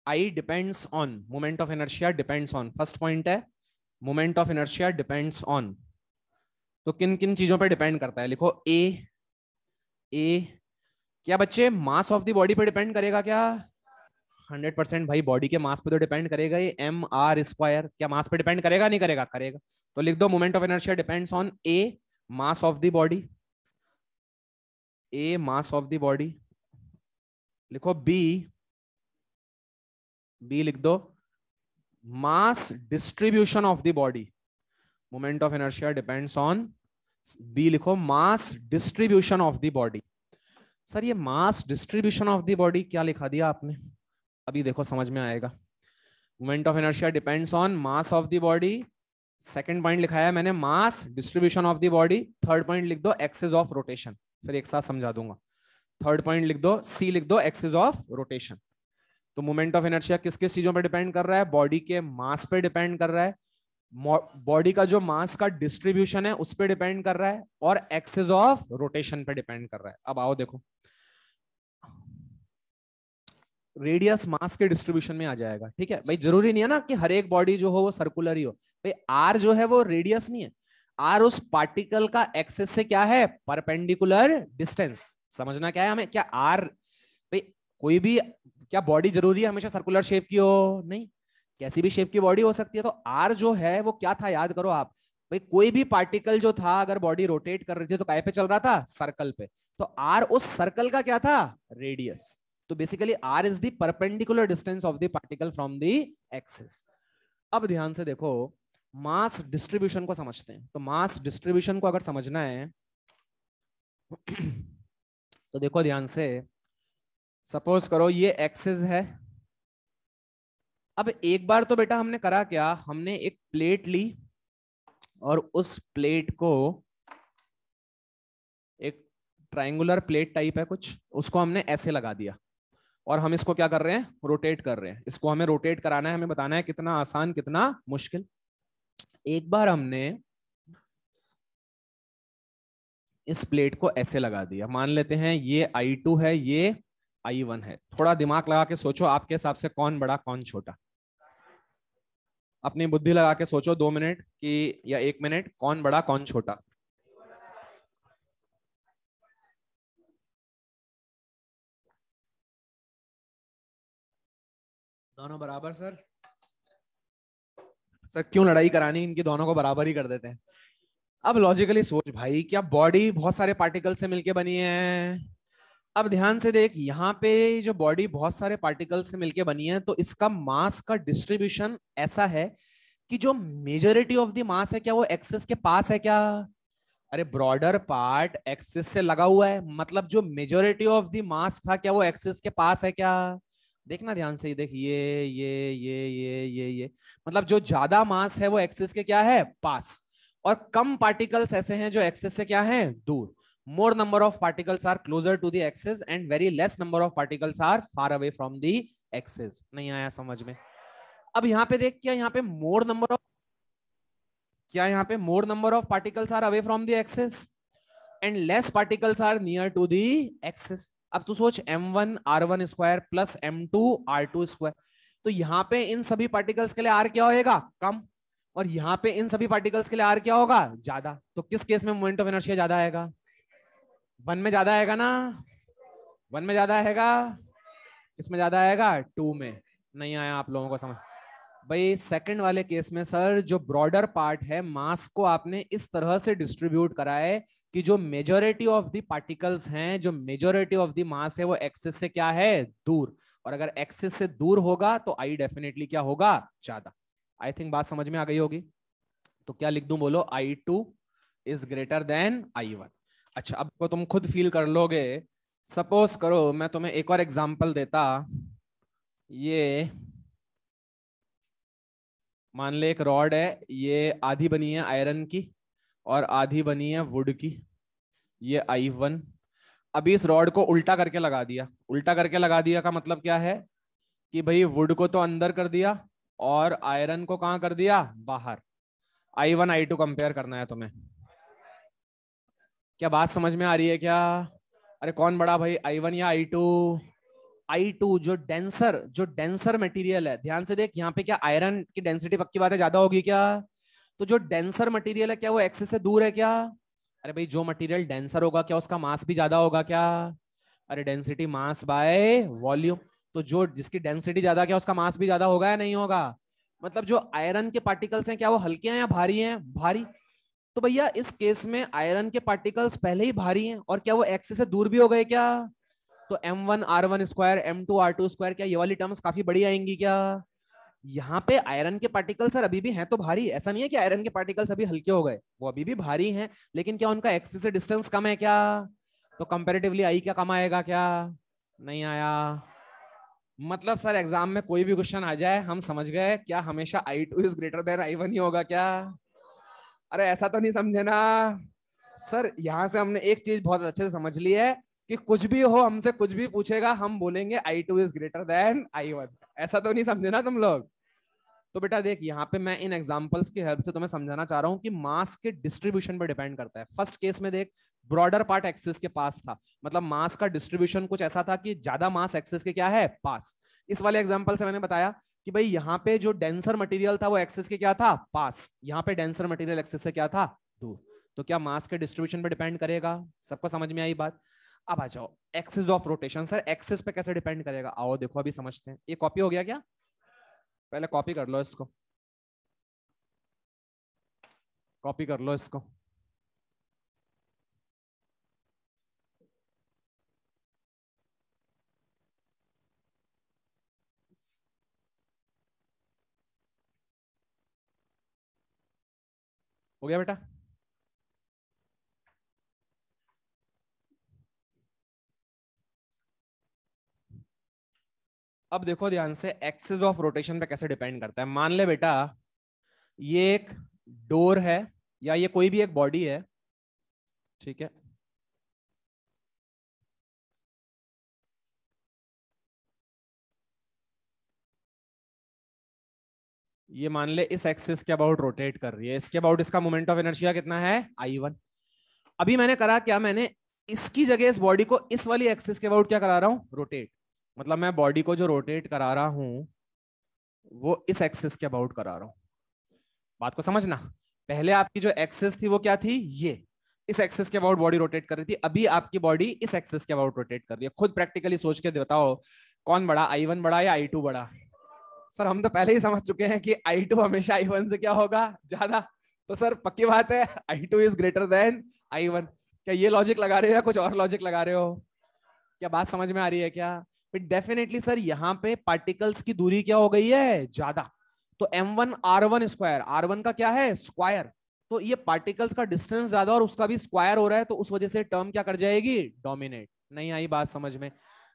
I depends on, moment of inertia depends on. First point है moment of inertia depends on. तो किन किन चीजों पे डिपेंड करता है? लिखो ए क्या बच्चे मास ऑफ द बॉडी पे डिपेंड करेगा क्या? 100% भाई, बॉडी के मास पे तो डिपेंड करेगा ये mr²। क्या मास पे डिपेंड करेगा? नहीं करेगा, करेगा। तो लिख दो moment of inertia depends on a mass of the body, a mass of the body. लिखो बी लिख दो mass distribution of the body. Moment of inertia depends on, B लिखो mass distribution of the body. Sir ये mass distribution of the body क्या लिखा दिया आपने? अभी देखो समझ में आएगा। Moment of inertia depends on mass of the body. Second point लिखा है मैंने मास distribution of the body. Third point लिख दो एक्सिस ऑफ रोटेशन, फिर एक साथ समझा दूंगा। थर्ड पॉइंट लिख दो सी, लिख दो एक्सिस ऑफ रोटेशन। तो मोमेंट ऑफ इनर्शिया किस किस चीजों पर डिपेंड कर रहा है? बॉडी के मास पे डिपेंड कर रहा है, बॉडी का जो मास का डिस्ट्रीब्यूशन है उस पर डिपेंड कर रहा है, और एक्सिस ऑफ रोटेशन पे डिपेंड कर रहा है। अब आओ देखो, रेडियस मास के डिस्ट्रीब्यूशन में आ जाएगा। ठीक है भाई, जरूरी नहीं है ना कि हर एक बॉडी जो हो वो सर्कुलर ही हो। भाई आर जो है वो रेडियस नहीं है, आर उस पार्टिकल का एक्सिस से क्या है? Perpendicular distance. समझना क्या है हमें, क्या आर, भाई कोई भी, क्या बॉडी जरूरी है हमेशा सर्कुलर शेप की हो? नहीं, कैसी भी शेप की बॉडी हो सकती है। तो आर जो है वो क्या था, याद करो आप। भाई कोई भी पार्टिकल जो था, अगर बॉडी रोटेट कर रही थी तो काय पे चल रहा था? सर्कल पे। तो आर उस सर्कल का क्या था? रेडियस। तो basically r is the perpendicular distance of the particle from the axis. अब ध्यान से देखो, मास डिस्ट्रीब्यूशन को समझते हैं। तो मास डिस्ट्रीब्यूशन को अगर समझना है तो देखो ध्यान से, सपोज करो ये एक्सिस है। अब एक बार तो बेटा हमने करा क्या, हमने एक प्लेट ली और उस प्लेट को, एक ट्रायंगुलर प्लेट टाइप है कुछ, उसको हमने ऐसे लगा दिया और हम इसको क्या कर रहे हैं? रोटेट कर रहे हैं। इसको हमें रोटेट कराना है, हमें बताना है कितना आसान कितना मुश्किल। एक बार हमने इस प्लेट को ऐसे लगा दिया, मान लेते हैं ये I2 है, ये I1 है। थोड़ा दिमाग लगा के सोचो, आपके हिसाब से कौन बड़ा कौन छोटा? अपनी बुद्धि लगा के सोचो 2 मिनट की या 1 मिनट, कौन बड़ा कौन छोटा? दोनों बराबर सर? सर क्यों लड़ाई करानी, इनकी दोनों को बराबर ही कर देते हैं। अब लॉजिकली सोच भाई, क्या बॉडी बहुत सारे पार्टिकल से मिलके बनी है? अब ध्यान से देख, यहाँ पे जो बॉडी बहुत सारे पार्टिकल से मिलके बनी है, तो इसका मास का डिस्ट्रीब्यूशन ऐसा है कि जो मेजोरिटी ऑफ द मास है, क्या वो एक्सिस के पास है क्या? अरे ब्रॉडर पार्ट एक्सिस से लगा हुआ है, मतलब जो मेजोरिटी ऑफ द मास था, क्या वो एक्सिस के पास है क्या? देखना ध्यान से, देख ये मतलब जो ज्यादा मास है वो एक्सिस के क्या है? पास। और कम पार्टिकल्स ऐसे हैं जो एक्सिस से क्या है? दूर। More number of particles are closer to the axis and very less number of particles are far away from the axis. नहीं आया समझ में? अब यहाँ पे देख, क्या यहाँ पे मोर नंबर ऑफ, क्या यहाँ पे more number of particles are away from the axis and less particles are near to the axis. अब तू सोच m1 r1 square plus m2 r2 square, तो यहाँ पे इन सभी पार्टिकल्स के लिए r क्या होएगा? कम। और यहाँ पे इन सभी पार्टिकल्स के लिए r क्या होगा? ज्यादा। तो किस केस में मोमेंट ऑफ इनर्शिया ज्यादा आएगा? वन में ज्यादा आएगा ना? वन में ज्यादा आएगा, किस में ज्यादा आएगा? टू में। नहीं आया आप लोगों को समझ? भाई सेकंड वाले केस में सर, जो ब्रॉडर पार्ट है, मास को आपने इस तरह से डिस्ट्रीब्यूट करा है कि जो मेजोरिटी ऑफ द पार्टिकल्स हैं, जो मेजोरिटी ऑफ द मास है, वो एक्सिस से क्या है? दूर। और अगर एक्सिस से दूर होगा तो आई डेफिनेटली क्या होगा? ज्यादा। आई थिंक बात समझ में आ गई होगी। तो क्या लिख दूं बोलो? I2 is greater than I1। अच्छा, अब को तुम खुद फील कर लोगे। सपोज करो मैं तुम्हें एक और एग्जांपल देता, ये मान ले एक रॉड है, ये आधी बनी है आयरन की और आधी बनी है वुड की, ये I1। अभी इस रॉड को उल्टा करके लगा दिया। उल्टा करके लगा दिया का मतलब क्या है कि भाई वुड को तो अंदर कर दिया और आयरन को कहां कर दिया, बाहर। I1 I2 कंपेयर करना है तुम्हें। क्या बात समझ में आ रही है क्या? अरे कौन बड़ा भाई, I1 या I2? I2 जो डेंसर मटेरियल है, ध्यान से देख, यहाँ पे क्या आयरन की डेंसिटी पक्की बात है ज्यादा होगी क्या? तो जो डेंसर मटेरियल है क्या वो एक्सिस से दूर है क्या? अरे भाई जो मटेरियल डेंसर होगा क्या उसका मास भी ज्यादा होगा क्या? अरे डेंसिटी मास बाय वॉल्यूम। तो जो जिसकी डेंसिटी ज्यादा क्या उसका मास भी ज्यादा होगा या नहीं होगा? मतलब जो आयरन के पार्टिकल्स हैं क्या वो हल्के हैं या भारी हैं? भारी। तो भैया इस केस में आयरन के पार्टिकल्स पहले ही भारी हैं और क्या वो एक्सिस से दूर भी हो गए क्या? तो M1 R1 square M2 R2 square, क्या ये वाली टर्म्स काफी बड़ी आएंगी क्या? यहाँ पे आयरन के पार्टिकल्स सर अभी भी हैं तो भारी, ऐसा नहीं है कि आयरन के पार्टिकल्स अभी हल्के हो गए, वो अभी भी भारी हैं, लेकिन क्या उनका एक्सिस से डिस्टेंस कम है क्या? तो कंपैरेटिवली आई क्या कम आएगा क्या? नहीं आया। मतलब सर एग्जाम में कोई भी क्वेश्चन आ जाए हम समझ गए क्या हमेशा I2 is greater than I1 ही होगा क्या? अरे ऐसा तो नहीं समझे ना सर, यहां से हमने एक चीज बहुत अच्छे से समझ ली है कि कुछ भी हो हमसे कुछ भी पूछेगा हम बोलेंगे I2 is greater than I1। ऐसा तो नहीं समझे ना तुम लोग? तो बेटा देख यहाँ पे मैं इन एग्जांपल्स की हेल्प से तुम्हें समझाना चाह रहा हूँ कि मास के डिस्ट्रीब्यूशन पर डिपेंड करता है। फर्स्ट केस में देख, ब्रॉडर पार्ट एक्सिस के पास था, मतलब मास का डिस्ट्रीब्यूशन कुछ ऐसा था कि ज्यादा मास एक्सिस के क्या है, पास। इस वाले एग्जांपल से मैंने बताया कि भाई यहाँ पे जो डेंसर मटेरियल था वो एक्सिस के क्या था, पास। यहाँ पे डेंसर मटेरियल एक्सिस से क्या था, दूर। तो क्या मास के डिस्ट्रीब्यूशन पर डिपेंड करेगा? सबको समझ में आई बात? अब आ जाओ axis of rotation. Sir axis पे कैसे डिपेंड करेगा, आओ देखो अभी समझते हैं। ये कॉपी हो गया क्या? पहले कॉपी कर लो इसको, कॉपी कर लो इसको। हो गया बेटा? अब देखो ध्यान से एक्सिस ऑफ रोटेशन पे कैसे डिपेंड करता है। मान ले बेटा ये एक डोर है या ये कोई भी एक बॉडी है, ठीक है। ये मान ले इस एक्सिस के अबाउट रोटेट कर रही है, इसके अबाउट इसका मोमेंट ऑफ इनर्शिया कितना है, I1। अभी मैंने करा क्या, मैंने इसकी जगह इस बॉडी को इस वाली एक्सिस के अबाउट क्या करा रहा हूं, रोटेट। मतलब मैं बॉडी को जो रोटेट करा रहा हूं वो इस एक्सिस के अबाउट करा रहा हूं। बात को समझना, पहले आपकी जो एक्सिस थी वो क्या थी, ये इस एक्सिस के अबाउट बॉडी रोटेट कर रही थी, अभी आपकी बॉडी इस एक्सिस के अबाउट रोटेट कर रही है। खुद प्रैक्टिकली सोच के बताओ कौन बड़ा, I1 बड़ा या I2 बड़ा? सर हम तो पहले ही समझ चुके हैं कि I2 हमेशा I1 से क्या होगा, ज्यादा। तो सर पक्की बात है I2 is greater than I1। क्या ये लॉजिक लगा रहे हो या कुछ और लॉजिक लगा रहे हो? क्या बात समझ में आ रही है क्या? डेफिनेटली सर यहाँ पे पार्टिकल्स की दूरी क्या हो गई है, ज्यादा। तो M1 R1 स्क्वायर, R1 का क्या है, स्क्वायर। तो ये पार्टिकल्स का डिस्टेंस ज्यादा और उसका भी स्क्वायर हो रहा है, तो उस वजह से टर्म क्या कर जाएगी, डोमिनेट। नहीं आई बात समझ में?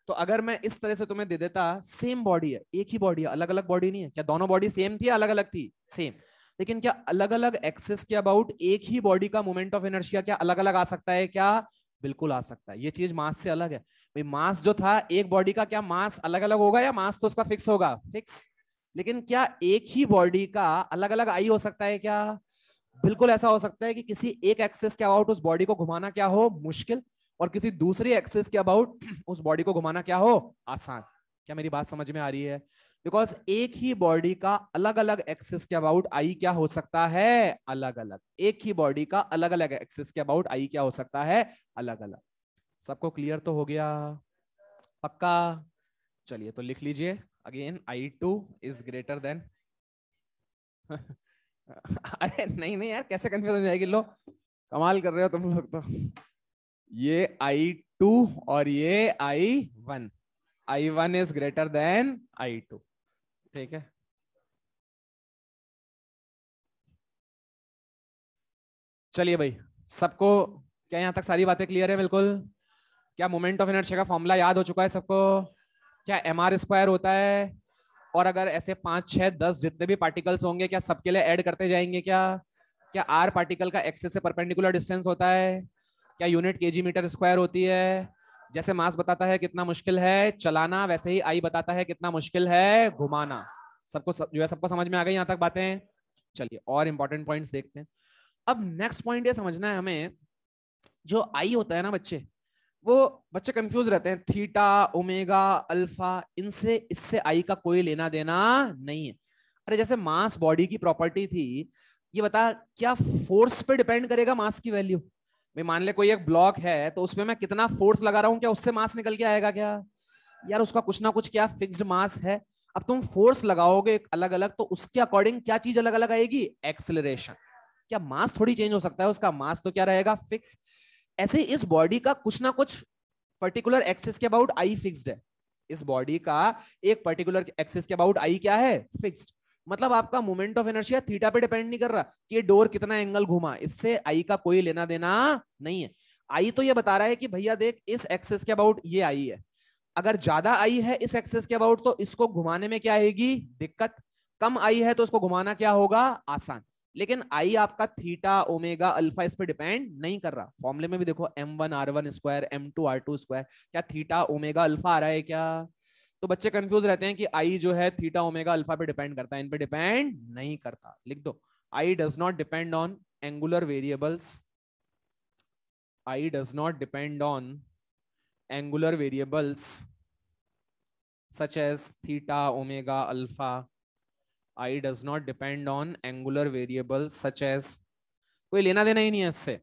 तो अगर मैं इस तरह से तुम्हें दे देता, सेम बॉडी है, एक ही बॉडी है, अलग अलग बॉडी नहीं है, क्या दोनों बॉडी सेम थी, अलग अलग थी, सेम। लेकिन क्या अलग अलग एक्सिस के अबाउट एक ही बॉडी का मोमेंट ऑफ इनर्शिया क्या अलग अलग आ सकता है क्या? बिल्कुल आ सकता है। ये चीज मास से अलग है भाई। मास जो था एक बॉडी का, क्या मास अलग अलग होगा या मास तो उसका फिक्स होगा, फिक्स। लेकिन क्या एक ही बॉडी का अलग अलग आई हो सकता है क्या? बिल्कुल ऐसा हो सकता है कि किसी एक एक्सिस के अबाउट उस बॉडी को घुमाना क्या हो, मुश्किल, और किसी दूसरी एक्सिस के अबाउट उस बॉडी को घुमाना क्या हो, आसान। क्या मेरी बात समझ में आ रही है? बिकॉज एक ही बॉडी का अलग अलग एक्सिस के अबाउट आई क्या हो सकता है, अलग अलग। एक ही बॉडी का अलग अलग एक्सिस के अबाउट आई क्या हो सकता है, अलग अलग। सबको क्लियर तो हो गया? पक्का? चलिए तो लिख लीजिए again, I2 is greater than अरे नहीं नहीं यार, कैसे कंफ्यूज हो जाएगी, लो कमाल कर रहे हो तुम लोग तो। ये I2 और ये I1, I1 is greater than I2, ठीक है। चलिए भाई, सबको क्या यहाँ तक सारी बातें क्लियर है बिल्कुल? क्या मोमेंट ऑफ इनर्शिया का फॉर्मूला याद हो चुका है सबको? क्या MR² होता है, और अगर ऐसे 5 6 10 जितने भी पार्टिकल्स होंगे क्या सबके लिए ऐड करते जाएंगे क्या? क्या R पार्टिकल का एक्सिस से परपेंडिकुलर डिस्टेंस होता है? क्या यूनिट kg मीटर स्क्वायर होती है? जैसे मास बताता है कितना मुश्किल है चलाना, वैसे ही आई बताता है कितना मुश्किल है घुमाना। जो है सबको समझ में आ गई यहाँ तक बातें? चलिए और इंपॉर्टेंट पॉइंट्स देखते हैं। अब नेक्स्ट पॉइंट ये समझना है हमें, जो आई होता है ना बच्चे, वो बच्चे कंफ्यूज रहते हैं, थीटा ओमेगा अल्फा, इनसे इससे आई का कोई लेना देना नहीं है। अरे जैसे मास बॉडी की प्रॉपर्टी थी, ये बता क्या फोर्स पे डिपेंड करेगा मास की वैल्यू? भाई मान ले कोई एक ब्लॉक है, तो उसमें मैं कितना फोर्स लगा रहा हूं, क्या उससे मास निकल के आएगा क्या? यार उसका कुछ ना कुछ क्या फिक्स्ड मास है। अब तुम फोर्स लगाओगे अलग अलग, तो उसके अकॉर्डिंग क्या चीज अलग अलग आएगी? एक्सेलरेशन। क्या मास थोड़ी चेंज हो सकता है, उसका मास तो क्या रहेगा? फिक्स। ऐसे इस बॉडी का कुछ ना कुछ पर्टिकुलर एक्सिस के अबाउट आई फिक्स्ड है। इस बॉडी का एक पर्टिकुलर एक्सिस के अबाउट आई क्या है? फिक्स्ड। मतलब आपका मोमेंट ऑफ इनर्शिया थीटा पे डिपेंड नहीं कर रहा कि ये डोर कितना एंगल घुमा, इससे आई का कोई लेना देना नहीं है। आई तो ये बता रहा है कि भैया देख इस एक्सिस के अबाउट ये आई है, अगर ज्यादा आई है इस एक्सिस के अबाउट तो इसको घुमाने में क्या आएगी? दिक्कत। कम आई है तो इसको घुमाना क्या होगा? आसान। लेकिन आई आपका थीटा ओमेगा अल्फा इस पे डिपेंड नहीं कर रहा। फॉर्मूले में भी देखो m1r1 स्क्वायर m2r2 स्क्वायर, क्या थीटा ओमेगा अल्फा आ रहा है क्या? तो बच्चे कंफ्यूज रहते हैं कि आई जो है थीटा ओमेगा अल्फा पे डिपेंड करता है, इन पे डिपेंड नहीं करता। लिख दो, I does not depend on angular variables, I does not depend on angular variables such as theta, omega, alpha. I does not depend on angular variables such as, कोई लेना देना ही नहीं है इससे।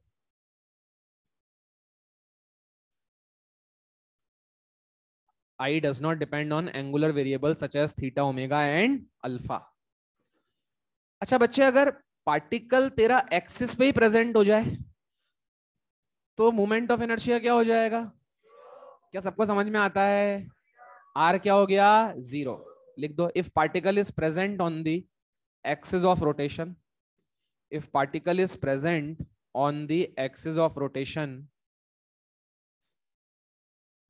I does not depend on angular variables such as theta, omega and alpha. अच्छा बच्चे, अगर particle तेरा एक्सिस पे ही प्रेजेंट हो जाए तो मोमेंट ऑफ इनर्शिया क्या हो जाएगा? क्या सबको समझ में आता है? आर क्या हो गया? जीरो। लिख दो, if particle is present on the axis of rotation, if particle is present on the axis of rotation,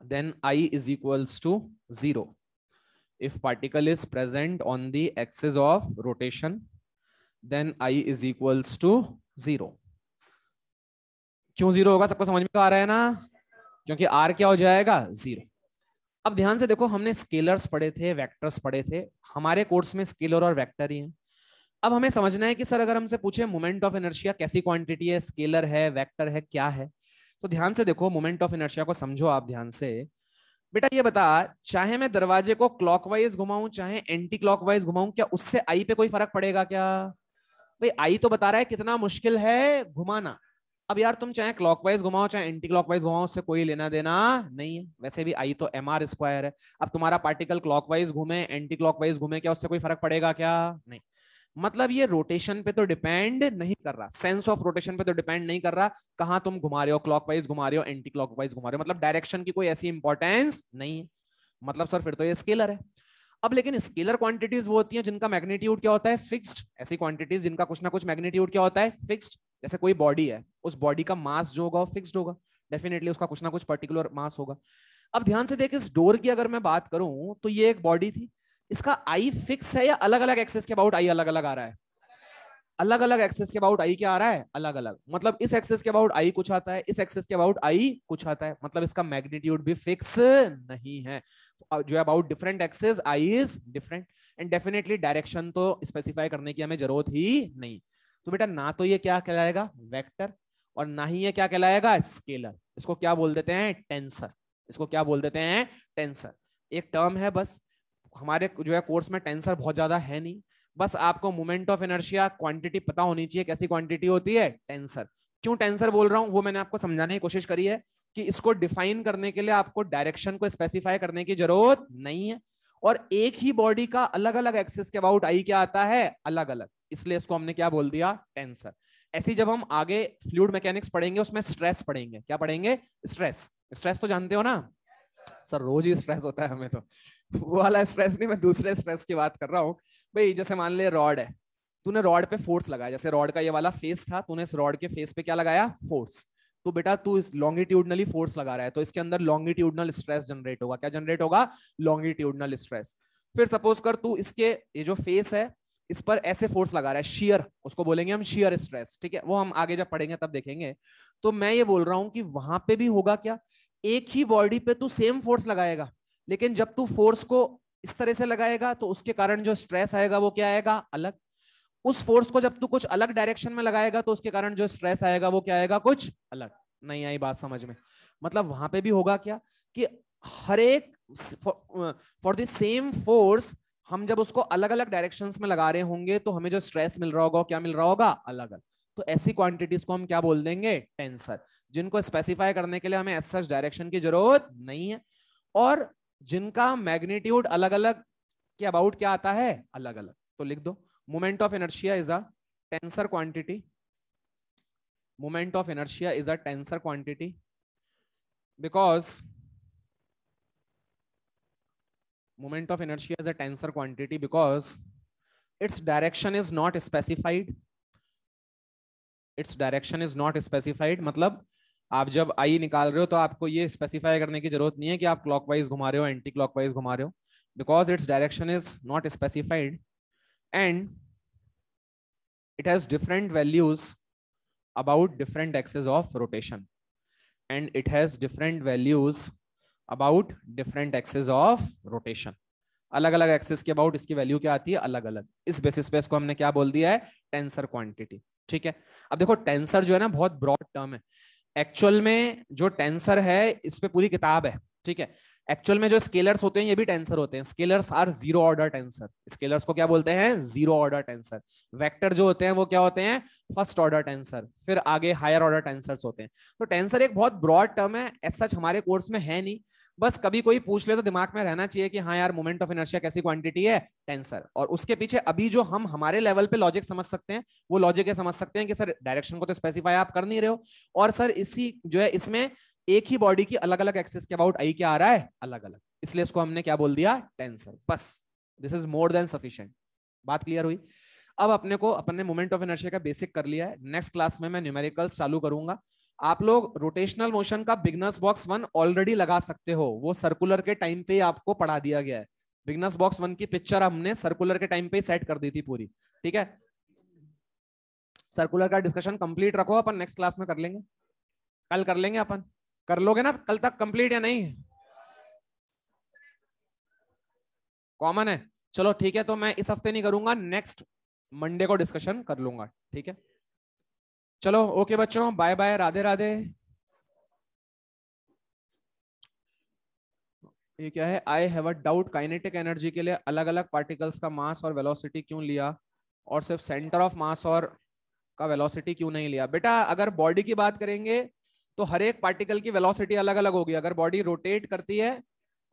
then I is equals to 0. If particle is present on the axis of rotation, then I is equals to 0. क्यों 0 होगा? सबको समझ में तो आ रहा है ना? क्योंकि R क्या हो जाएगा? 0। अब ध्यान से देखो, हमने स्केलर्स पढ़े थे, वेक्टर्स पढ़े थे, हमारे कोर्स में स्केलर और वेक्टर ही हैं। अब हमें समझना है कि सर अगर हमसे पूछे मोमेंट ऑफ इनर्शिया कैसी क्वांटिटी है, स्केलर है, वेक्टर है, क्या है? तो ध्यान से देखो, मोमेंट ऑफ इनर्शिया को समझो आप ध्यान से। बेटा ये बता, चाहे मैं दरवाजे को क्लॉकवाइज घुमाऊं चाहे एंटी क्लॉकवाइज घुमाऊं, क्या उससे आई पे कोई फर्क पड़ेगा क्या? भाई आई तो बता रहा है कितना मुश्किल है घुमाना। अब यार तुम चाहे क्लॉकवाइज घुमाओ चाहे एंटी क्लॉकवाइज घुमाओ, उससे कोई लेना देना नहीं है। वैसे भी आई तो mr स्क्वायर है। अब तुम्हारा पार्टिकल क्लॉकवाइज घूमे एंटी क्लॉकवाइज घूमे, क्या उससे कोई फर्क पड़ेगा क्या? नहीं। मतलब ये रोटेशन पे तो डिपेंड नहीं कर रहा, सेंस ऑफ रोटेशन पे तो डिपेंड नहीं कर रहा, कहां तुम घुमा रहे हो, क्लॉकवाइज घुमा रहे हो एंटी क्लॉकवाइज घुमा रहे हो, मतलब डायरेक्शन की कोई ऐसी इंपॉर्टेंस नहीं है। मतलब सर फिर तो ये स्केलर है। अब लेकिन स्केलर क्वांटिटीज वो होती हैं जिनका मैग्नीट्यूड क्या होता है? फिक्स्ड। ऐसी क्वांटिटीज जिनका कुछ ना कुछ मैग्नीट्यूड क्या होता है? फिक्स्ड। जैसे कोई बॉडी है, उस बॉडी का मास जो होगा वो फिक्स्ड होगा, डेफिनेटली उसका कुछ ना कुछ पर्टिकुलर मास होगा। अब ध्यान से देख, इस डोर की अगर मैं बात करूं तो ये एक बॉडी थी, इसका आई फिक्स है या अलग अलग एक्सेस के अबाउट आई अलग अलग आ रहा है? अलग अलग एक्सेस के अबाउट आई क्या आ रहा है? अलग अलग। मतलब इस एक्सेस के अबाउट आई कुछ आता है, इस एक्सेस के अबाउट आई कुछ आता है, मतलब इसका मैग्नीट्यूड भी फिक्स नहीं है। जो about different axes I is different, and definitely direction तो स्पेसिफाई करने की हमें जरूरत ही नहीं। तो बेटा ना तो ये क्या कहलाएगा? वेक्टर, और ना ही ये क्या कहलाएगा? स्केलर। इसको क्या बोल देते हैं? टेंसर। इसको क्या बोल देते हैं? टेंसर। एक टर्म है बस, हमारे जो है कोर्स में टेंसर बहुत ज्यादा है नहीं, बस आपको मोमेंट ऑफ इनर्शिया क्वांटिटी पता होनी चाहिए, कैसी क्वांटिटी होती है? टेंसर। क्यों टेंसर बोल रहा हूं वो मैंने आपको समझाने की कोशिश करी है कि इसको डिफाइन करने के लिए आपको डायरेक्शन को स्पेसिफाई करने की जरूरत नहीं है, और एक ही बॉडी का अलग अलग एक्सिस के अबाउट आई क्या आता है? अलग अलग, इसलिए इसको हमने क्या बोल दिया? टेंसर। ऐसी जब हम आगे फ्लूइड मैकेनिक्स पढ़ेंगे उसमें स्ट्रेस पढ़ेंगे। क्या पढ़ेंगे? स्ट्रेस। स्ट्रेस तो जानते हो ना सर, रोज ही स्ट्रेस होता है हमें, तो वो वाला स्ट्रेस नहीं, मैं दूसरे स्ट्रेस की बात कर रहा हूँ। भाई जैसे मान ले रॉड है, तूने रॉड पे फोर्स लगाया, जैसे रॉड का ये वाला फेस था, तूने इस रॉड के फेस पे क्या लगाया? फोर्स। तो बेटा तू इस लॉन्गिट्यूडनली फोर्स लगा रहा है, तो इसके अंदर लॉन्गिट्यूडनल स्ट्रेस जनरेट होगा। क्या जनरेट होगा? Longitudinal stress. फिर सपोज कर तू इसके ये जो फेस है इस पर ऐसे फोर्स लगा रहा है, शियर, उसको बोलेंगे हम शियर स्ट्रेस, ठीक है? वो हम आगे जब पढ़ेंगे तब देखेंगे। तो मैं ये बोल रहा हूं कि वहां पे भी होगा क्या? एक ही बॉडी पे तू सेम फोर्स लगाएगा, लेकिन जब तू फोर्स को इस तरह से लगाएगा तो उसके कारण जो स्ट्रेस आएगा वो क्या आएगा, अलग। उस फोर्स को जब तू कुछ अलग डायरेक्शन में लगाएगा तो उसके कारण जो स्ट्रेस आएगा वो क्या आएगा, कुछ अलग। नहीं आई बात समझ में? मतलब वहां पे भी होगा क्या कि हर एक फॉर द सेम फोर्स हम जब उसको अलग अलग डायरेक्शंस में लगा रहे होंगे तो हमें जो स्ट्रेस मिल रहा होगा क्या मिल रहा होगा, अलग अलग। तो ऐसी क्वांटिटीज को हम क्या बोल देंगे, टेंसर, जिनको स्पेसिफाई करने के लिए हमें एज सच डायरेक्शन की जरूरत नहीं है, और जिनका मैग्नीट्यूड अलग अलग के अबाउट क्या आता है, अलग अलग। तो लिख दो, moment of inertia is a tensor quantity, moment of inertia is a tensor quantity because moment of inertia is a tensor quantity because its direction is not specified, its direction is not specified। मतलब आप जब आई निकाल रहे हो तो आपको ये specify करने की जरूरत नहीं है कि आप क्लॉकवाइज घुमा रहे हो, एंटी क्लॉकवाइज घुमा रहे हो, because its direction is not specified and it has different values about different axes of rotation, and it has different values about different axes of rotation। अलग अलग एक्सिस के अबाउट इसकी वैल्यू क्या आती है, अलग अलग। इस बेसिस पे इसको हमने क्या बोल दिया है, टेंसर क्वांटिटी। ठीक है, अब देखो टेंसर जो है ना बहुत ब्रॉड टर्म है। एक्चुअल में जो टेंसर है इस पे पूरी किताब है। ठीक है, एक्चुअल में जो स्केलर्स होते हैं ये भी टेंसर होते हैं। Scalars are zero order tensor, scalars को क्या बोलते हैं, जीरो ऑर्डर टेंसर। वेक्टर जो होते हैं वो क्या होते हैं, फर्स्ट ऑर्डर टेंसर, फिर आगे हायर ऑर्डर टेंसर्स होते हैं। तो टेंसर एक बहुत ब्रॉड टर्म है, एज सच हमारे कोर्स में है नहीं, बस कभी कोई पूछ ले तो दिमाग में रहना चाहिए कि हाँ यार मोमेंट ऑफ इनर्शिया कैसी क्वांटिटी है, टेंसर। और उसके पीछे अभी जो हम हमारे लेवल पे लॉजिक समझ सकते हैं वो लॉजिक ये समझ सकते हैं कि सर डायरेक्शन को तो स्पेसिफाई आप कर नहीं रहे हो, और सर इसी जो है इसमें एक ही बॉडी की अलग अलग एक्सिस के अबाउट आई क्या आ रहा है, अलग अलग, इसलिए इसको हमने क्या बोल दिया, टेंसर। बस this is more than sufficient. बात क्लियर हुई? अब अपने मोमेंट ऑफ इनर्शिया का बेसिक कर लिया है। नेक्स्ट क्लास में मैं न्यूमेरिकल्स चालू करूंगा। आप लोग रोटेशनल मोशन का बिगनर्स बॉक्स 1 ऑलरेडी लगा सकते हो, वो सर्कुलर के टाइम पे आपको पढ़ा दिया गया है। बिगनर्स बॉक्स 1 की पिक्चर हमने सर्कुलर के टाइम पे सेट कर दी थी पूरी। ठीक है, सर्कुलर का डिस्कशन कंप्लीट रखो, अपन नेक्स्ट क्लास में कर लेंगे, कल कर लेंगे अपन। कर लोगे ना कल तक कंप्लीट या नहीं? कॉमन है, चलो ठीक है। तो मैं इस हफ्ते नहीं करूंगा, नेक्स्ट मंडे को डिस्कशन कर लूंगा। ठीक है, चलो ओके बच्चों, बाय बाय, राधे राधे। ये क्या है, I have a doubt, kinetic energy के लिए अलग अलग पार्टिकल्स का मास और वेलोसिटी क्यों लिया, और सिर्फ सेंटर ऑफ मास और का वेलोसिटी क्यों नहीं लिया? बेटा अगर बॉडी की बात करेंगे तो हर एक पार्टिकल की वेलोसिटी अलग अलग होगी। अगर बॉडी रोटेट करती है,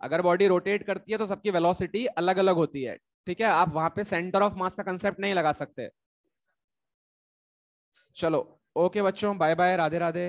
अगर बॉडी रोटेट करती है तो सबकी वेलोसिटी अलग अलग होती है। ठीक है, आप वहां पे सेंटर ऑफ मास का कंसेप्ट नहीं लगा सकते। चलो ओके बच्चों, बाय बाय, राधे राधे।